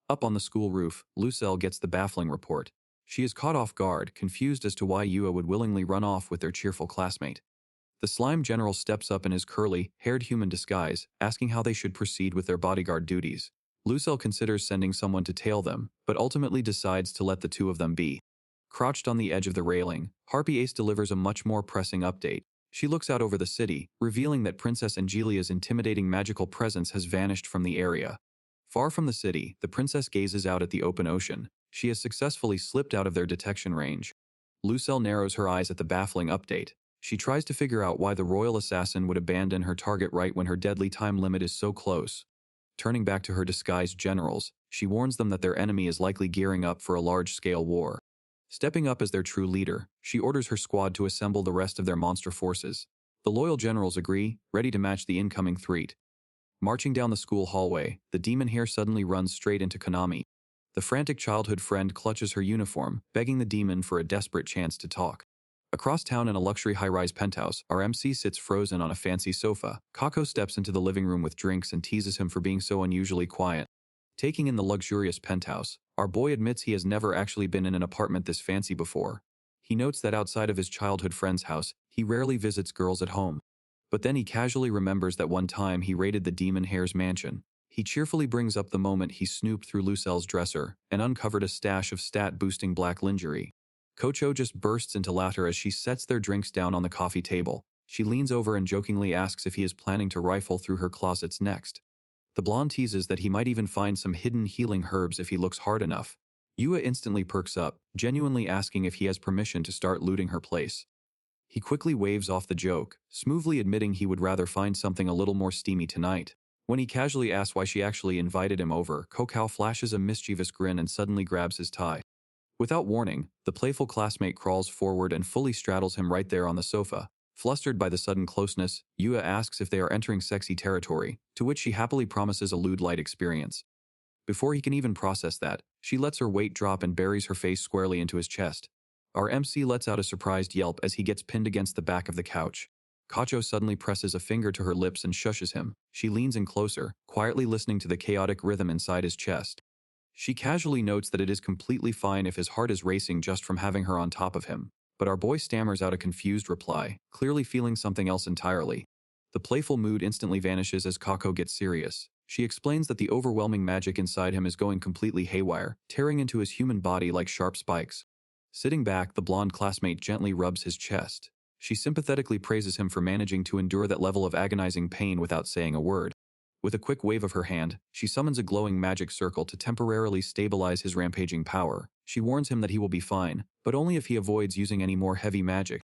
Up on the school roof, Lucille gets the baffling report. She is caught off guard, confused as to why Yua would willingly run off with their cheerful classmate. The slime general steps up in his curly-haired human disguise, asking how they should proceed with their bodyguard duties. Lucille considers sending someone to tail them, but ultimately decides to let the two of them be. Crouched on the edge of the railing, Harpy Ace delivers a much more pressing update. She looks out over the city, revealing that Princess Angelia's intimidating magical presence has vanished from the area. Far from the city, the princess gazes out at the open ocean. She has successfully slipped out of their detection range. Lucille narrows her eyes at the baffling update. She tries to figure out why the royal assassin would abandon her target right when her deadly time limit is so close. Turning back to her disguised generals, she warns them that their enemy is likely gearing up for a large-scale war. Stepping up as their true leader, she orders her squad to assemble the rest of their monster forces. The loyal generals agree, ready to match the incoming threat. Marching down the school hallway, the demon hare suddenly runs straight into Konami. The frantic childhood friend clutches her uniform, begging the demon for a desperate chance to talk. Across town in a luxury high-rise penthouse, our MC sits frozen on a fancy sofa. Kako steps into the living room with drinks and teases him for being so unusually quiet. Taking in the luxurious penthouse, our boy admits he has never actually been in an apartment this fancy before. He notes that outside of his childhood friend's house, he rarely visits girls at home. But then he casually remembers that one time he raided the demon hare's mansion. He cheerfully brings up the moment he snooped through Lucille's dresser and uncovered a stash of stat-boosting black lingerie. Kocho just bursts into laughter as she sets their drinks down on the coffee table. She leans over and jokingly asks if he is planning to rifle through her closets next. The blonde teases that he might even find some hidden healing herbs if he looks hard enough. Yua instantly perks up, genuinely asking if he has permission to start looting her place. He quickly waves off the joke, smoothly admitting he would rather find something a little more steamy tonight. When he casually asks why she actually invited him over, Kokao flashes a mischievous grin and suddenly grabs his tie. Without warning, the playful classmate crawls forward and fully straddles him right there on the sofa. Flustered by the sudden closeness, Yua asks if they are entering sexy territory, to which she happily promises a lewd-light experience. Before he can even process that, she lets her weight drop and buries her face squarely into his chest. Our MC lets out a surprised yelp as he gets pinned against the back of the couch. Kacho suddenly presses a finger to her lips and shushes him. She leans in closer, quietly listening to the chaotic rhythm inside his chest. She casually notes that it is completely fine if his heart is racing just from having her on top of him. But our boy stammers out a confused reply, clearly feeling something else entirely. The playful mood instantly vanishes as Kako gets serious. She explains that the overwhelming magic inside him is going completely haywire, tearing into his human body like sharp spikes. Sitting back, the blonde classmate gently rubs his chest. She sympathetically praises him for managing to endure that level of agonizing pain without saying a word. With a quick wave of her hand, she summons a glowing magic circle to temporarily stabilize his rampaging power. She warns him that he will be fine, but only if he avoids using any more heavy magic.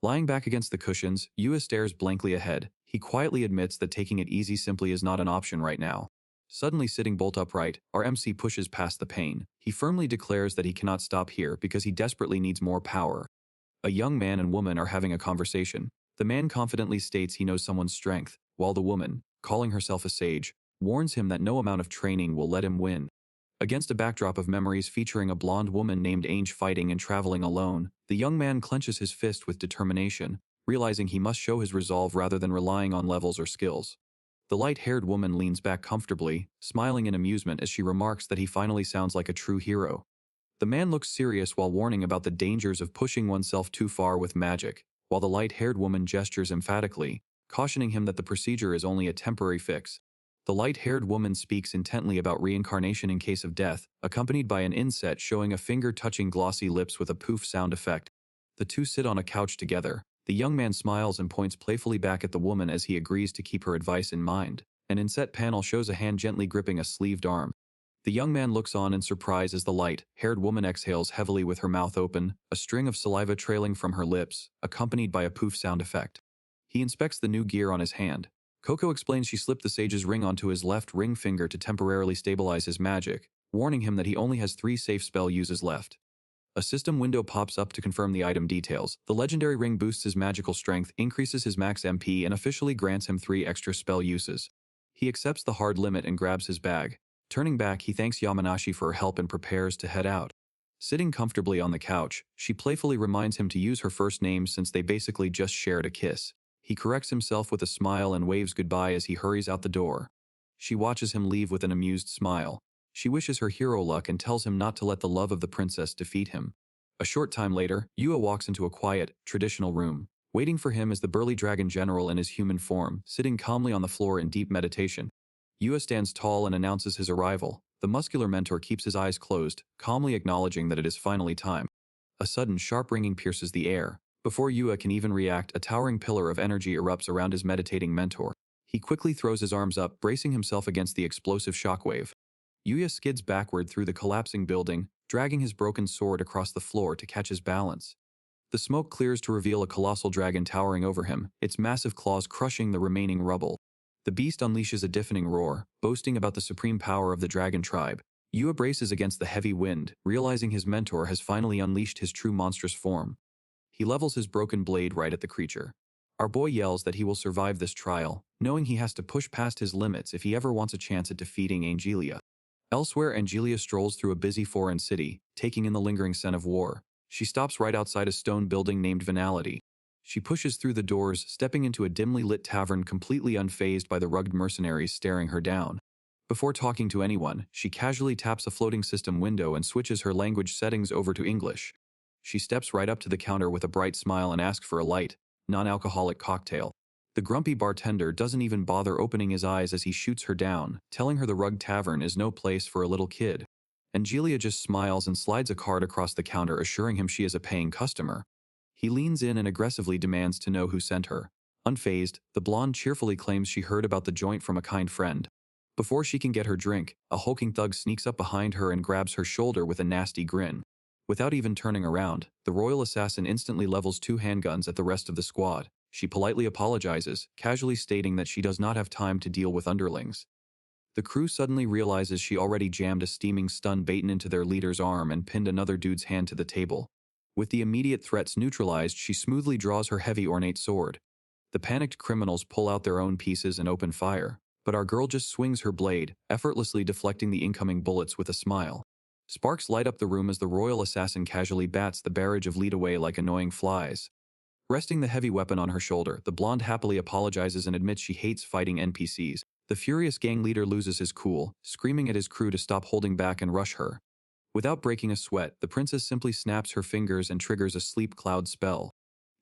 Lying back against the cushions, Yua stares blankly ahead. He quietly admits that taking it easy simply is not an option right now. Suddenly sitting bolt upright, our MC pushes past the pain. He firmly declares that he cannot stop here because he desperately needs more power. A young man and woman are having a conversation. The man confidently states he knows someone's strength, while the woman, calling herself a sage, warns him that no amount of training will let him win. Against a backdrop of memories featuring a blonde woman named Ange fighting and traveling alone, the young man clenches his fist with determination, realizing he must show his resolve rather than relying on levels or skills. The light-haired woman leans back comfortably, smiling in amusement as she remarks that he finally sounds like a true hero. The man looks serious while warning about the dangers of pushing oneself too far with magic, while the light-haired woman gestures emphatically, cautioning him that the procedure is only a temporary fix. The light-haired woman speaks intently about reincarnation in case of death, accompanied by an inset showing a finger touching glossy lips with a poof sound effect. The two sit on a couch together. The young man smiles and points playfully back at the woman as he agrees to keep her advice in mind. An inset panel shows a hand gently gripping a sleeved arm. The young man looks on in surprise as the light-haired woman exhales heavily with her mouth open, a string of saliva trailing from her lips, accompanied by a poof sound effect. He inspects the new gear on his hand. Coco explains she slipped the sage's ring onto his left ring finger to temporarily stabilize his magic, warning him that he only has 3 safe spell uses left. A system window pops up to confirm the item details. The legendary ring boosts his magical strength, increases his max MP, and officially grants him 3 extra spell uses. He accepts the hard limit and grabs his bag. Turning back, he thanks Yamanashi for her help and prepares to head out. Sitting comfortably on the couch, she playfully reminds him to use her first name since they basically just shared a kiss. He corrects himself with a smile and waves goodbye as he hurries out the door. She watches him leave with an amused smile. She wishes her hero luck and tells him not to let the love of the princess defeat him. A short time later, Yua walks into a quiet, traditional room. Waiting for him is the burly dragon general in his human form, sitting calmly on the floor in deep meditation. Yua stands tall and announces his arrival. The muscular mentor keeps his eyes closed, calmly acknowledging that it is finally time. A sudden sharp ringing pierces the air. Before Yua can even react, a towering pillar of energy erupts around his meditating mentor. He quickly throws his arms up, bracing himself against the explosive shockwave. Yua skids backward through the collapsing building, dragging his broken sword across the floor to catch his balance. The smoke clears to reveal a colossal dragon towering over him, its massive claws crushing the remaining rubble. The beast unleashes a deafening roar, boasting about the supreme power of the dragon tribe. Yua braces against the heavy wind, realizing his mentor has finally unleashed his true monstrous form. He levels his broken blade right at the creature. Our boy yells that he will survive this trial, knowing he has to push past his limits if he ever wants a chance at defeating Angelia. Elsewhere, Angelia strolls through a busy foreign city, taking in the lingering scent of war. She stops right outside a stone building named Venality. She pushes through the doors, stepping into a dimly lit tavern completely unfazed by the rugged mercenaries staring her down. Before talking to anyone, she casually taps a floating system window and switches her language settings over to English. She steps right up to the counter with a bright smile and asks for a light, non-alcoholic cocktail. The grumpy bartender doesn't even bother opening his eyes as he shoots her down, telling her the Rug Tavern is no place for a little kid. Angelia just smiles and slides a card across the counter, assuring him she is a paying customer. He leans in and aggressively demands to know who sent her. Unfazed, the blonde cheerfully claims she heard about the joint from a kind friend. Before she can get her drink, a hulking thug sneaks up behind her and grabs her shoulder with a nasty grin. Without even turning around, the royal assassin instantly levels 2 handguns at the rest of the squad. She politely apologizes, casually stating that she does not have time to deal with underlings. The crew suddenly realizes she already jammed a steaming stun baton into their leader's arm and pinned another dude's hand to the table. With the immediate threats neutralized, she smoothly draws her heavy ornate sword. The panicked criminals pull out their own pieces and open fire, but our girl just swings her blade, effortlessly deflecting the incoming bullets with a smile. Sparks light up the room as the royal assassin casually bats the barrage of lead away like annoying flies. Resting the heavy weapon on her shoulder, the blonde happily apologizes and admits she hates fighting NPCs. The furious gang leader loses his cool, screaming at his crew to stop holding back and rush her. Without breaking a sweat, the princess simply snaps her fingers and triggers a sleep cloud spell.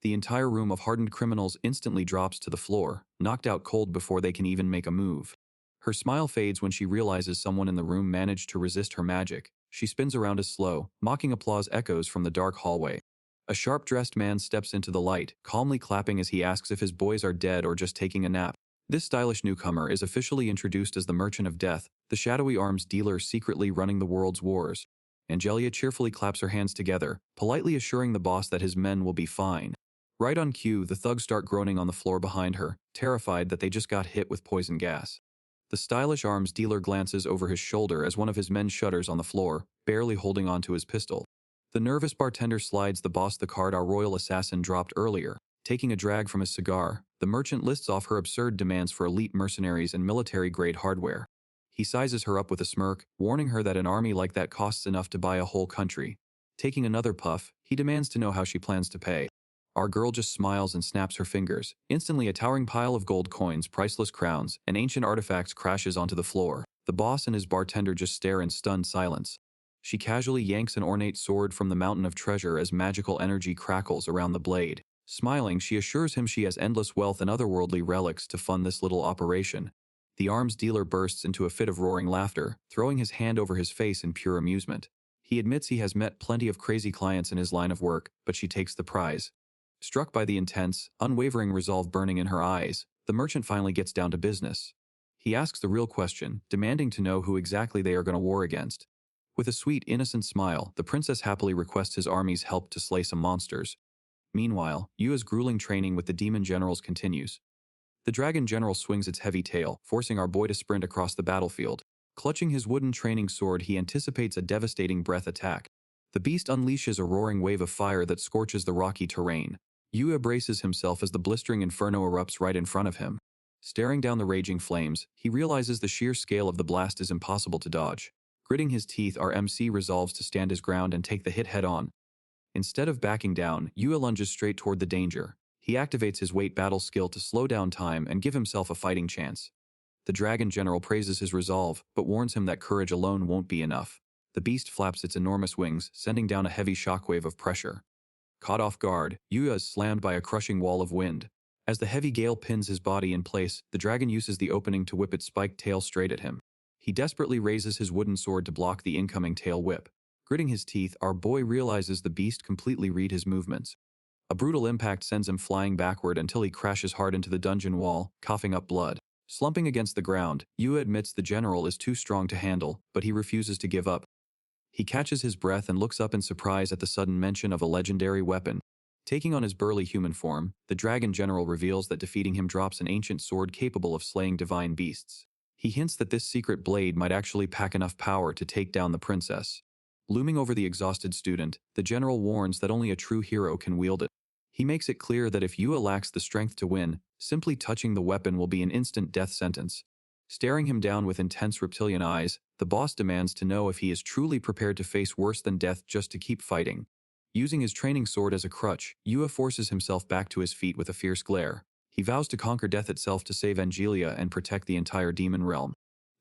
The entire room of hardened criminals instantly drops to the floor, knocked out cold before they can even make a move. Her smile fades when she realizes someone in the room managed to resist her magic. She spins around as slow, mocking applause echoes from the dark hallway. A sharp-dressed man steps into the light, calmly clapping as he asks if his boys are dead or just taking a nap. This stylish newcomer is officially introduced as the Merchant of Death, the shadowy arms dealer secretly running the world's wars. Angelia cheerfully claps her hands together, politely assuring the boss that his men will be fine. Right on cue, the thugs start groaning on the floor behind her, terrified that they just got hit with poison gas. The stylish arms dealer glances over his shoulder as one of his men shudders on the floor, barely holding onto his pistol. The nervous bartender slides the boss the card our royal assassin dropped earlier. Taking a drag from his cigar, the merchant lists off her absurd demands for elite mercenaries and military-grade hardware. He sizes her up with a smirk, warning her that an army like that costs enough to buy a whole country. Taking another puff, he demands to know how she plans to pay. Our girl just smiles and snaps her fingers. Instantly, a towering pile of gold coins, priceless crowns, and ancient artifacts crashes onto the floor. The boss and his bartender just stare in stunned silence. She casually yanks an ornate sword from the mountain of treasure as magical energy crackles around the blade. Smiling, she assures him she has endless wealth and otherworldly relics to fund this little operation. The arms dealer bursts into a fit of roaring laughter, throwing his hand over his face in pure amusement. He admits he has met plenty of crazy clients in his line of work, but she takes the prize. Struck by the intense, unwavering resolve burning in her eyes, the merchant finally gets down to business. He asks the real question, demanding to know who exactly they are going to war against. With a sweet, innocent smile, the princess happily requests his army's help to slay some monsters. Meanwhile, Yua's grueling training with the demon generals continues. The dragon general swings its heavy tail, forcing our boy to sprint across the battlefield. Clutching his wooden training sword, he anticipates a devastating breath attack. The beast unleashes a roaring wave of fire that scorches the rocky terrain. Yua braces himself as the blistering inferno erupts right in front of him. Staring down the raging flames, he realizes the sheer scale of the blast is impossible to dodge. Gritting his teeth, our MC resolves to stand his ground and take the hit head-on. Instead of backing down, Yua lunges straight toward the danger. He activates his weight battle skill to slow down time and give himself a fighting chance. The dragon general praises his resolve, but warns him that courage alone won't be enough. The beast flaps its enormous wings, sending down a heavy shockwave of pressure. Caught off guard, Yua is slammed by a crushing wall of wind. As the heavy gale pins his body in place, the dragon uses the opening to whip its spiked tail straight at him. He desperately raises his wooden sword to block the incoming tail whip. Gritting his teeth, our boy realizes the beast completely read his movements. A brutal impact sends him flying backward until he crashes hard into the dungeon wall, coughing up blood. Slumping against the ground, Yua admits the general is too strong to handle, but he refuses to give up. He catches his breath and looks up in surprise at the sudden mention of a legendary weapon. Taking on his burly human form, the dragon general reveals that defeating him drops an ancient sword capable of slaying divine beasts. He hints that this secret blade might actually pack enough power to take down the princess. Looming over the exhausted student, the general warns that only a true hero can wield it. He makes it clear that if Yua lacks the strength to win, simply touching the weapon will be an instant death sentence. Staring him down with intense reptilian eyes, the boss demands to know if he is truly prepared to face worse than death just to keep fighting. Using his training sword as a crutch, Yua forces himself back to his feet with a fierce glare. He vows to conquer death itself to save Angelia and protect the entire demon realm.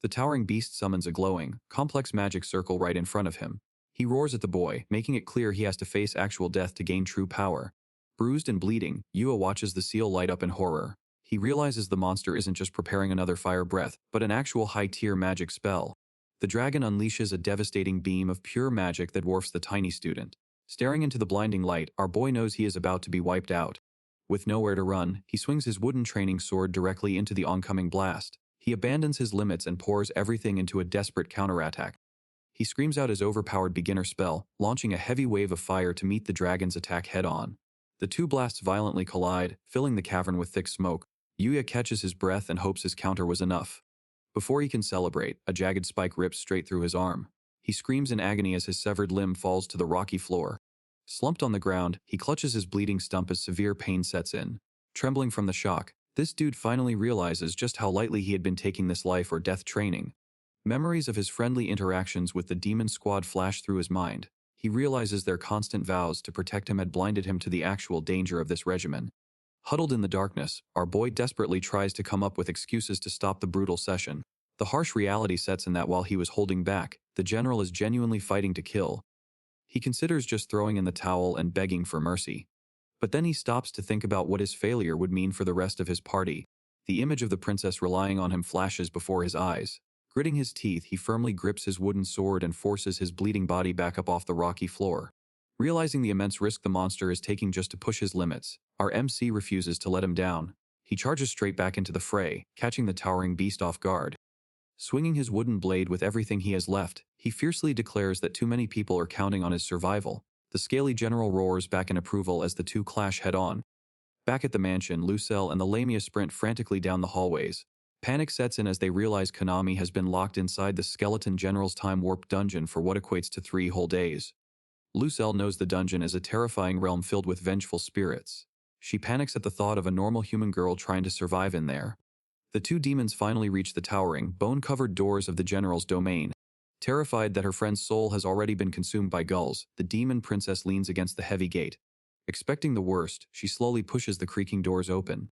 The towering beast summons a glowing, complex magic circle right in front of him. He roars at the boy, making it clear he has to face actual death to gain true power. Bruised and bleeding, Yua watches the seal light up in horror. He realizes the monster isn't just preparing another fire breath, but an actual high-tier magic spell. The dragon unleashes a devastating beam of pure magic that dwarfs the tiny student. Staring into the blinding light, our boy knows he is about to be wiped out. With nowhere to run, he swings his wooden training sword directly into the oncoming blast. He abandons his limits and pours everything into a desperate counterattack. He screams out his overpowered beginner spell, launching a heavy wave of fire to meet the dragon's attack head-on. The two blasts violently collide, filling the cavern with thick smoke. Yuya catches his breath and hopes his counter was enough. Before he can celebrate, a jagged spike rips straight through his arm. He screams in agony as his severed limb falls to the rocky floor. Slumped on the ground, he clutches his bleeding stump as severe pain sets in. Trembling from the shock, this dude finally realizes just how lightly he had been taking this life or death training. Memories of his friendly interactions with the demon squad flash through his mind. He realizes their constant vows to protect him had blinded him to the actual danger of this regimen. Huddled in the darkness, our boy desperately tries to come up with excuses to stop the brutal session. The harsh reality sets in that while he was holding back, the general is genuinely fighting to kill. He considers just throwing in the towel and begging for mercy. But then he stops to think about what his failure would mean for the rest of his party. The image of the princess relying on him flashes before his eyes. Gritting his teeth, he firmly grips his wooden sword and forces his bleeding body back up off the rocky floor. Realizing the immense risk the monster is taking just to push his limits, our MC refuses to let him down. He charges straight back into the fray, catching the towering beast off guard. Swinging his wooden blade with everything he has left, he fiercely declares that too many people are counting on his survival. The scaly general roars back in approval as the two clash head-on. Back at the mansion, Lucelle and the Lamia sprint frantically down the hallways. Panic sets in as they realize Konami has been locked inside the skeleton general's time-warp dungeon for what equates to 3 whole days. Lucelle knows the dungeon is a terrifying realm filled with vengeful spirits. She panics at the thought of a normal human girl trying to survive in there. The two demons finally reach the towering, bone-covered doors of the general's domain. Terrified that her friend's soul has already been consumed by gulls, the demon princess leans against the heavy gate. Expecting the worst, she slowly pushes the creaking doors open.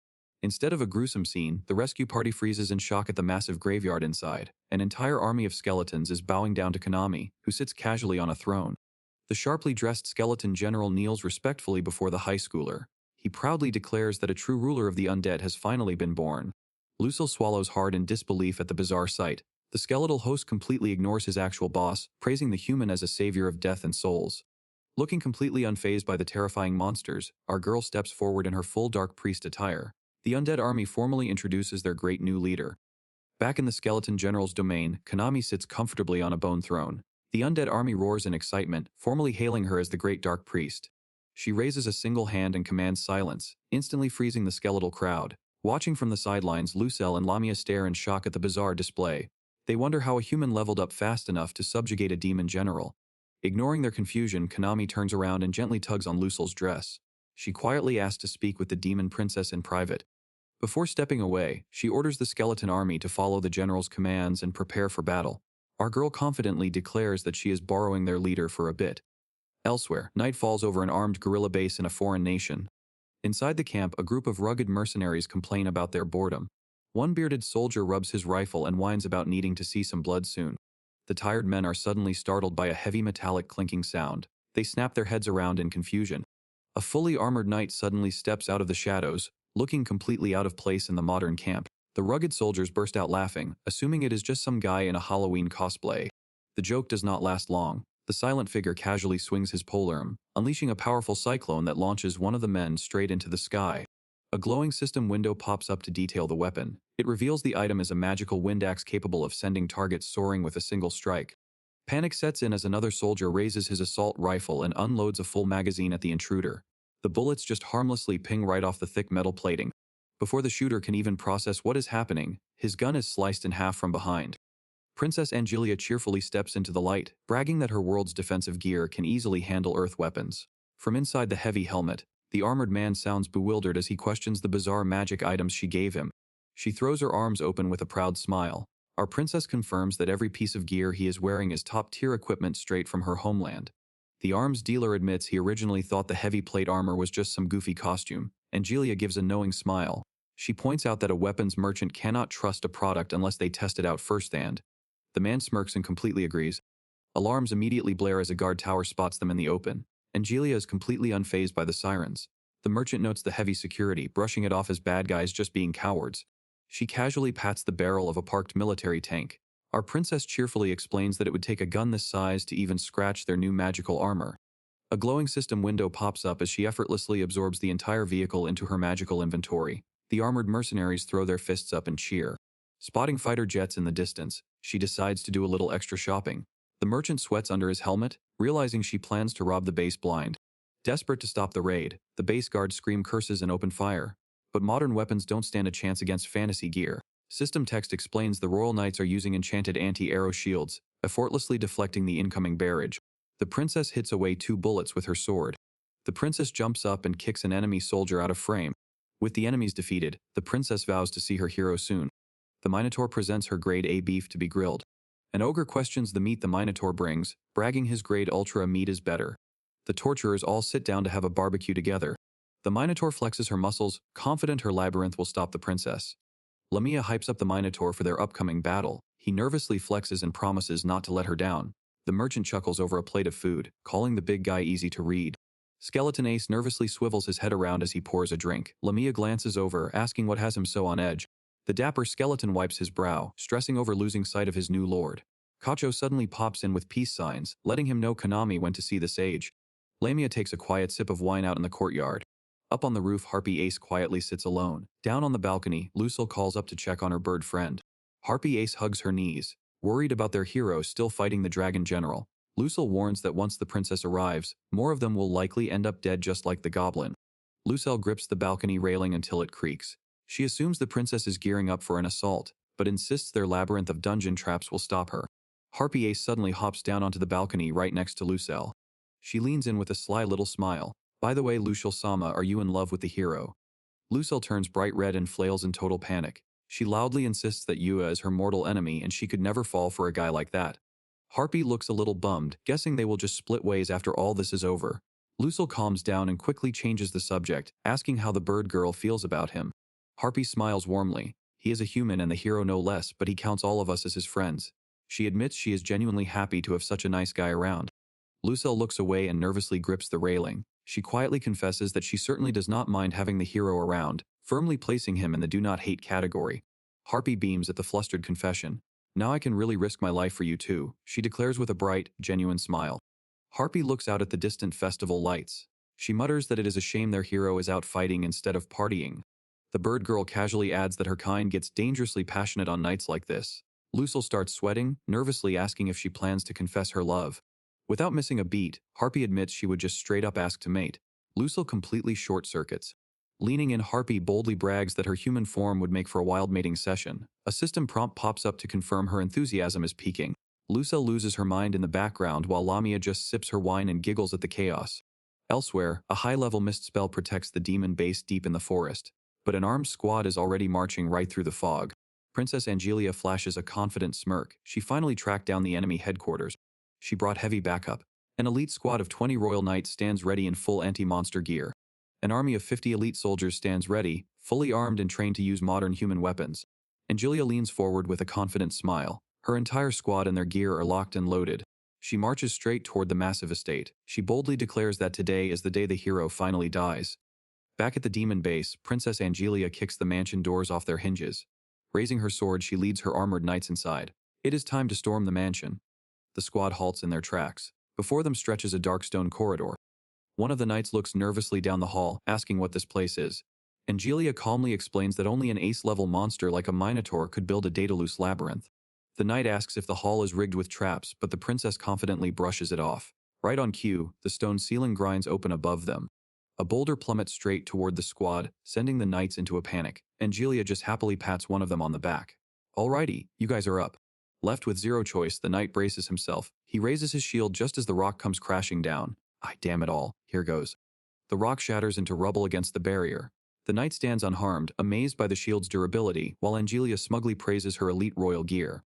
Instead of a gruesome scene, the rescue party freezes in shock at the massive graveyard inside. An entire army of skeletons is bowing down to Konami, who sits casually on a throne. The sharply dressed skeleton general kneels respectfully before the high schooler. He proudly declares that a true ruler of the undead has finally been born. Lucille swallows hard in disbelief at the bizarre sight. The skeletal host completely ignores his actual boss, praising the human as a savior of death and souls. Looking completely unfazed by the terrifying monsters, our girl steps forward in her full dark priest attire. The undead army formally introduces their great new leader. Back in the skeleton general's domain, Konami sits comfortably on a bone throne. The undead army roars in excitement, formally hailing her as the great dark priest. She raises a single hand and commands silence, instantly freezing the skeletal crowd. Watching from the sidelines, Lucille and Lamia stare in shock at the bizarre display. They wonder how a human leveled up fast enough to subjugate a demon general. Ignoring their confusion, Konami turns around and gently tugs on Lucille's dress. She quietly asks to speak with the demon princess in private. Before stepping away, she orders the skeleton army to follow the general's commands and prepare for battle. Our girl confidently declares that she is borrowing their leader for a bit. Elsewhere, night falls over an armed guerrilla base in a foreign nation. Inside the camp, a group of rugged mercenaries complain about their boredom. One bearded soldier rubs his rifle and whines about needing to see some blood soon. The tired men are suddenly startled by a heavy metallic clinking sound. They snap their heads around in confusion. A fully armored knight suddenly steps out of the shadows, looking completely out of place in the modern camp. The rugged soldiers burst out laughing, assuming it is just some guy in a Halloween cosplay. The joke does not last long. The silent figure casually swings his polearm, unleashing a powerful cyclone that launches one of the men straight into the sky. A glowing system window pops up to detail the weapon. It reveals the item as a magical wind axe capable of sending targets soaring with a single strike. Panic sets in as another soldier raises his assault rifle and unloads a full magazine at the intruder. The bullets just harmlessly ping right off the thick metal plating. Before the shooter can even process what is happening, his gun is sliced in half from behind. Princess Angelia cheerfully steps into the light, bragging that her world's defensive gear can easily handle earth weapons. From inside the heavy helmet, the armored man sounds bewildered as he questions the bizarre magic items she gave him. She throws her arms open with a proud smile. Our princess confirms that every piece of gear he is wearing is top-tier equipment straight from her homeland. The arms dealer admits he originally thought the heavy plate armor was just some goofy costume. Angelia gives a knowing smile. She points out that a weapons merchant cannot trust a product unless they test it out firsthand. The man smirks and completely agrees. Alarms immediately blare as a guard tower spots them in the open. Angelia is completely unfazed by the sirens. The merchant notes the heavy security, brushing it off as bad guys just being cowards. She casually pats the barrel of a parked military tank. Our princess cheerfully explains that it would take a gun this size to even scratch their new magical armor. A glowing system window pops up as she effortlessly absorbs the entire vehicle into her magical inventory. The armored mercenaries throw their fists up and cheer. Spotting fighter jets in the distance, she decides to do a little extra shopping. The merchant sweats under his helmet, realizing she plans to rob the base blind. Desperate to stop the raid, the base guards scream curses and open fire. But modern weapons don't stand a chance against fantasy gear. System text explains the Royal Knights are using enchanted anti-arrow shields, effortlessly deflecting the incoming barrage. The princess hits away 2 bullets with her sword. The princess jumps up and kicks an enemy soldier out of frame. With the enemies defeated, the princess vows to see her hero soon. The Minotaur presents her grade A beef to be grilled. An ogre questions the meat the Minotaur brings, bragging his grade ultra meat is better. The torturers all sit down to have a barbecue together. The Minotaur flexes her muscles, confident her labyrinth will stop the princess. Lamia hypes up the Minotaur for their upcoming battle. He nervously flexes and promises not to let her down. The merchant chuckles over a plate of food, calling the big guy easy to read. Skeleton Ace nervously swivels his head around as he pours a drink. Lamia glances over, asking what has him so on edge. The dapper skeleton wipes his brow, stressing over losing sight of his new lord. Kacho suddenly pops in with peace signs, letting him know Konami went to see the sage. Lamia takes a quiet sip of wine out in the courtyard. Up on the roof, Harpy Ace quietly sits alone. Down on the balcony, Lucille calls up to check on her bird friend. Harpy Ace hugs her knees, worried about their hero still fighting the dragon general. Lucille warns that once the princess arrives, more of them will likely end up dead just like the goblin. Lucille grips the balcony railing until it creaks. She assumes the princess is gearing up for an assault, but insists their labyrinth of dungeon traps will stop her. Harpy Ace suddenly hops down onto the balcony right next to Lucille. She leans in with a sly little smile. By the way, Lucille-sama, are you in love with the hero? Lucille turns bright red and flails in total panic. She loudly insists that Yua is her mortal enemy and she could never fall for a guy like that. Harpy looks a little bummed, guessing they will just split ways after all this is over. Lucille calms down and quickly changes the subject, asking how the bird girl feels about him. Harpy smiles warmly. He is a human and the hero no less, but he counts all of us as his friends. She admits she is genuinely happy to have such a nice guy around. Lucille looks away and nervously grips the railing. She quietly confesses that she certainly does not mind having the hero around, firmly placing him in the do not hate category. Harpy beams at the flustered confession. Now I can really risk my life for you too, she declares with a bright, genuine smile. Harpy looks out at the distant festival lights. She mutters that it is a shame their hero is out fighting instead of partying. The bird girl casually adds that her kind gets dangerously passionate on nights like this. Lucille starts sweating, nervously asking if she plans to confess her love. Without missing a beat, Harpy admits she would just straight up ask to mate. Lucille completely short-circuits. Leaning in, Harpy boldly brags that her human form would make for a wild mating session. A system prompt pops up to confirm her enthusiasm is peaking. Lucille loses her mind in the background while Lamia just sips her wine and giggles at the chaos. Elsewhere, a high-level mist spell protects the demon base deep in the forest. But an armed squad is already marching right through the fog. Princess Angelia flashes a confident smirk. She finally tracked down the enemy headquarters. She brought heavy backup. An elite squad of 20 royal knights stands ready in full anti-monster gear. An army of 50 elite soldiers stands ready, fully armed and trained to use modern human weapons. Angelia leans forward with a confident smile. Her entire squad and their gear are locked and loaded. She marches straight toward the massive estate. She boldly declares that today is the day the hero finally dies. Back at the demon base, Princess Angelia kicks the mansion doors off their hinges. Raising her sword, she leads her armored knights inside. It is time to storm the mansion. The squad halts in their tracks. Before them stretches a dark stone corridor. One of the knights looks nervously down the hall, asking what this place is. Angelia calmly explains that only an ace-level monster like a minotaur could build a Daedalus labyrinth. The knight asks if the hall is rigged with traps, but the princess confidently brushes it off. Right on cue, the stone ceiling grinds open above them. A boulder plummets straight toward the squad, sending the knights into a panic. Angelia just happily pats one of them on the back. Alrighty, you guys are up. Left with zero choice, the knight braces himself. He raises his shield just as the rock comes crashing down. Damn it all, here goes. The rock shatters into rubble against the barrier. The knight stands unharmed, amazed by the shield's durability, while Angelia smugly praises her elite royal gear.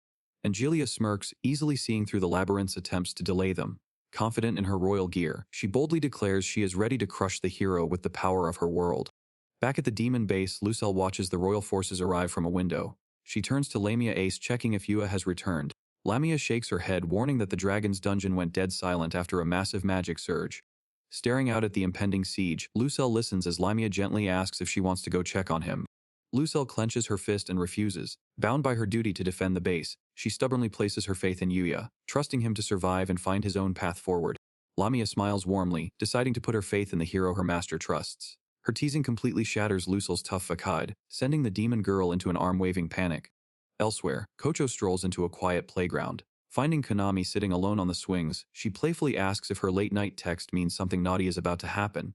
Angelia smirks, easily seeing through the labyrinth's attempts to delay them. Confident in her royal gear, she boldly declares she is ready to crush the hero with the power of her world. Back at the demon base, Lucille watches the royal forces arrive from a window. She turns to Lamia Ace, checking if Yua has returned. Lamia shakes her head, warning that the dragon's dungeon went dead silent after a massive magic surge. Staring out at the impending siege, Lucille listens as Lamia gently asks if she wants to go check on him. Lucille clenches her fist and refuses. Bound by her duty to defend the base, she stubbornly places her faith in Yuya, trusting him to survive and find his own path forward. Lamia smiles warmly, deciding to put her faith in the hero her master trusts. Her teasing completely shatters Lucille's tough facade, sending the demon girl into an arm-waving panic. Elsewhere, Kocho strolls into a quiet playground. Finding Konami sitting alone on the swings, she playfully asks if her late-night text means something naughty is about to happen.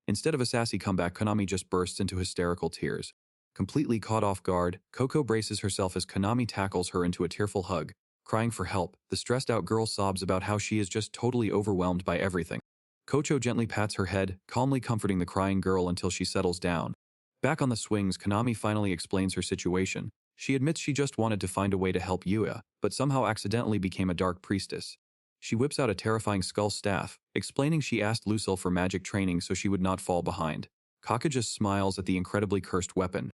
Instead of a sassy comeback, Konami just bursts into hysterical tears. Completely caught off guard, Coco braces herself as Konami tackles her into a tearful hug. Crying for help, the stressed-out girl sobs about how she is just totally overwhelmed by everything. Kocho gently pats her head, calmly comforting the crying girl until she settles down. Back on the swings, Konami finally explains her situation. She admits she just wanted to find a way to help Yuya, but somehow accidentally became a dark priestess. She whips out a terrifying skull staff, explaining she asked Lucille for magic training so she would not fall behind. Kaka just smiles at the incredibly cursed weapon.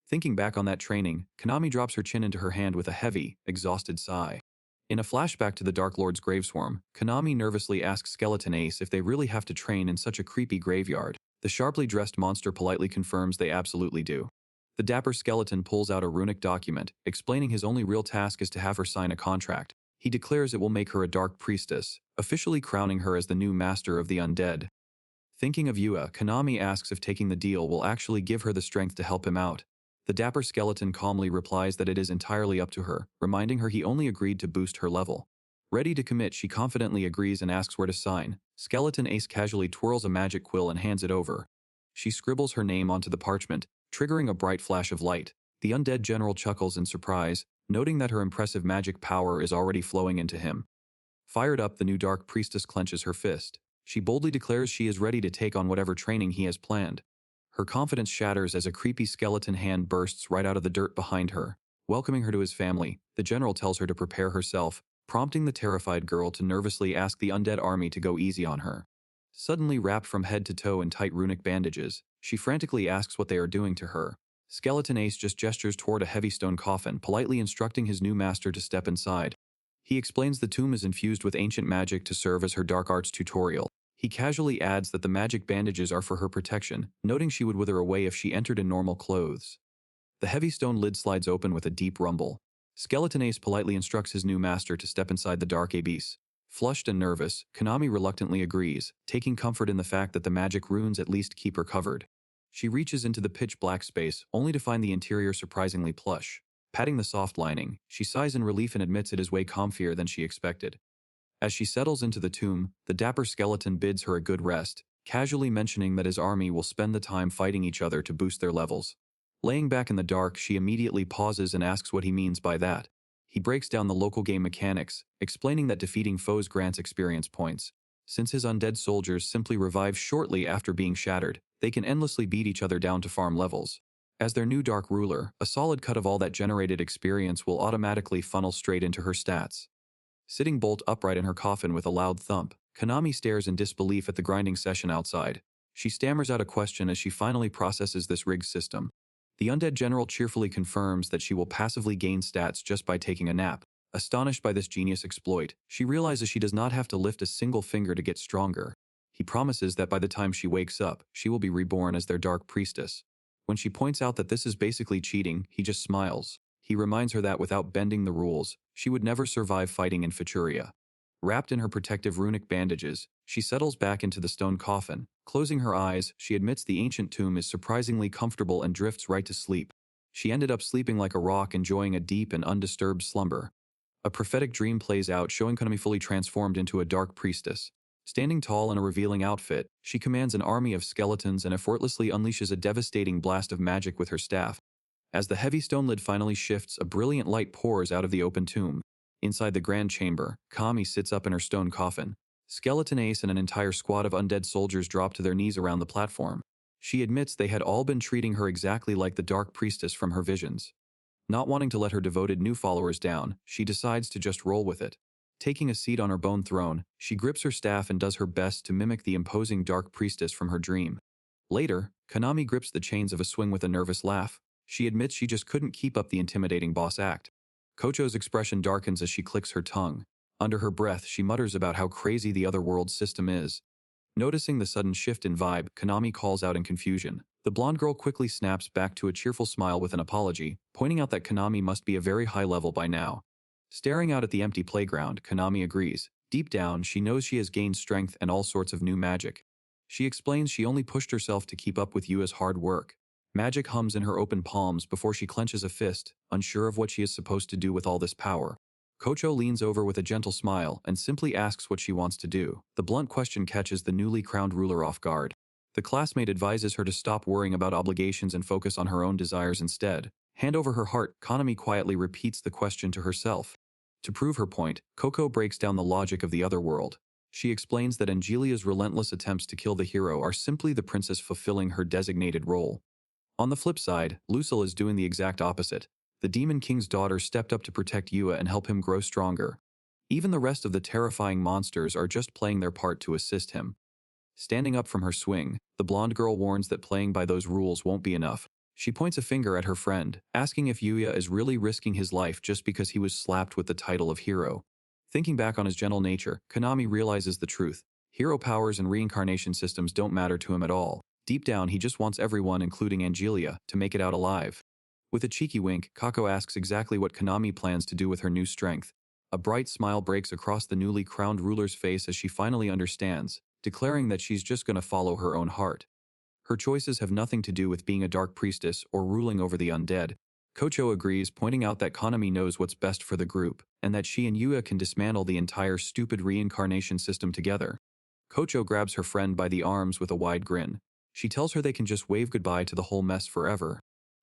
Thinking back on that training, Konami drops her chin into her hand with a heavy, exhausted sigh. In a flashback to the Dark Lord's graveswarm, Konami nervously asks Skeleton Ace if they really have to train in such a creepy graveyard. The sharply dressed monster politely confirms they absolutely do. The dapper skeleton pulls out a runic document, explaining his only real task is to have her sign a contract. He declares it will make her a dark priestess, officially crowning her as the new master of the undead. Thinking of Yua, Konami asks if taking the deal will actually give her the strength to help him out. The dapper skeleton calmly replies that it is entirely up to her, reminding her he only agreed to boost her level. Ready to commit, she confidently agrees and asks where to sign. Skeleton Ace casually twirls a magic quill and hands it over. She scribbles her name onto the parchment, triggering a bright flash of light. The undead general chuckles in surprise, noting that her impressive magic power is already flowing into him. Fired up, the new dark priestess clenches her fist. She boldly declares she is ready to take on whatever training he has planned. Her confidence shatters as a creepy skeleton hand bursts right out of the dirt behind her. Welcoming her to his family, the general tells her to prepare herself, prompting the terrified girl to nervously ask the undead army to go easy on her. Suddenly wrapped from head to toe in tight runic bandages, she frantically asks what they are doing to her. Skeleton Ace just gestures toward a heavy stone coffin, politely instructing his new master to step inside. He explains the tomb is infused with ancient magic to serve as her dark arts tutorial. He casually adds that the magic bandages are for her protection, noting she would wither away if she entered in normal clothes. The heavy stone lid slides open with a deep rumble. Skeleton Ace politely instructs his new master to step inside the dark abyss. Flushed and nervous, Konami reluctantly agrees, taking comfort in the fact that the magic runes at least keep her covered. She reaches into the pitch-black space, only to find the interior surprisingly plush. Patting the soft lining, she sighs in relief and admits it is way comfier than she expected. As she settles into the tomb, the dapper skeleton bids her a good rest, casually mentioning that his army will spend the time fighting each other to boost their levels. Laying back in the dark, she immediately pauses and asks what he means by that. He breaks down the local game mechanics, explaining that defeating foes grants experience points. Since his undead soldiers simply revive shortly after being shattered, they can endlessly beat each other down to farm levels. As their new dark ruler, a solid cut of all that generated experience will automatically funnel straight into her stats. Sitting bolt upright in her coffin with a loud thump, Konami stares in disbelief at the grinding session outside. She stammers out a question as she finally processes this rigged system. The undead general cheerfully confirms that she will passively gain stats just by taking a nap. Astonished by this genius exploit, she realizes she does not have to lift a single finger to get stronger. He promises that by the time she wakes up, she will be reborn as their dark priestess. When she points out that this is basically cheating, he just smiles. He reminds her that without bending the rules, she would never survive fighting in Futuria. Wrapped in her protective runic bandages, she settles back into the stone coffin. Closing her eyes, she admits the ancient tomb is surprisingly comfortable and drifts right to sleep. She ended up sleeping like a rock, enjoying a deep and undisturbed slumber. A prophetic dream plays out, showing Konami fully transformed into a dark priestess. Standing tall in a revealing outfit, she commands an army of skeletons and effortlessly unleashes a devastating blast of magic with her staff. As the heavy stone lid finally shifts, a brilliant light pours out of the open tomb. Inside the grand chamber, Kami sits up in her stone coffin. Skeleton Ace and an entire squad of undead soldiers drop to their knees around the platform. She admits they had all been treating her exactly like the dark priestess from her visions. Not wanting to let her devoted new followers down, she decides to just roll with it. Taking a seat on her bone throne, she grips her staff and does her best to mimic the imposing dark priestess from her dream. Later, Konami grips the chains of a swing with a nervous laugh. She admits she just couldn't keep up the intimidating boss act. Kocho's expression darkens as she clicks her tongue. Under her breath, she mutters about how crazy the other world's system is. Noticing the sudden shift in vibe, Konami calls out in confusion. The blonde girl quickly snaps back to a cheerful smile with an apology, pointing out that Konami must be a very high level by now. Staring out at the empty playground, Konami agrees. Deep down, she knows she has gained strength and all sorts of new magic. She explains she only pushed herself to keep up with Yua's hard work. Magic hums in her open palms before she clenches a fist, unsure of what she is supposed to do with all this power. Kocho leans over with a gentle smile and simply asks what she wants to do. The blunt question catches the newly crowned ruler off guard. The classmate advises her to stop worrying about obligations and focus on her own desires instead. Hand over her heart, Konami quietly repeats the question to herself. To prove her point, Coco breaks down the logic of the other world. She explains that Angelia's relentless attempts to kill the hero are simply the princess fulfilling her designated role. On the flip side, Lucille is doing the exact opposite. The Demon King's daughter stepped up to protect Yua and help him grow stronger. Even the rest of the terrifying monsters are just playing their part to assist him. Standing up from her swing, the blonde girl warns that playing by those rules won't be enough. She points a finger at her friend, asking if Yuya is really risking his life just because he was slapped with the title of hero. Thinking back on his gentle nature, Konami realizes the truth. Hero powers and reincarnation systems don't matter to him at all. Deep down, he just wants everyone, including Angelia, to make it out alive. With a cheeky wink, Kako asks exactly what Konami plans to do with her new strength. A bright smile breaks across the newly crowned ruler's face as she finally understands, declaring that she's just going to follow her own heart. Her choices have nothing to do with being a dark priestess or ruling over the undead. Kocho agrees, pointing out that Konami knows what's best for the group, and that she and Yuya can dismantle the entire stupid reincarnation system together. Kocho grabs her friend by the arms with a wide grin. She tells her they can just wave goodbye to the whole mess forever.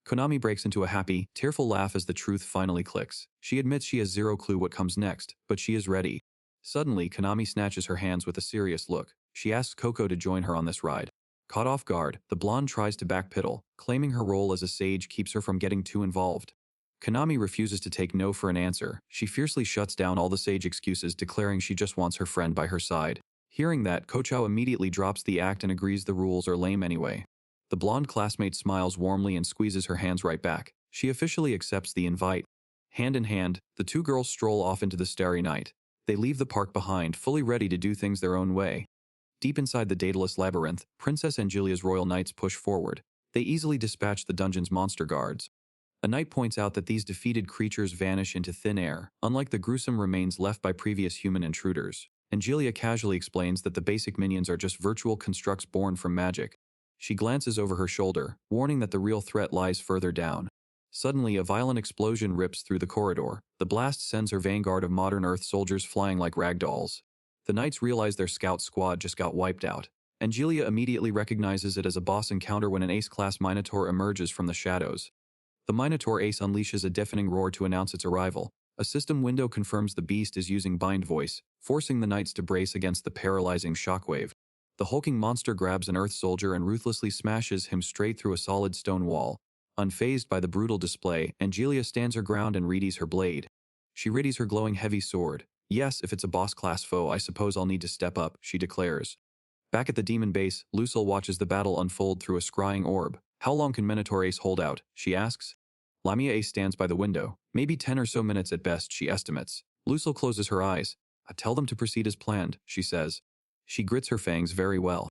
Konami breaks into a happy, tearful laugh as the truth finally clicks. She admits she has zero clue what comes next, but she is ready. Suddenly, Konami snatches her hands with a serious look. She asks Coco to join her on this ride. Caught off guard, the blonde tries to backpedal, claiming her role as a sage keeps her from getting too involved. Konami refuses to take no for an answer. She fiercely shuts down all the sage excuses, declaring she just wants her friend by her side. Hearing that, Kochao immediately drops the act and agrees the rules are lame anyway. The blonde classmate smiles warmly and squeezes her hands right back. She officially accepts the invite. Hand in hand, the two girls stroll off into the starry night. They leave the park behind, fully ready to do things their own way. Deep inside the Daedalus labyrinth, Princess Angelia's royal knights push forward. They easily dispatch the dungeon's monster guards. A knight points out that these defeated creatures vanish into thin air, unlike the gruesome remains left by previous human intruders. Angelia casually explains that the basic minions are just virtual constructs born from magic. She glances over her shoulder, warning that the real threat lies further down. Suddenly, a violent explosion rips through the corridor. The blast sends her vanguard of modern Earth soldiers flying like ragdolls. The knights realize their scout squad just got wiped out. Angelia immediately recognizes it as a boss encounter when an ace-class Minotaur emerges from the shadows. The Minotaur ace unleashes a deafening roar to announce its arrival. A system window confirms the beast is using bind voice, forcing the knights to brace against the paralyzing shockwave. The hulking monster grabs an Earth soldier and ruthlessly smashes him straight through a solid stone wall. Unfazed by the brutal display, Angelia stands her ground and readies her blade. She readies her glowing heavy sword. Yes, if it's a boss-class foe, I suppose I'll need to step up, she declares. Back at the demon base, Lucille watches the battle unfold through a scrying orb. How long can Minotaur Ace hold out? She asks. Lamia Ace stands by the window. Maybe 10 or so minutes at best, she estimates. Lucille closes her eyes. I tell them to proceed as planned, she says. She grits her fangs very well.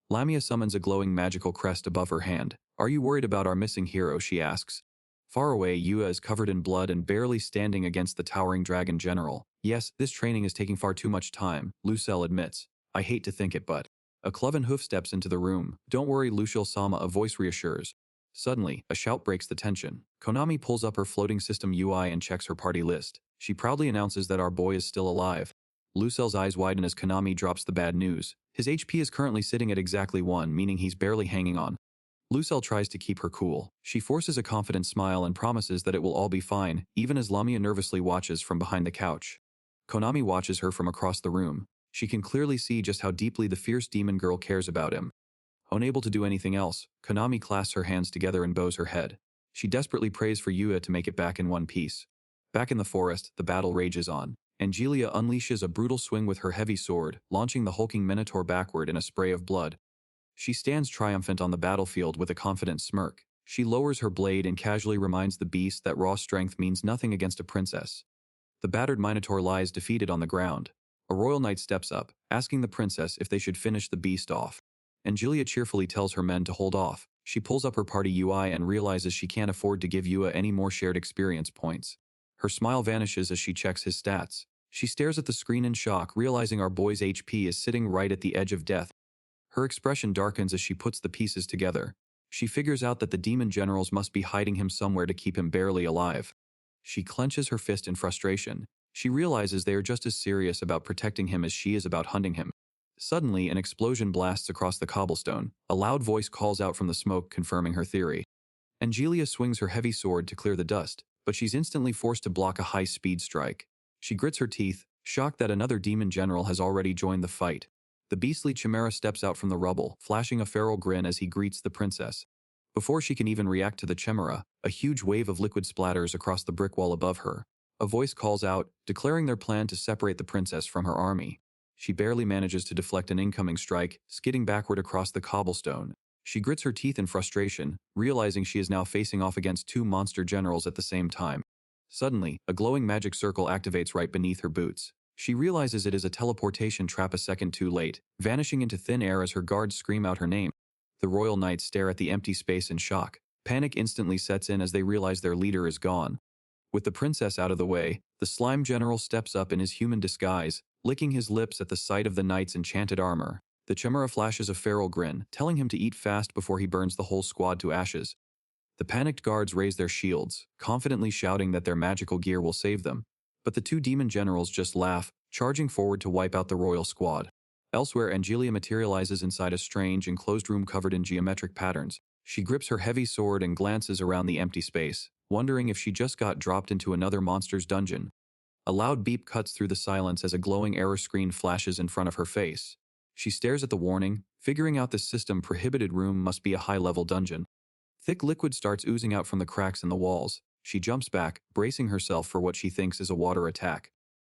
Lamia summons a glowing magical crest above her hand. Are you worried about our missing hero? She asks. Far away, Yua is covered in blood and barely standing against the towering dragon general. Yes, this training is taking far too much time, Lucille admits. I hate to think it, but... A cloven hoof steps into the room. Don't worry, Lucille-sama, a voice reassures. Suddenly, a shout breaks the tension. Konami pulls up her floating system UI and checks her party list. She proudly announces that our boy is still alive. Lucille's eyes widen as Konami drops the bad news. His HP is currently sitting at exactly 1, meaning he's barely hanging on. Lucille tries to keep her cool. She forces a confident smile and promises that it will all be fine, even as Lamia nervously watches from behind the couch. Konami watches her from across the room. She can clearly see just how deeply the fierce demon girl cares about him. Unable to do anything else, Konami clasps her hands together and bows her head. She desperately prays for Yua to make it back in one piece. Back in the forest, the battle rages on. Angelia unleashes a brutal swing with her heavy sword, launching the hulking Minotaur backward in a spray of blood. She stands triumphant on the battlefield with a confident smirk. She lowers her blade and casually reminds the beast that raw strength means nothing against a princess. The battered Minotaur lies defeated on the ground. A royal knight steps up, asking the princess if they should finish the beast off. Angelia cheerfully tells her men to hold off. She pulls up her party UI and realizes she can't afford to give Yua any more shared experience points. Her smile vanishes as she checks his stats. She stares at the screen in shock, realizing our boy's HP is sitting right at the edge of death. Her expression darkens as she puts the pieces together. She figures out that the demon generals must be hiding him somewhere to keep him barely alive. She clenches her fist in frustration. She realizes they are just as serious about protecting him as she is about hunting him. Suddenly, an explosion blasts across the cobblestone. A loud voice calls out from the smoke, confirming her theory. Angelia swings her heavy sword to clear the dust, but she's instantly forced to block a high-speed strike. She grits her teeth, shocked that another demon general has already joined the fight. The beastly chimera steps out from the rubble, flashing a feral grin as he greets the princess. Before she can even react to the chimera, a huge wave of liquid splatters across the brick wall above her. A voice calls out, declaring their plan to separate the princess from her army. She barely manages to deflect an incoming strike, skidding backward across the cobblestone. She grits her teeth in frustration, realizing she is now facing off against two monster generals at the same time. Suddenly, a glowing magic circle activates right beneath her boots. She realizes it is a teleportation trap a second too late, vanishing into thin air as her guards scream out her name. The royal knights stare at the empty space in shock. Panic instantly sets in as they realize their leader is gone. With the princess out of the way, the slime general steps up in his human disguise, licking his lips at the sight of the knight's enchanted armor. The chimera flashes a feral grin, telling him to eat fast before he burns the whole squad to ashes. The panicked guards raise their shields, confidently shouting that their magical gear will save them. But the two demon generals just laugh, charging forward to wipe out the royal squad. Elsewhere, Angelia materializes inside a strange, enclosed room covered in geometric patterns. She grips her heavy sword and glances around the empty space, wondering if she just got dropped into another monster's dungeon. A loud beep cuts through the silence as a glowing error screen flashes in front of her face. She stares at the warning, figuring out this system-prohibited room must be a high-level dungeon. Thick liquid starts oozing out from the cracks in the walls. She jumps back, bracing herself for what she thinks is a water attack.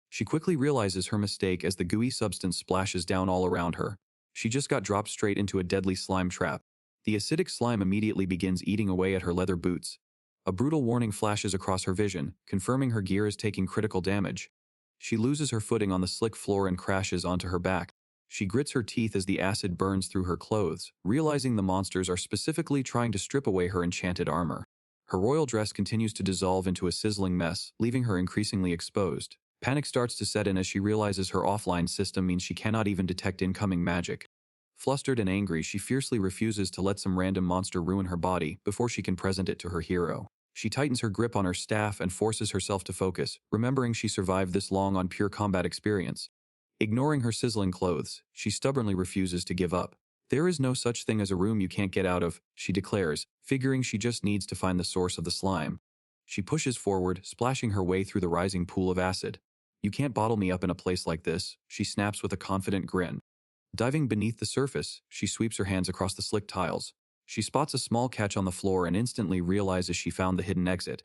She quickly realizes her mistake as the gooey substance splashes down all around her. She just got dropped straight into a deadly slime trap. The acidic slime immediately begins eating away at her leather boots. A brutal warning flashes across her vision, confirming her gear is taking critical damage. She loses her footing on the slick floor and crashes onto her back. She grits her teeth as the acid burns through her clothes, realizing the monsters are specifically trying to strip away her enchanted armor. Her royal dress continues to dissolve into a sizzling mess, leaving her increasingly exposed. Panic starts to set in as she realizes her offline system means she cannot even detect incoming magic. Flustered and angry, she fiercely refuses to let some random monster ruin her body before she can present it to her hero. She tightens her grip on her staff and forces herself to focus, remembering she survived this long on pure combat experience. Ignoring her sizzling clothes, she stubbornly refuses to give up. There is no such thing as a room you can't get out of, she declares, figuring she just needs to find the source of the slime. She pushes forward, splashing her way through the rising pool of acid. You can't bottle me up in a place like this, she snaps with a confident grin. Diving beneath the surface, she sweeps her hands across the slick tiles. She spots a small catch on the floor and instantly realizes she found the hidden exit.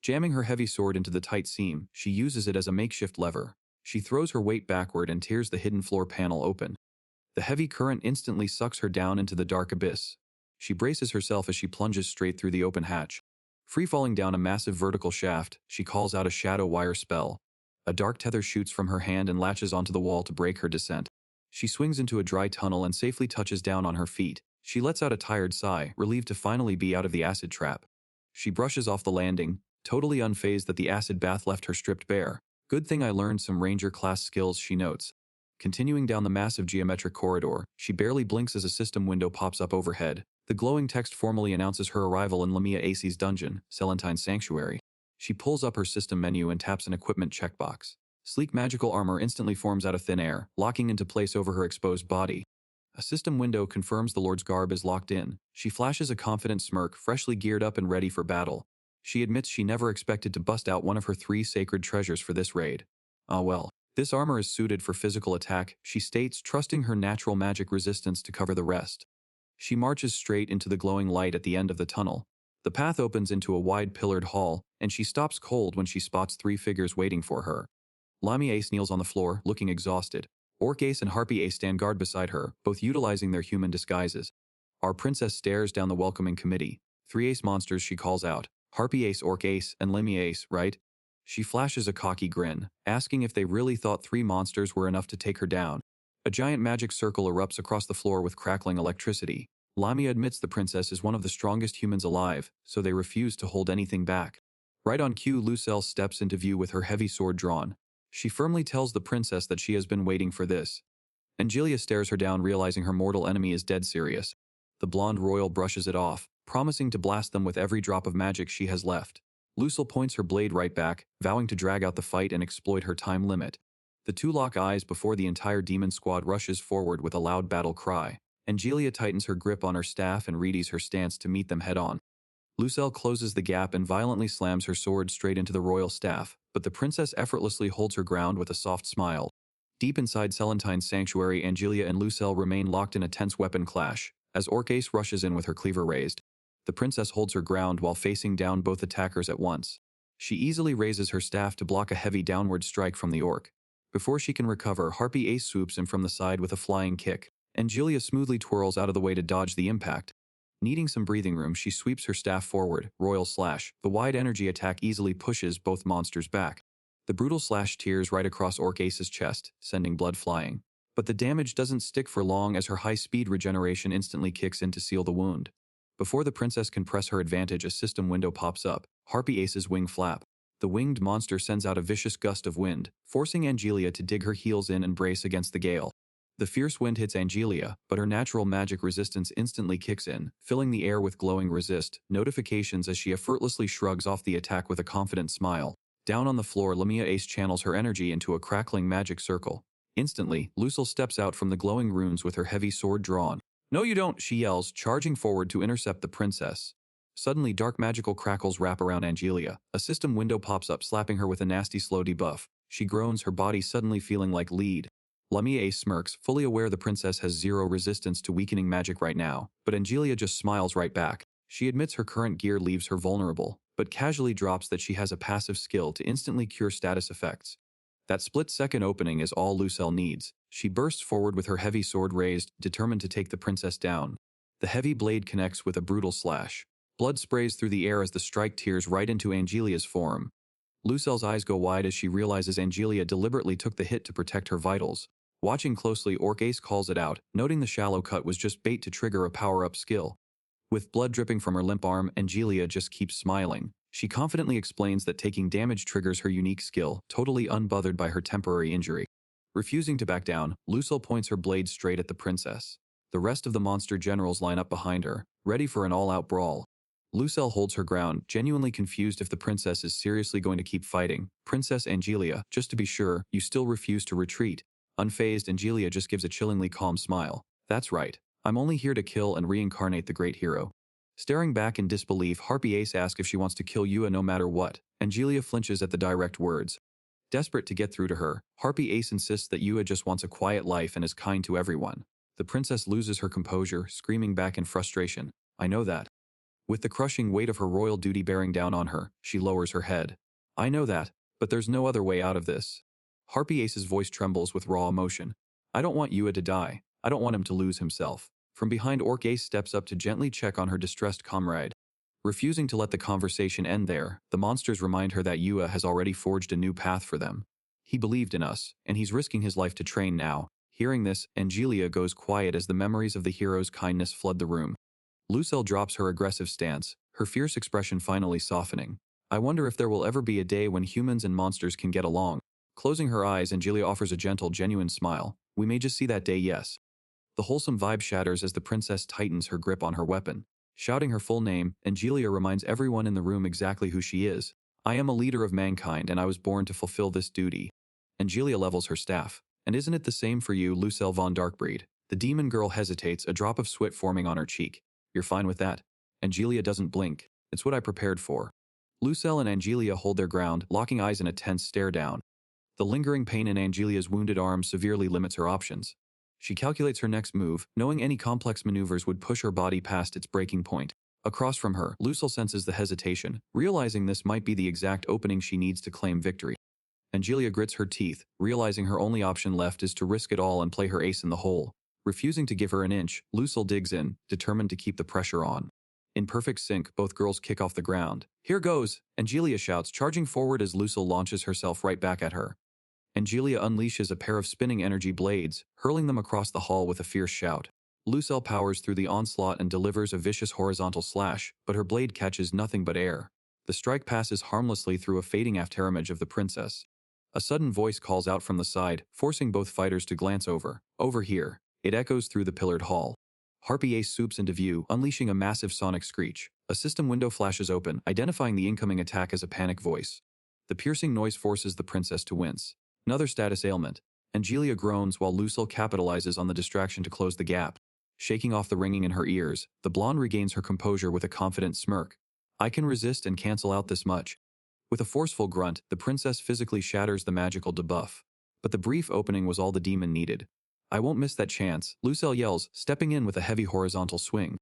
Jamming her heavy sword into the tight seam, she uses it as a makeshift lever. She throws her weight backward and tears the hidden floor panel open. The heavy current instantly sucks her down into the dark abyss. She braces herself as she plunges straight through the open hatch. Free-falling down a massive vertical shaft, she calls out a shadow wire spell. A dark tether shoots from her hand and latches onto the wall to break her descent. She swings into a dry tunnel and safely touches down on her feet. She lets out a tired sigh, relieved to finally be out of the acid trap. She brushes off the landing, totally unfazed that the acid bath left her stripped bare. Good thing I learned some Ranger-class skills, she notes. Continuing down the massive geometric corridor, she barely blinks as a system window pops up overhead. The glowing text formally announces her arrival in Lamia Ace's dungeon, Seinen Sanctuary. She pulls up her system menu and taps an equipment checkbox. Sleek magical armor instantly forms out of thin air, locking into place over her exposed body. A system window confirms the Lord's garb is locked in. She flashes a confident smirk, freshly geared up and ready for battle. She admits she never expected to bust out one of her 3 sacred treasures for this raid. Ah well. This armor is suited for physical attack, she states, trusting her natural magic resistance to cover the rest. She marches straight into the glowing light at the end of the tunnel. The path opens into a wide pillared hall, and she stops cold when she spots 3 figures waiting for her. Lamia Ace kneels on the floor, looking exhausted. Orc Ace and Harpy Ace stand guard beside her, both utilizing their human disguises. Our princess stares down the welcoming committee. 3 ace monsters, she calls out. Harpy Ace, Orc Ace, and Lamia Ace, right? She flashes a cocky grin, asking if they really thought 3 monsters were enough to take her down. A giant magic circle erupts across the floor with crackling electricity. Lamia admits the princess is one of the strongest humans alive, so they refuse to hold anything back. Right on cue, Lucelle steps into view with her heavy sword drawn. She firmly tells the princess that she has been waiting for this. Angelia stares her down, realizing her mortal enemy is dead serious. The blonde royal brushes it off, promising to blast them with every drop of magic she has left. Lucille points her blade right back, vowing to drag out the fight and exploit her time limit. The 2 lock eyes before the entire demon squad rushes forward with a loud battle cry. Angelia tightens her grip on her staff and readies her stance to meet them head-on. Lucelle closes the gap and violently slams her sword straight into the royal staff, but the princess effortlessly holds her ground with a soft smile. Deep inside Seinen Sanctuary, Angelia and Lucelle remain locked in a tense weapon clash, as Orc Ace rushes in with her cleaver raised. The princess holds her ground while facing down both attackers at once. She easily raises her staff to block a heavy downward strike from the orc. Before she can recover, Harpy Ace swoops in from the side with a flying kick. Angelia smoothly twirls out of the way to dodge the impact. Needing some breathing room, she sweeps her staff forward, royal slash. The wide energy attack easily pushes both monsters back. The brutal slash tears right across Orc Ace's chest, sending blood flying. But the damage doesn't stick for long as her high-speed regeneration instantly kicks in to seal the wound. Before the princess can press her advantage, a system window pops up. Harpy Ace's wing flap. The winged monster sends out a vicious gust of wind, forcing Angelia to dig her heels in and brace against the gale. The fierce wind hits Angelia, but her natural magic resistance instantly kicks in, filling the air with glowing resist notifications as she effortlessly shrugs off the attack with a confident smile. Down on the floor, Lamia Ace channels her energy into a crackling magic circle. Instantly, Lucille steps out from the glowing runes with her heavy sword drawn. "No you don't," she yells, charging forward to intercept the princess. Suddenly, dark magical crackles wrap around Angelia. A system window pops up, slapping her with a nasty slow debuff. She groans, her body suddenly feeling like lead. Lamia Ace smirks, fully aware the princess has 0 resistance to weakening magic right now, but Angelia just smiles right back. She admits her current gear leaves her vulnerable, but casually drops that she has a passive skill to instantly cure status effects. That split-second opening is all Lucelle needs. She bursts forward with her heavy sword raised, determined to take the princess down. The heavy blade connects with a brutal slash. Blood sprays through the air as the strike tears right into Angelia's forearm. Lucelle's eyes go wide as she realizes Angelia deliberately took the hit to protect her vitals. Watching closely, Orc Ace calls it out, noting the shallow cut was just bait to trigger a power-up skill. With blood dripping from her limp arm, Angelia just keeps smiling. She confidently explains that taking damage triggers her unique skill, totally unbothered by her temporary injury. Refusing to back down, Lucelle points her blade straight at the princess. The rest of the monster generals line up behind her, ready for an all-out brawl. Lucelle holds her ground, genuinely confused if the princess is seriously going to keep fighting. Princess Angelia, just to be sure, you still refuse to retreat. Unfazed, Angelia just gives a chillingly calm smile. That's right. I'm only here to kill and reincarnate the great hero. Staring back in disbelief, Harpy Ace asks if she wants to kill Yua no matter what. Angelia flinches at the direct words. Desperate to get through to her, Harpy Ace insists that Yua just wants a quiet life and is kind to everyone. The princess loses her composure, screaming back in frustration. I know that. With the crushing weight of her royal duty bearing down on her, she lowers her head. I know that, but there's no other way out of this. Harpy Ace's voice trembles with raw emotion. I don't want Yua to die. I don't want him to lose himself. From behind, Orc Ace steps up to gently check on her distressed comrade. Refusing to let the conversation end there, the monsters remind her that Yua has already forged a new path for them. He believed in us, and he's risking his life to train now. Hearing this, Angelia goes quiet as the memories of the hero's kindness flood the room. Lucelle drops her aggressive stance, her fierce expression finally softening. I wonder if there will ever be a day when humans and monsters can get along. Closing her eyes, Angelia offers a gentle, genuine smile. We may just see that day, yes. The wholesome vibe shatters as the princess tightens her grip on her weapon. Shouting her full name, Angelia reminds everyone in the room exactly who she is. I am a leader of mankind and I was born to fulfill this duty. Angelia levels her staff. And isn't it the same for you, Lucelle von Darkbreed? The demon girl hesitates, a drop of sweat forming on her cheek. You're fine with that? Angelia doesn't blink. It's what I prepared for. Lucelle and Angelia hold their ground, locking eyes in a tense stare down. The lingering pain in Angelia's wounded arm severely limits her options. She calculates her next move, knowing any complex maneuvers would push her body past its breaking point. Across from her, Lucelle senses the hesitation, realizing this might be the exact opening she needs to claim victory. Angelia grits her teeth, realizing her only option left is to risk it all and play her ace in the hole. Refusing to give her an inch, Lucelle digs in, determined to keep the pressure on. In perfect sync, both girls kick off the ground. Here goes! Angelia shouts, charging forward as Lucelle launches herself right back at her. Angelia unleashes a pair of spinning energy blades, hurling them across the hall with a fierce shout. Lucelle powers through the onslaught and delivers a vicious horizontal slash, but her blade catches nothing but air. The strike passes harmlessly through a fading afterimage of the princess. A sudden voice calls out from the side, forcing both fighters to glance over. Over here. It echoes through the pillared hall. Harpy Ace swoops into view, unleashing a massive sonic screech. A system window flashes open, identifying the incoming attack as a panic voice. The piercing noise forces the princess to wince. Another status ailment. Angelia groans while Lucelle capitalizes on the distraction to close the gap. Shaking off the ringing in her ears, the blonde regains her composure with a confident smirk. I can resist and cancel out this much. With a forceful grunt, the princess physically shatters the magical debuff. But the brief opening was all the demon needed. I won't miss that chance, Lucelle yells, stepping in with a heavy horizontal swing.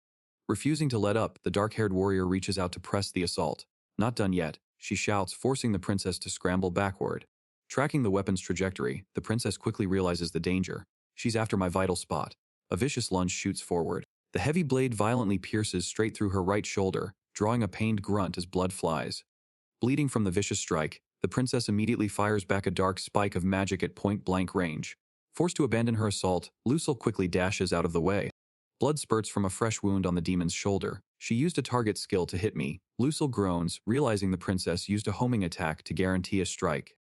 Refusing to let up, the dark-haired warrior reaches out to press the assault. Not done yet, she shouts, forcing the princess to scramble backward. Tracking the weapon's trajectory, the princess quickly realizes the danger. She's after my vital spot. A vicious lunge shoots forward. The heavy blade violently pierces straight through her right shoulder, drawing a pained grunt as blood flies. Bleeding from the vicious strike, the princess immediately fires back a dark spike of magic at point-blank range. Forced to abandon her assault, Lucelle quickly dashes out of the way. Blood spurts from a fresh wound on the demon's shoulder. She used a target skill to hit me. Lucelle groans, realizing the princess used a homing attack to guarantee a strike.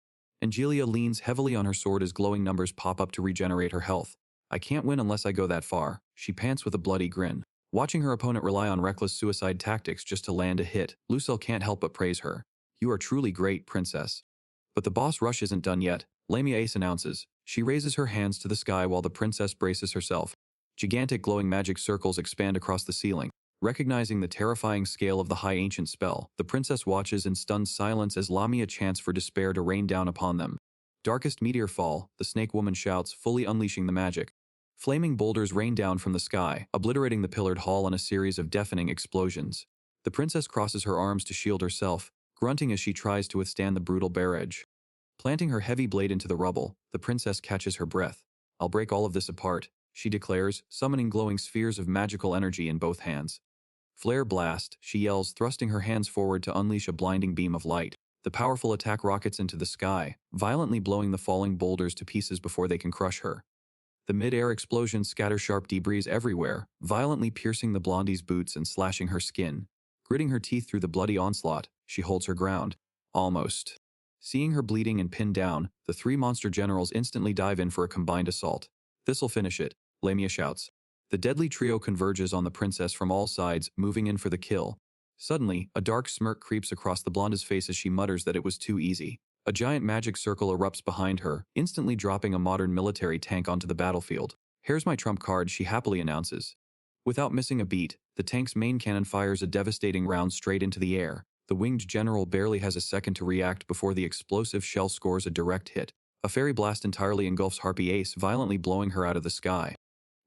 Angelia leans heavily on her sword as glowing numbers pop up to regenerate her health. I can't win unless I go that far, she pants with a bloody grin. Watching her opponent rely on reckless suicide tactics just to land a hit, Lucelle can't help but praise her. You are truly great, princess. But the boss rush isn't done yet, Lamia Ace announces. She raises her hands to the sky while the princess braces herself. Gigantic glowing magic circles expand across the ceiling. Recognizing the terrifying scale of the high ancient spell, the princess watches in stunned silence as Lamia chants for despair to rain down upon them. Darkest meteor fall, the snake woman shouts, fully unleashing the magic. Flaming boulders rain down from the sky, obliterating the pillared hall in a series of deafening explosions. The princess crosses her arms to shield herself, grunting as she tries to withstand the brutal barrage. Planting her heavy blade into the rubble, the princess catches her breath. "I'll break all of this apart," she declares, summoning glowing spheres of magical energy in both hands. "Flare blast," she yells, thrusting her hands forward to unleash a blinding beam of light. The powerful attack rockets into the sky, violently blowing the falling boulders to pieces before they can crush her. The mid-air explosions scatter sharp debris everywhere, violently piercing the blondie's boots and slashing her skin. Gritting her teeth through the bloody onslaught, she holds her ground. Almost. Seeing her bleeding and pinned down, the three monster generals instantly dive in for a combined assault. "This'll finish it," Lamia shouts. The deadly trio converges on the princess from all sides, moving in for the kill. Suddenly, a dark smirk creeps across the blonde's face as she mutters that it was too easy. A giant magic circle erupts behind her, instantly dropping a modern military tank onto the battlefield. "Here's my trump card," she happily announces. Without missing a beat, the tank's main cannon fires a devastating round straight into the air. The winged general barely has a second to react before the explosive shell scores a direct hit. A fairy blast entirely engulfs Harpy Ace, violently blowing her out of the sky.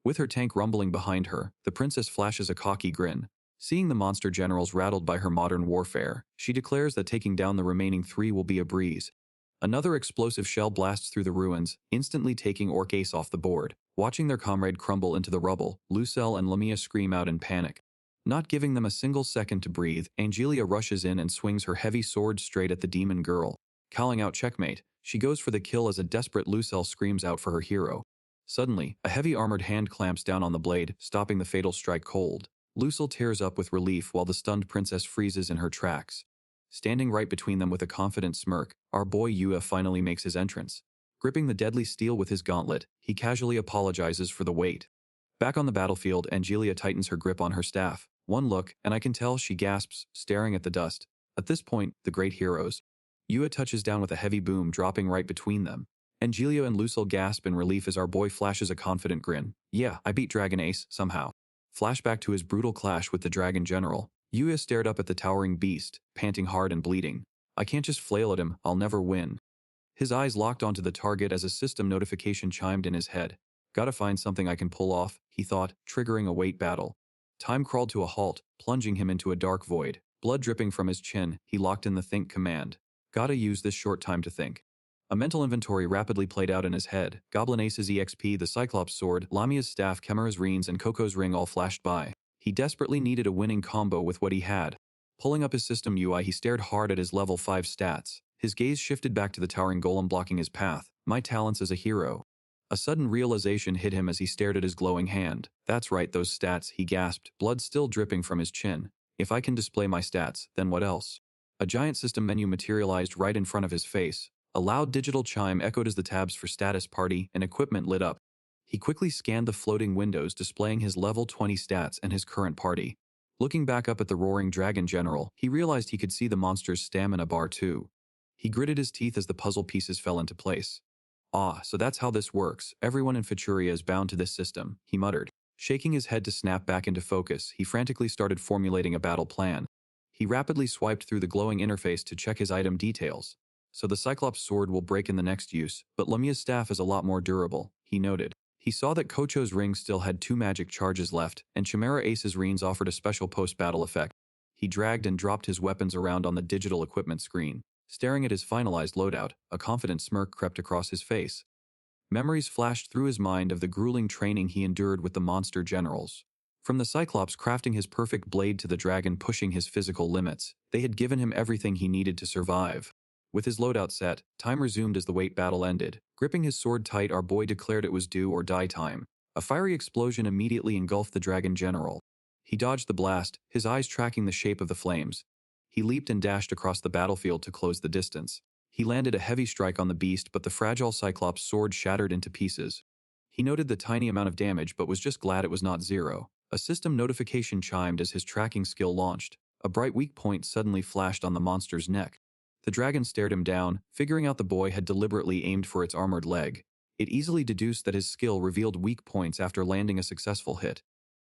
With her tank rumbling behind her, the princess flashes a cocky grin. Seeing the monster generals rattled by her modern warfare, she declares that taking down the remaining three will be a breeze. Another explosive shell blasts through the ruins, instantly taking Orc Ace off the board. Watching their comrade crumble into the rubble, Lucelle and Lamia scream out in panic. Not giving them a single second to breathe, Angelia rushes in and swings her heavy sword straight at the demon girl. Calling out checkmate, she goes for the kill as a desperate Lucelle screams out for her hero. Suddenly, a heavy armored hand clamps down on the blade, stopping the fatal strike cold. Lucille tears up with relief while the stunned princess freezes in her tracks. Standing right between them with a confident smirk, our boy Yua finally makes his entrance. Gripping the deadly steel with his gauntlet, he casually apologizes for the wait. Back on the battlefield, Angelia tightens her grip on her staff. One look, and I can tell she gasps, staring at the dust. At this point, the great heroes. Yua touches down with a heavy boom, dropping right between them. Angelia and Lucille gasp in relief as our boy flashes a confident grin. "Yeah, I beat Dragon Ace, somehow." Flashback to his brutal clash with the Dragon General. Yua stared up at the towering beast, panting hard and bleeding. "I can't just flail at him, I'll never win." His eyes locked onto the target as a system notification chimed in his head. "Gotta find something I can pull off," he thought, triggering a weight battle. Time crawled to a halt, plunging him into a dark void. Blood dripping from his chin, he locked in the think command. "Gotta use this short time to think." A mental inventory rapidly played out in his head. Goblin Ace's EXP, the Cyclops sword, Lamia's staff, Chimera's reins, and Coco's ring all flashed by. He desperately needed a winning combo with what he had. Pulling up his system UI, he stared hard at his level 5 stats. His gaze shifted back to the towering golem blocking his path. "My talents as a hero." A sudden realization hit him as he stared at his glowing hand. "That's right, those stats," he gasped, blood still dripping from his chin. "If I can display my stats, then what else?" A giant system menu materialized right in front of his face. A loud digital chime echoed as the tabs for status, party, and equipment lit up. He quickly scanned the floating windows displaying his level 20 stats and his current party. Looking back up at the roaring dragon general, he realized he could see the monster's stamina bar too. He gritted his teeth as the puzzle pieces fell into place. "Ah, so that's how this works. Everyone in Futuria is bound to this system," he muttered. Shaking his head to snap back into focus, he frantically started formulating a battle plan. He rapidly swiped through the glowing interface to check his item details. "So the Cyclops sword will break in the next use, but Lamia's staff is a lot more durable," he noted. He saw that Kocho's ring still had 2 magic charges left, and Chimera Ace's reins offered a special post-battle effect. He dragged and dropped his weapons around on the digital equipment screen. Staring at his finalized loadout, a confident smirk crept across his face. Memories flashed through his mind of the grueling training he endured with the monster generals. From the Cyclops crafting his perfect blade to the dragon pushing his physical limits, they had given him everything he needed to survive. With his loadout set, time resumed as the weight battle ended. Gripping his sword tight, our boy declared it was do or die time. A fiery explosion immediately engulfed the dragon general. He dodged the blast, his eyes tracking the shape of the flames. He leaped and dashed across the battlefield to close the distance. He landed a heavy strike on the beast, but the fragile Cyclops sword shattered into pieces. He noted the tiny amount of damage, but was just glad it was not zero. A system notification chimed as his tracking skill launched. A bright weak point suddenly flashed on the monster's neck. The dragon stared him down, figuring out the boy had deliberately aimed for its armored leg. It easily deduced that his skill revealed weak points after landing a successful hit.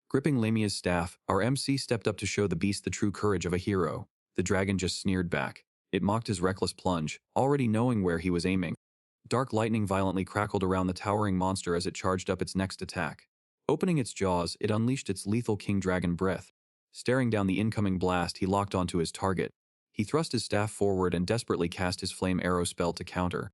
Gripping Lamia's staff, our MC stepped up to show the beast the true courage of a hero. The dragon just sneered back. It mocked his reckless plunge, already knowing where he was aiming. Dark lightning violently crackled around the towering monster as it charged up its next attack. Opening its jaws, it unleashed its lethal king dragon breath. Staring down the incoming blast, he locked onto his target. He thrust his staff forward and desperately cast his flame arrow spell to counter.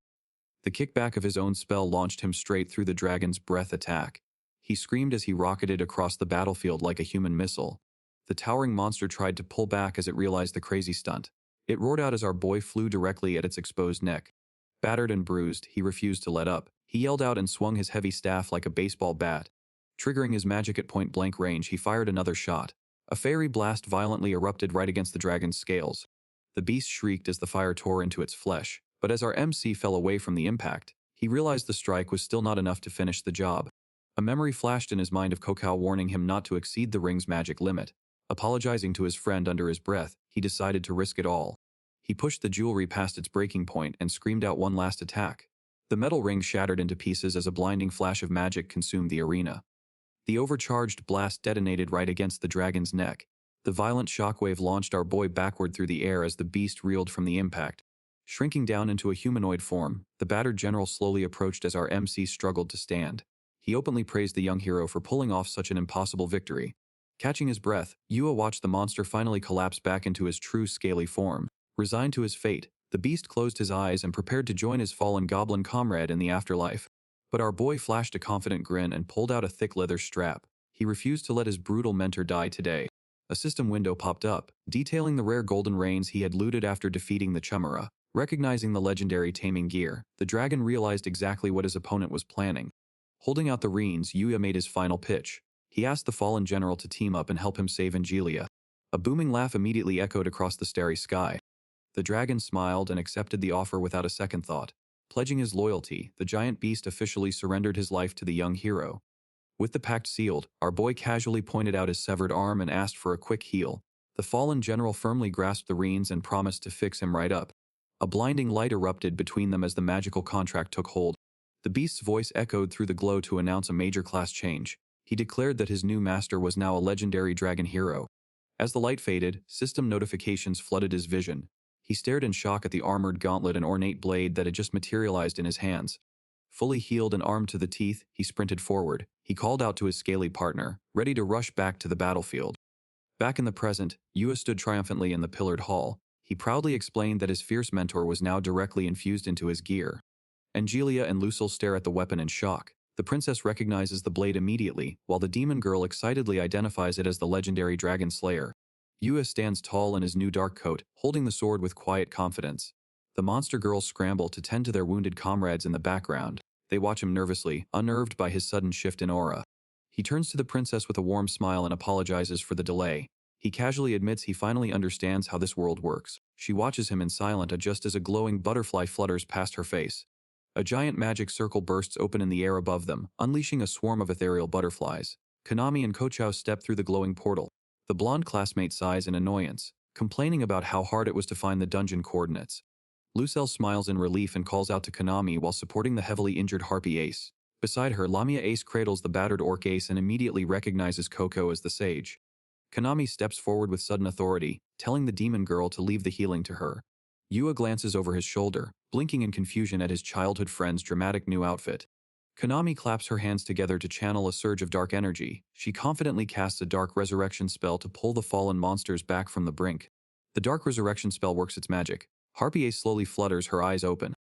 The kickback of his own spell launched him straight through the dragon's breath attack. He screamed as he rocketed across the battlefield like a human missile. The towering monster tried to pull back as it realized the crazy stunt. It roared out as our boy flew directly at its exposed neck. Battered and bruised, he refused to let up. He yelled out and swung his heavy staff like a baseball bat. Triggering his magic at point-blank range, he fired another shot. A fairy blast violently erupted right against the dragon's scales. The beast shrieked as the fire tore into its flesh, but as our MC fell away from the impact, he realized the strike was still not enough to finish the job. A memory flashed in his mind of Kokao warning him not to exceed the ring's magic limit. Apologizing to his friend under his breath, he decided to risk it all. He pushed the jewelry past its breaking point and screamed out one last attack. The metal ring shattered into pieces as a blinding flash of magic consumed the arena. The overcharged blast detonated right against the dragon's neck. The violent shockwave launched our boy backward through the air as the beast reeled from the impact. Shrinking down into a humanoid form, the battered general slowly approached as our MC struggled to stand. He openly praised the young hero for pulling off such an impossible victory. Catching his breath, Yua watched the monster finally collapse back into his true scaly form. Resigned to his fate, the beast closed his eyes and prepared to join his fallen goblin comrade in the afterlife. But our boy flashed a confident grin and pulled out a thick leather strap. He refused to let his brutal mentor die today. A system window popped up, detailing the rare golden reins he had looted after defeating the Chimera. Recognizing the legendary taming gear, the dragon realized exactly what his opponent was planning. Holding out the reins, Yuya made his final pitch. He asked the fallen general to team up and help him save Angelia. A booming laugh immediately echoed across the starry sky. The dragon smiled and accepted the offer without a second thought. Pledging his loyalty, the giant beast officially surrendered his life to the young hero. With the pact sealed, our boy casually pointed out his severed arm and asked for a quick heal. The fallen general firmly grasped the reins and promised to fix him right up. A blinding light erupted between them as the magical contract took hold. The beast's voice echoed through the glow to announce a major class change. He declared that his new master was now a legendary dragon hero. As the light faded, system notifications flooded his vision. He stared in shock at the armored gauntlet and ornate blade that had just materialized in his hands. Fully healed and armed to the teeth, he sprinted forward. He called out to his scaly partner, ready to rush back to the battlefield. Back in the present, Yua stood triumphantly in the pillared hall. He proudly explained that his fierce mentor was now directly infused into his gear. Angelia and Lucille stare at the weapon in shock. The princess recognizes the blade immediately, while the demon girl excitedly identifies it as the legendary dragon slayer. Yua stands tall in his new dark coat, holding the sword with quiet confidence. The monster girls scramble to tend to their wounded comrades in the background. They watch him nervously, unnerved by his sudden shift in aura. He turns to the princess with a warm smile and apologizes for the delay. He casually admits he finally understands how this world works. She watches him in silence just as a glowing butterfly flutters past her face. A giant magic circle bursts open in the air above them, unleashing a swarm of ethereal butterflies. Konami and Kochao step through the glowing portal. The blonde classmate sighs in annoyance, complaining about how hard it was to find the dungeon coordinates. Lucille smiles in relief and calls out to Konami while supporting the heavily injured Harpy Ace. Beside her, Lamia Ace cradles the battered Orc Ace and immediately recognizes Coco as the sage. Konami steps forward with sudden authority, telling the demon girl to leave the healing to her. Yua glances over his shoulder, blinking in confusion at his childhood friend's dramatic new outfit. Konami claps her hands together to channel a surge of dark energy. She confidently casts a dark resurrection spell to pull the fallen monsters back from the brink. The dark resurrection spell works its magic. Harpy Ace slowly flutters, her eyes open.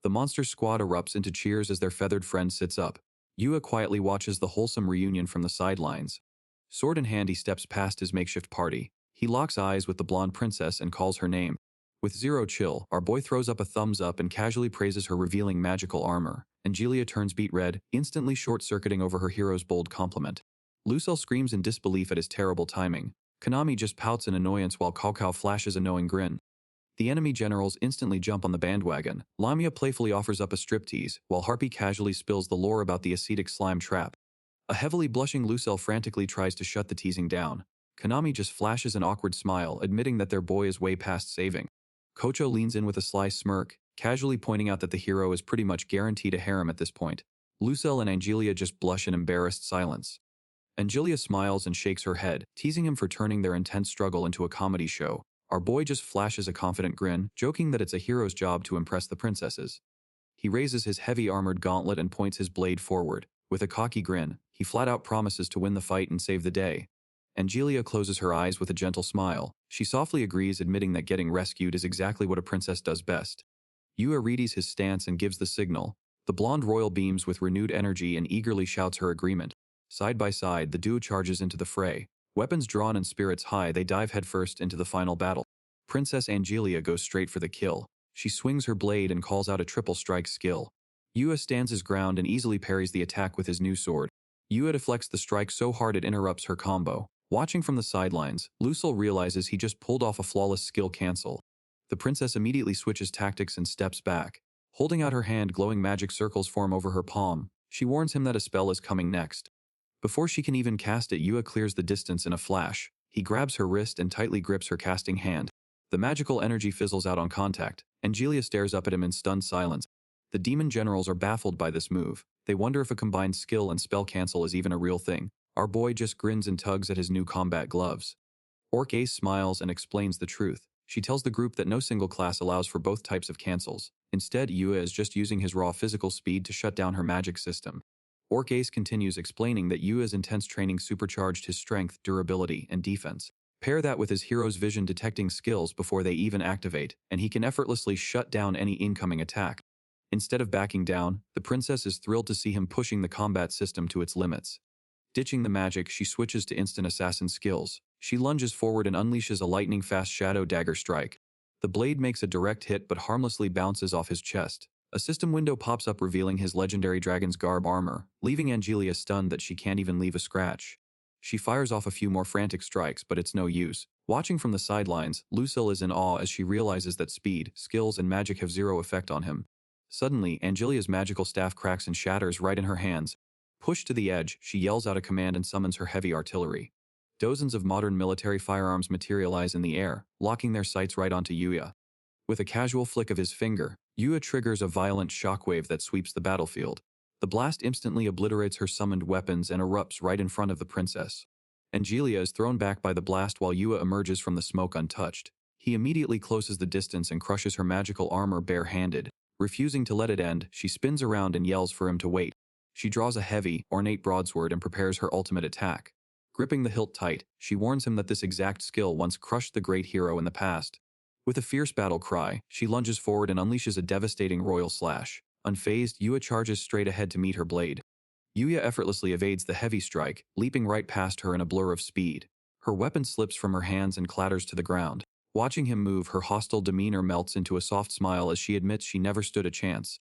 The monster squad erupts into cheers as their feathered friend sits up. Yua quietly watches the wholesome reunion from the sidelines. Sword in hand, he steps past his makeshift party. He locks eyes with the blonde princess and calls her name. With zero chill, our boy throws up a thumbs up and casually praises her revealing magical armor. Angelia turns beet red, instantly short-circuiting over her hero's bold compliment. Lucille screams in disbelief at his terrible timing. Konami just pouts in annoyance while Cao flashes a knowing grin. The enemy generals instantly jump on the bandwagon. Lamia playfully offers up a striptease, while Harpy casually spills the lore about the ascetic slime trap. A heavily blushing Lucille frantically tries to shut the teasing down. Konami just flashes an awkward smile, admitting that their boy is way past saving. Kocho leans in with a sly smirk, casually pointing out that the hero is pretty much guaranteed a harem at this point. Lucille and Angelia just blush in embarrassed silence. Angelia smiles and shakes her head, teasing him for turning their intense struggle into a comedy show. Our boy just flashes a confident grin, joking that it's a hero's job to impress the princesses. He raises his heavy armored gauntlet and points his blade forward. With a cocky grin, he flat out promises to win the fight and save the day. Angelia closes her eyes with a gentle smile. She softly agrees, admitting that getting rescued is exactly what a princess does best. Yua readies his stance and gives the signal. The blonde royal beams with renewed energy and eagerly shouts her agreement. Side by side, the duo charges into the fray. Weapons drawn and spirits high, they dive headfirst into the final battle. Princess Angelia goes straight for the kill. She swings her blade and calls out a triple strike skill. Yua stands his ground and easily parries the attack with his new sword. Yua deflects the strike so hard it interrupts her combo. Watching from the sidelines, Lucille realizes he just pulled off a flawless skill cancel. The princess immediately switches tactics and steps back. Holding out her hand, glowing magic circles form over her palm. She warns him that a spell is coming next. Before she can even cast it, Yua clears the distance in a flash. He grabs her wrist and tightly grips her casting hand. The magical energy fizzles out on contact. Angelia stares up at him in stunned silence. The demon generals are baffled by this move. They wonder if a combined skill and spell cancel is even a real thing. Our boy just grins and tugs at his new combat gloves. Orc Ace smiles and explains the truth. She tells the group that no single class allows for both types of cancels. Instead, Yua is just using his raw physical speed to shut down her magic system. Orc Ace continues, explaining that Yua's intense training supercharged his strength, durability, and defense. Pair that with his hero's vision detecting skills before they even activate, and he can effortlessly shut down any incoming attack. Instead of backing down, the princess is thrilled to see him pushing the combat system to its limits. Ditching the magic, she switches to instant assassin skills. She lunges forward and unleashes a lightning-fast shadow dagger strike. The blade makes a direct hit but harmlessly bounces off his chest. A system window pops up revealing his legendary dragon's garb armor, leaving Angelia stunned that she can't even leave a scratch. She fires off a few more frantic strikes, but it's no use. Watching from the sidelines, Lucille is in awe as she realizes that speed, skills, and magic have zero effect on him. Suddenly, Angelia's magical staff cracks and shatters right in her hands. Pushed to the edge, she yells out a command and summons her heavy artillery. Dozens of modern military firearms materialize in the air, locking their sights right onto Yua. With a casual flick of his finger, Yua triggers a violent shockwave that sweeps the battlefield. The blast instantly obliterates her summoned weapons and erupts right in front of the princess. Angelia is thrown back by the blast while Yua emerges from the smoke untouched. He immediately closes the distance and crushes her magical armor bare-handed. Refusing to let it end, she spins around and yells for him to wait. She draws a heavy, ornate broadsword and prepares her ultimate attack. Gripping the hilt tight, she warns him that this exact skill once crushed the great hero in the past. With a fierce battle cry, she lunges forward and unleashes a devastating royal slash. Unfazed, Yua charges straight ahead to meet her blade. Yuya effortlessly evades the heavy strike, leaping right past her in a blur of speed. Her weapon slips from her hands and clatters to the ground. Watching him move, her hostile demeanor melts into a soft smile as she admits she never stood a chance.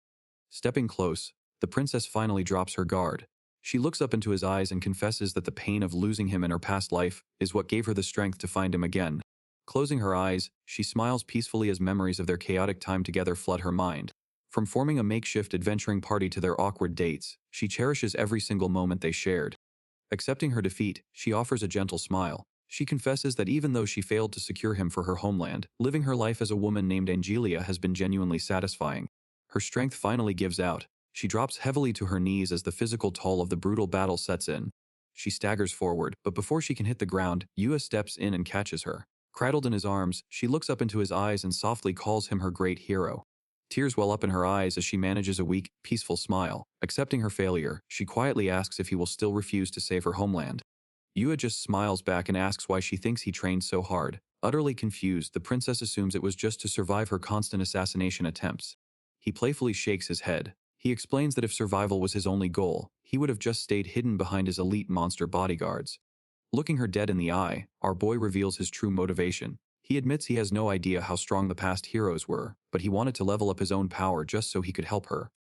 Stepping close, the princess finally drops her guard. She looks up into his eyes and confesses that the pain of losing him in her past life is what gave her the strength to find him again. Closing her eyes, she smiles peacefully as memories of their chaotic time together flood her mind. From forming a makeshift adventuring party to their awkward dates, she cherishes every single moment they shared. Accepting her defeat, she offers a gentle smile. She confesses that even though she failed to secure him for her homeland, living her life as a woman named Angelia has been genuinely satisfying. Her strength finally gives out. She drops heavily to her knees as the physical toll of the brutal battle sets in. She staggers forward, but before she can hit the ground, Yua steps in and catches her. Cradled in his arms, she looks up into his eyes and softly calls him her great hero. Tears well up in her eyes as she manages a weak, peaceful smile. Accepting her failure, she quietly asks if he will still refuse to save her homeland. Yua just smiles back and asks why she thinks he trained so hard. Utterly confused, the princess assumes it was just to survive her constant assassination attempts. He playfully shakes his head. He explains that if survival was his only goal, he would have just stayed hidden behind his elite monster bodyguards. Looking her dead in the eye, our boy reveals his true motivation. He admits he has no idea how strong the past heroes were, but he wanted to level up his own power just so he could help her.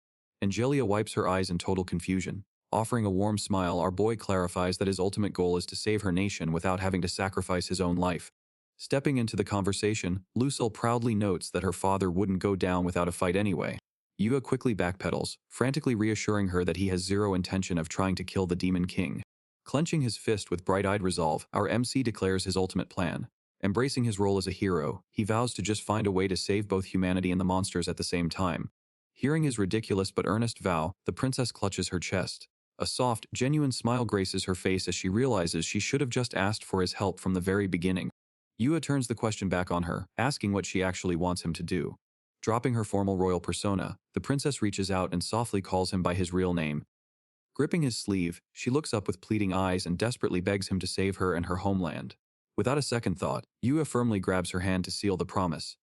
Angelia wipes her eyes in total confusion. Offering a warm smile, our boy clarifies that his ultimate goal is to save her nation without having to sacrifice his own life. Stepping into the conversation, Lucille proudly notes that her father wouldn't go down without a fight anyway. Yua quickly backpedals, frantically reassuring her that he has zero intention of trying to kill the Demon King. Clenching his fist with bright-eyed resolve, our MC declares his ultimate plan. Embracing his role as a hero, he vows to just find a way to save both humanity and the monsters at the same time. Hearing his ridiculous but earnest vow, the princess clutches her chest. A soft, genuine smile graces her face as she realizes she should have just asked for his help from the very beginning. Yua turns the question back on her, asking what she actually wants him to do. Dropping her formal royal persona, the princess reaches out and softly calls him by his real name. Gripping his sleeve, she looks up with pleading eyes and desperately begs him to save her and her homeland. Without a second thought, Yua firmly grabs her hand to seal the promise.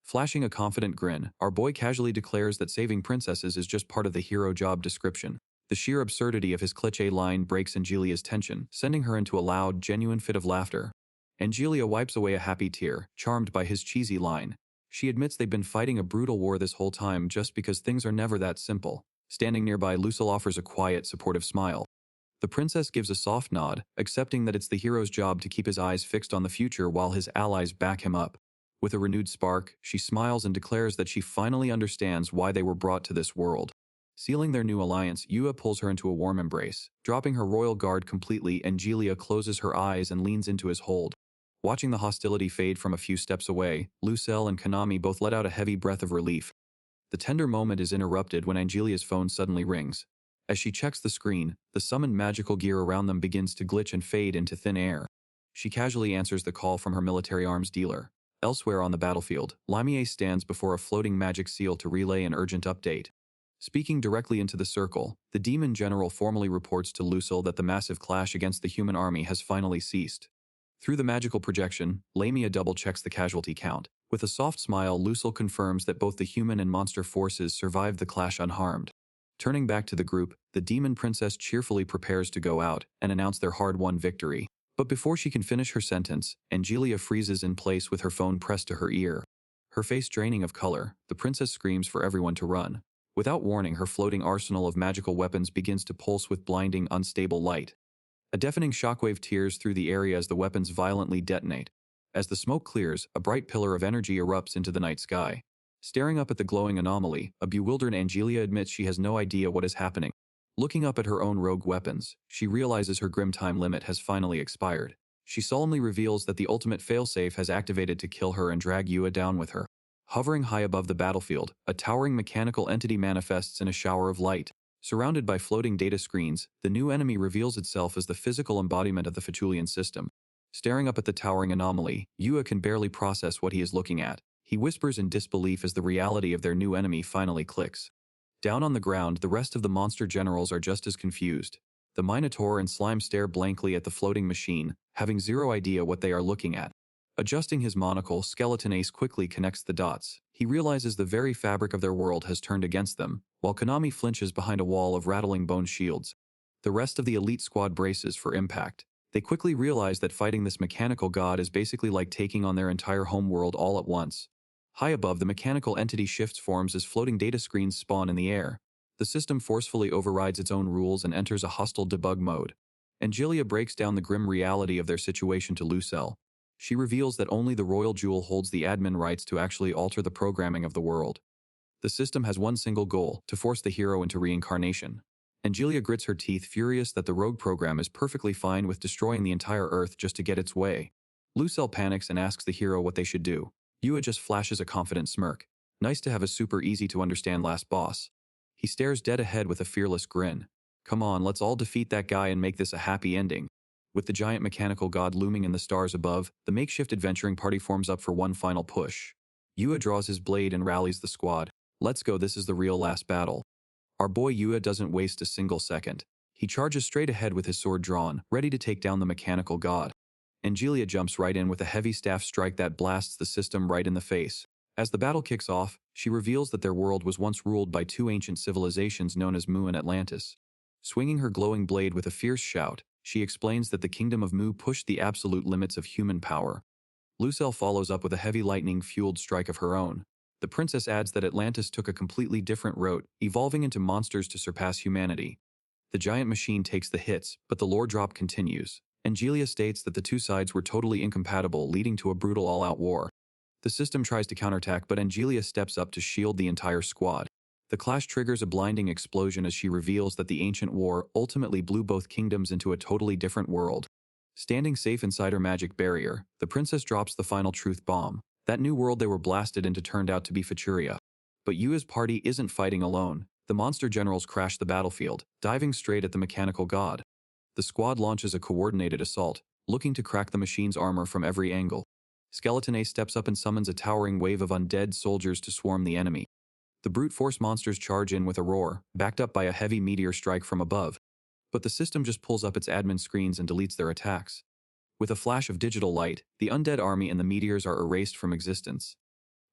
Flashing a confident grin, our boy casually declares that saving princesses is just part of the hero job description. The sheer absurdity of his cliché line breaks Angelia's tension, sending her into a loud, genuine fit of laughter. Angelia wipes away a happy tear, charmed by his cheesy line. She admits they've been fighting a brutal war this whole time just because things are never that simple. Standing nearby, Lucille offers a quiet, supportive smile. The princess gives a soft nod, accepting that it's the hero's job to keep his eyes fixed on the future while his allies back him up. With a renewed spark, she smiles and declares that she finally understands why they were brought to this world. Sealing their new alliance, Yua pulls her into a warm embrace. Dropping her royal guard completely, Angelia closes her eyes and leans into his hold. Watching the hostility fade from a few steps away, Lucille and Kanami both let out a heavy breath of relief. The tender moment is interrupted when Angelia's phone suddenly rings. As she checks the screen, the summoned magical gear around them begins to glitch and fade into thin air. She casually answers the call from her military arms dealer. Elsewhere on the battlefield, Lamier stands before a floating magic seal to relay an urgent update. Speaking directly into the circle, the demon general formally reports to Lucille that the massive clash against the human army has finally ceased. Through the magical projection, Lamia double-checks the casualty count. With a soft smile, Lucille confirms that both the human and monster forces survived the clash unharmed. Turning back to the group, the demon princess cheerfully prepares to go out and announce their hard-won victory. But before she can finish her sentence, Angelia freezes in place with her phone pressed to her ear. Her face draining of color, the princess screams for everyone to run. Without warning, her floating arsenal of magical weapons begins to pulse with blinding, unstable light. A deafening shockwave tears through the area as the weapons violently detonate. As the smoke clears, a bright pillar of energy erupts into the night sky. Staring up at the glowing anomaly, a bewildered Angelia admits she has no idea what is happening. Looking up at her own rogue weapons, she realizes her grim time limit has finally expired. She solemnly reveals that the ultimate failsafe has activated to kill her and drag Yua down with her. Hovering high above the battlefield, a towering mechanical entity manifests in a shower of light. Surrounded by floating data screens, the new enemy reveals itself as the physical embodiment of the Fetulian system. Staring up at the towering anomaly, Yua can barely process what he is looking at. He whispers in disbelief as the reality of their new enemy finally clicks. Down on the ground, the rest of the monster generals are just as confused. The Minotaur and Slime stare blankly at the floating machine, having zero idea what they are looking at. Adjusting his monocle, Skeleton Ace quickly connects the dots. He realizes the very fabric of their world has turned against them, while Konami flinches behind a wall of rattling bone shields. The rest of the elite squad braces for impact. They quickly realize that fighting this mechanical god is basically like taking on their entire homeworld all at once. High above, the mechanical entity shifts forms as floating data screens spawn in the air. The system forcefully overrides its own rules and enters a hostile debug mode. Angelia breaks down the grim reality of their situation to Lucille. She reveals that only the Royal Jewel holds the admin rights to actually alter the programming of the world. The system has one single goal, to force the hero into reincarnation. Angelia grits her teeth, furious that the rogue program is perfectly fine with destroying the entire Earth just to get its way. Lucille panics and asks the hero what they should do. Yua just flashes a confident smirk. Nice to have a super easy to understand last boss. He stares dead ahead with a fearless grin. Come on, let's all defeat that guy and make this a happy ending. With the giant mechanical god looming in the stars above, the makeshift adventuring party forms up for one final push. Yua draws his blade and rallies the squad. Let's go, this is the real last battle. Our boy Yua doesn't waste a single second. He charges straight ahead with his sword drawn, ready to take down the mechanical god. Angelia jumps right in with a heavy staff strike that blasts the system right in the face. As the battle kicks off, she reveals that their world was once ruled by two ancient civilizations known as Mu and Atlantis. Swinging her glowing blade with a fierce shout, she explains that the kingdom of Mu pushed the absolute limits of human power. Lucille follows up with a heavy lightning-fueled strike of her own. The princess adds that Atlantis took a completely different route, evolving into monsters to surpass humanity. The giant machine takes the hits, but the lore drop continues. Angelia states that the two sides were totally incompatible, leading to a brutal all-out war. The system tries to counterattack, but Angelia steps up to shield the entire squad. The clash triggers a blinding explosion as she reveals that the ancient war ultimately blew both kingdoms into a totally different world. Standing safe inside her magic barrier, the princess drops the final truth bomb. That new world they were blasted into turned out to be Futuria. But Yua's party isn't fighting alone. The monster generals crash the battlefield, diving straight at the mechanical god. The squad launches a coordinated assault, looking to crack the machine's armor from every angle. Skeleton Ace steps up and summons a towering wave of undead soldiers to swarm the enemy. The brute force monsters charge in with a roar, backed up by a heavy meteor strike from above. but the system just pulls up its admin screens and deletes their attacks. With a flash of digital light, the undead army and the meteors are erased from existence.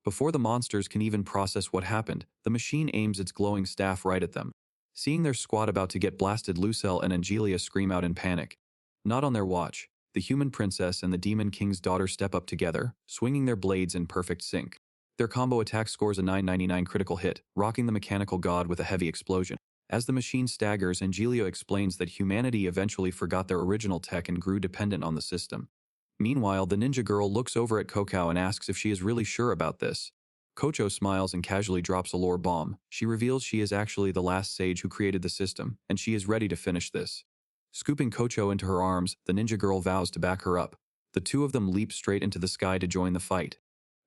Before the monsters can even process what happened, the machine aims its glowing staff right at them. Seeing their squad about to get blasted, Lucelle and Angelia scream out in panic. Not on their watch. The human princess and the demon king's daughter step up together, swinging their blades in perfect sync. Their combo attack scores a 999 critical hit, rocking the mechanical god with a heavy explosion. As the machine staggers, Angelia explains that humanity eventually forgot their original tech and grew dependent on the system. Meanwhile, the ninja girl looks over at Kokao and asks if she is really sure about this. Kocho smiles and casually drops a lore bomb. She reveals she is actually the last sage who created the system, and she is ready to finish this. Scooping Kocho into her arms, the ninja girl vows to back her up. The two of them leap straight into the sky to join the fight.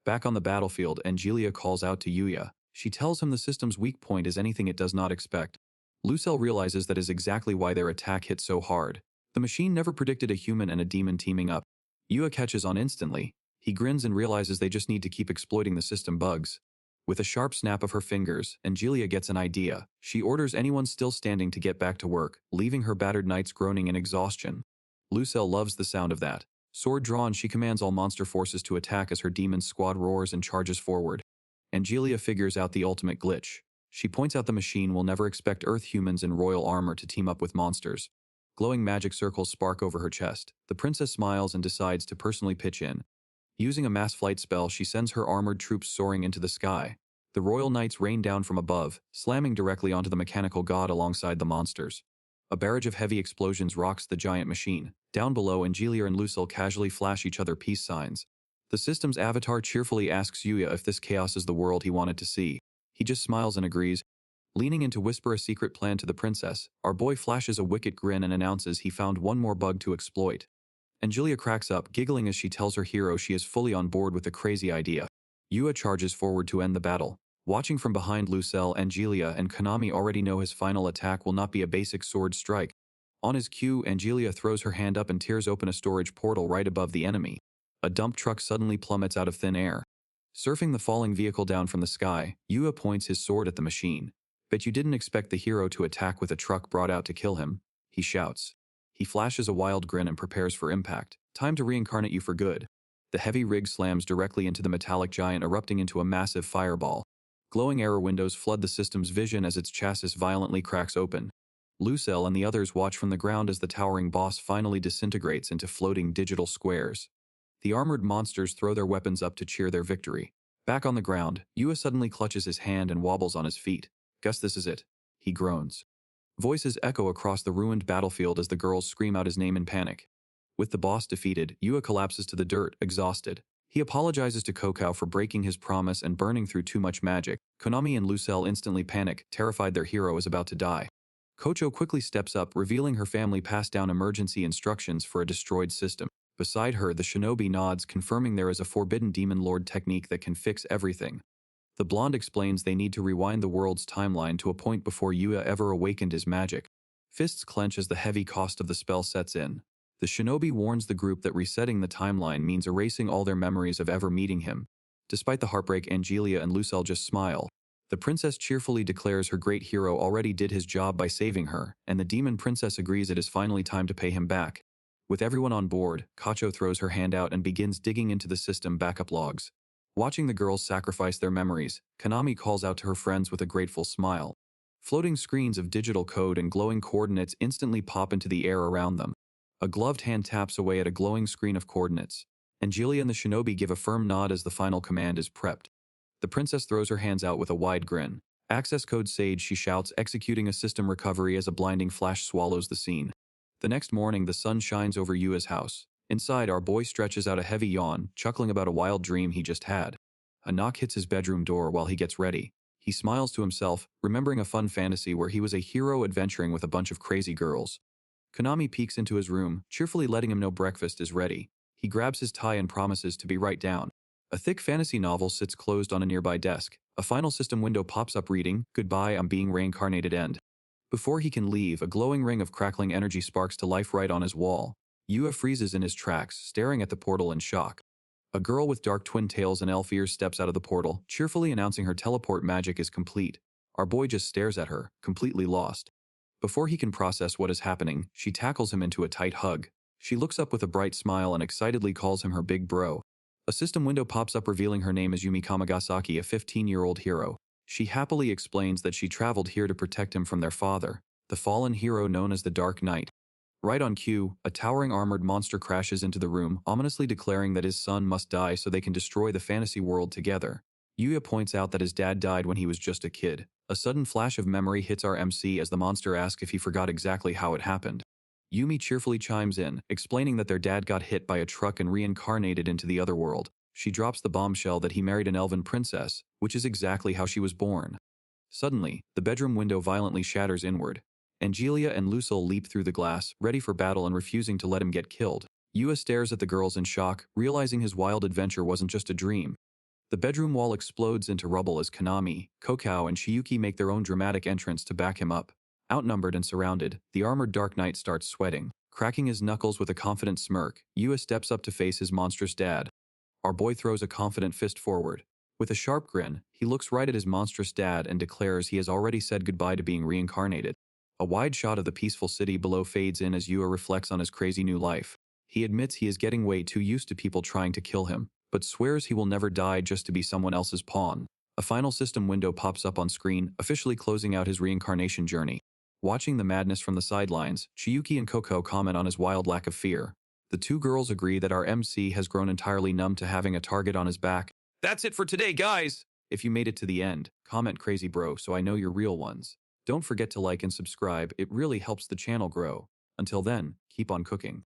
Back on the battlefield, Angelia calls out to Yuya. She tells him the system's weak point is anything it does not expect. Lucelle realizes that is exactly why their attack hit so hard. The machine never predicted a human and a demon teaming up. Yuya catches on instantly. He grins and realizes they just need to keep exploiting the system bugs. With a sharp snap of her fingers, Angelia gets an idea. She orders anyone still standing to get back to work, leaving her battered knights groaning in exhaustion. Lucelle loves the sound of that. Sword drawn, she commands all monster forces to attack as her demon squad roars and charges forward. Angelia figures out the ultimate glitch. She points out the machine will never expect Earth humans in royal armor to team up with monsters. Glowing magic circles spark over her chest. The princess smiles and decides to personally pitch in. Using a mass flight spell, she sends her armored troops soaring into the sky. The royal knights rain down from above, slamming directly onto the mechanical god alongside the monsters. A barrage of heavy explosions rocks the giant machine. Down below, Angelia and Lucille casually flash each other peace signs. The system's avatar cheerfully asks Yuya if this chaos is the world he wanted to see. He just smiles and agrees. Leaning in to whisper a secret plan to the princess, our boy flashes a wicked grin and announces he found one more bug to exploit. Angelia cracks up, giggling as she tells her hero she is fully on board with the crazy idea. Yuya charges forward to end the battle. Watching from behind, Lucelle, Angelia, and Konami already know his final attack will not be a basic sword strike. On his cue, Angelia throws her hand up and tears open a storage portal right above the enemy. A dump truck suddenly plummets out of thin air. Surfing the falling vehicle down from the sky, Yuya points his sword at the machine. "Bet you didn't expect the hero to attack with a truck brought out to kill him," he shouts. He flashes a wild grin and prepares for impact. "Time to reincarnate you for good." The heavy rig slams directly into the metallic giant, erupting into a massive fireball. Glowing error windows flood the system's vision as its chassis violently cracks open. Lucelle and the others watch from the ground as the towering boss finally disintegrates into floating digital squares. The armored monsters throw their weapons up to cheer their victory. Back on the ground, Yuya suddenly clutches his hand and wobbles on his feet. "Guess this is it," he groans. Voices echo across the ruined battlefield as the girls scream out his name in panic. With the boss defeated, Yuya collapses to the dirt, exhausted. He apologizes to Kokao for breaking his promise and burning through too much magic. Konami and Lucelle instantly panic, terrified their hero is about to die. Kocho quickly steps up, revealing her family passed down emergency instructions for a destroyed system. Beside her, the shinobi nods, confirming there is a forbidden demon lord technique that can fix everything. The blonde explains they need to rewind the world's timeline to a point before Yuya ever awakened his magic. Fists clench as the heavy cost of the spell sets in. The shinobi warns the group that resetting the timeline means erasing all their memories of ever meeting him. Despite the heartbreak, Angelia and Lucelle just smile. The princess cheerfully declares her great hero already did his job by saving her, and the demon princess agrees it is finally time to pay him back. With everyone on board, Kacho throws her hand out and begins digging into the system backup logs. Watching the girls sacrifice their memories, Konami calls out to her friends with a grateful smile. Floating screens of digital code and glowing coordinates instantly pop into the air around them. A gloved hand taps away at a glowing screen of coordinates. Angelia and the shinobi give a firm nod as the final command is prepped. The princess throws her hands out with a wide grin. "Access code Sage," she shouts, executing a system recovery as a blinding flash swallows the scene. The next morning, the sun shines over Yua's house. Inside, our boy stretches out a heavy yawn, chuckling about a wild dream he just had. A knock hits his bedroom door while he gets ready. He smiles to himself, remembering a fun fantasy where he was a hero adventuring with a bunch of crazy girls. Konami peeks into his room, cheerfully letting him know breakfast is ready. He grabs his tie and promises to be right down. A thick fantasy novel sits closed on a nearby desk. A final system window pops up reading, "Goodbye, I'm being reincarnated end." Before he can leave, a glowing ring of crackling energy sparks to life right on his wall. Yuya freezes in his tracks, staring at the portal in shock. A girl with dark twin tails and elf ears steps out of the portal, cheerfully announcing her teleport magic is complete. Our boy just stares at her, completely lost. Before he can process what is happening, she tackles him into a tight hug. She looks up with a bright smile and excitedly calls him her big bro. A system window pops up revealing her name as Yumi Kamagasaki, a 15-year-old hero. She happily explains that she traveled here to protect him from their father, the fallen hero known as the Dark Knight. Right on cue, a towering armored monster crashes into the room, ominously declaring that his son must die so they can destroy the fantasy world together. Yuya points out that his dad died when he was just a kid. A sudden flash of memory hits our MC as the monster asks if he forgot exactly how it happened. Yumi cheerfully chimes in, explaining that their dad got hit by a truck and reincarnated into the other world. She drops the bombshell that he married an elven princess, which is exactly how she was born. Suddenly, the bedroom window violently shatters inward. Angelia and Lucille leap through the glass, ready for battle and refusing to let him get killed. Yua stares at the girls in shock, realizing his wild adventure wasn't just a dream. The bedroom wall explodes into rubble as Konami, Kokao, and Shiyuki make their own dramatic entrance to back him up. Outnumbered and surrounded, the armored Dark Knight starts sweating. Cracking his knuckles with a confident smirk, Yua steps up to face his monstrous dad. Our boy throws a confident fist forward. With a sharp grin, he looks right at his monstrous dad and declares he has already said goodbye to being reincarnated. A wide shot of the peaceful city below fades in as Yua reflects on his crazy new life. He admits he is getting way too used to people trying to kill him, but swears he will never die just to be someone else's pawn. A final system window pops up on screen, officially closing out his reincarnation journey. Watching the madness from the sidelines, Chiyuki and Coco comment on his wild lack of fear. The two girls agree that our MC has grown entirely numb to having a target on his back. That's it for today, guys! If you made it to the end, comment crazy bro so I know you're real ones. Don't forget to like and subscribe, it really helps the channel grow. Until then, keep on cooking.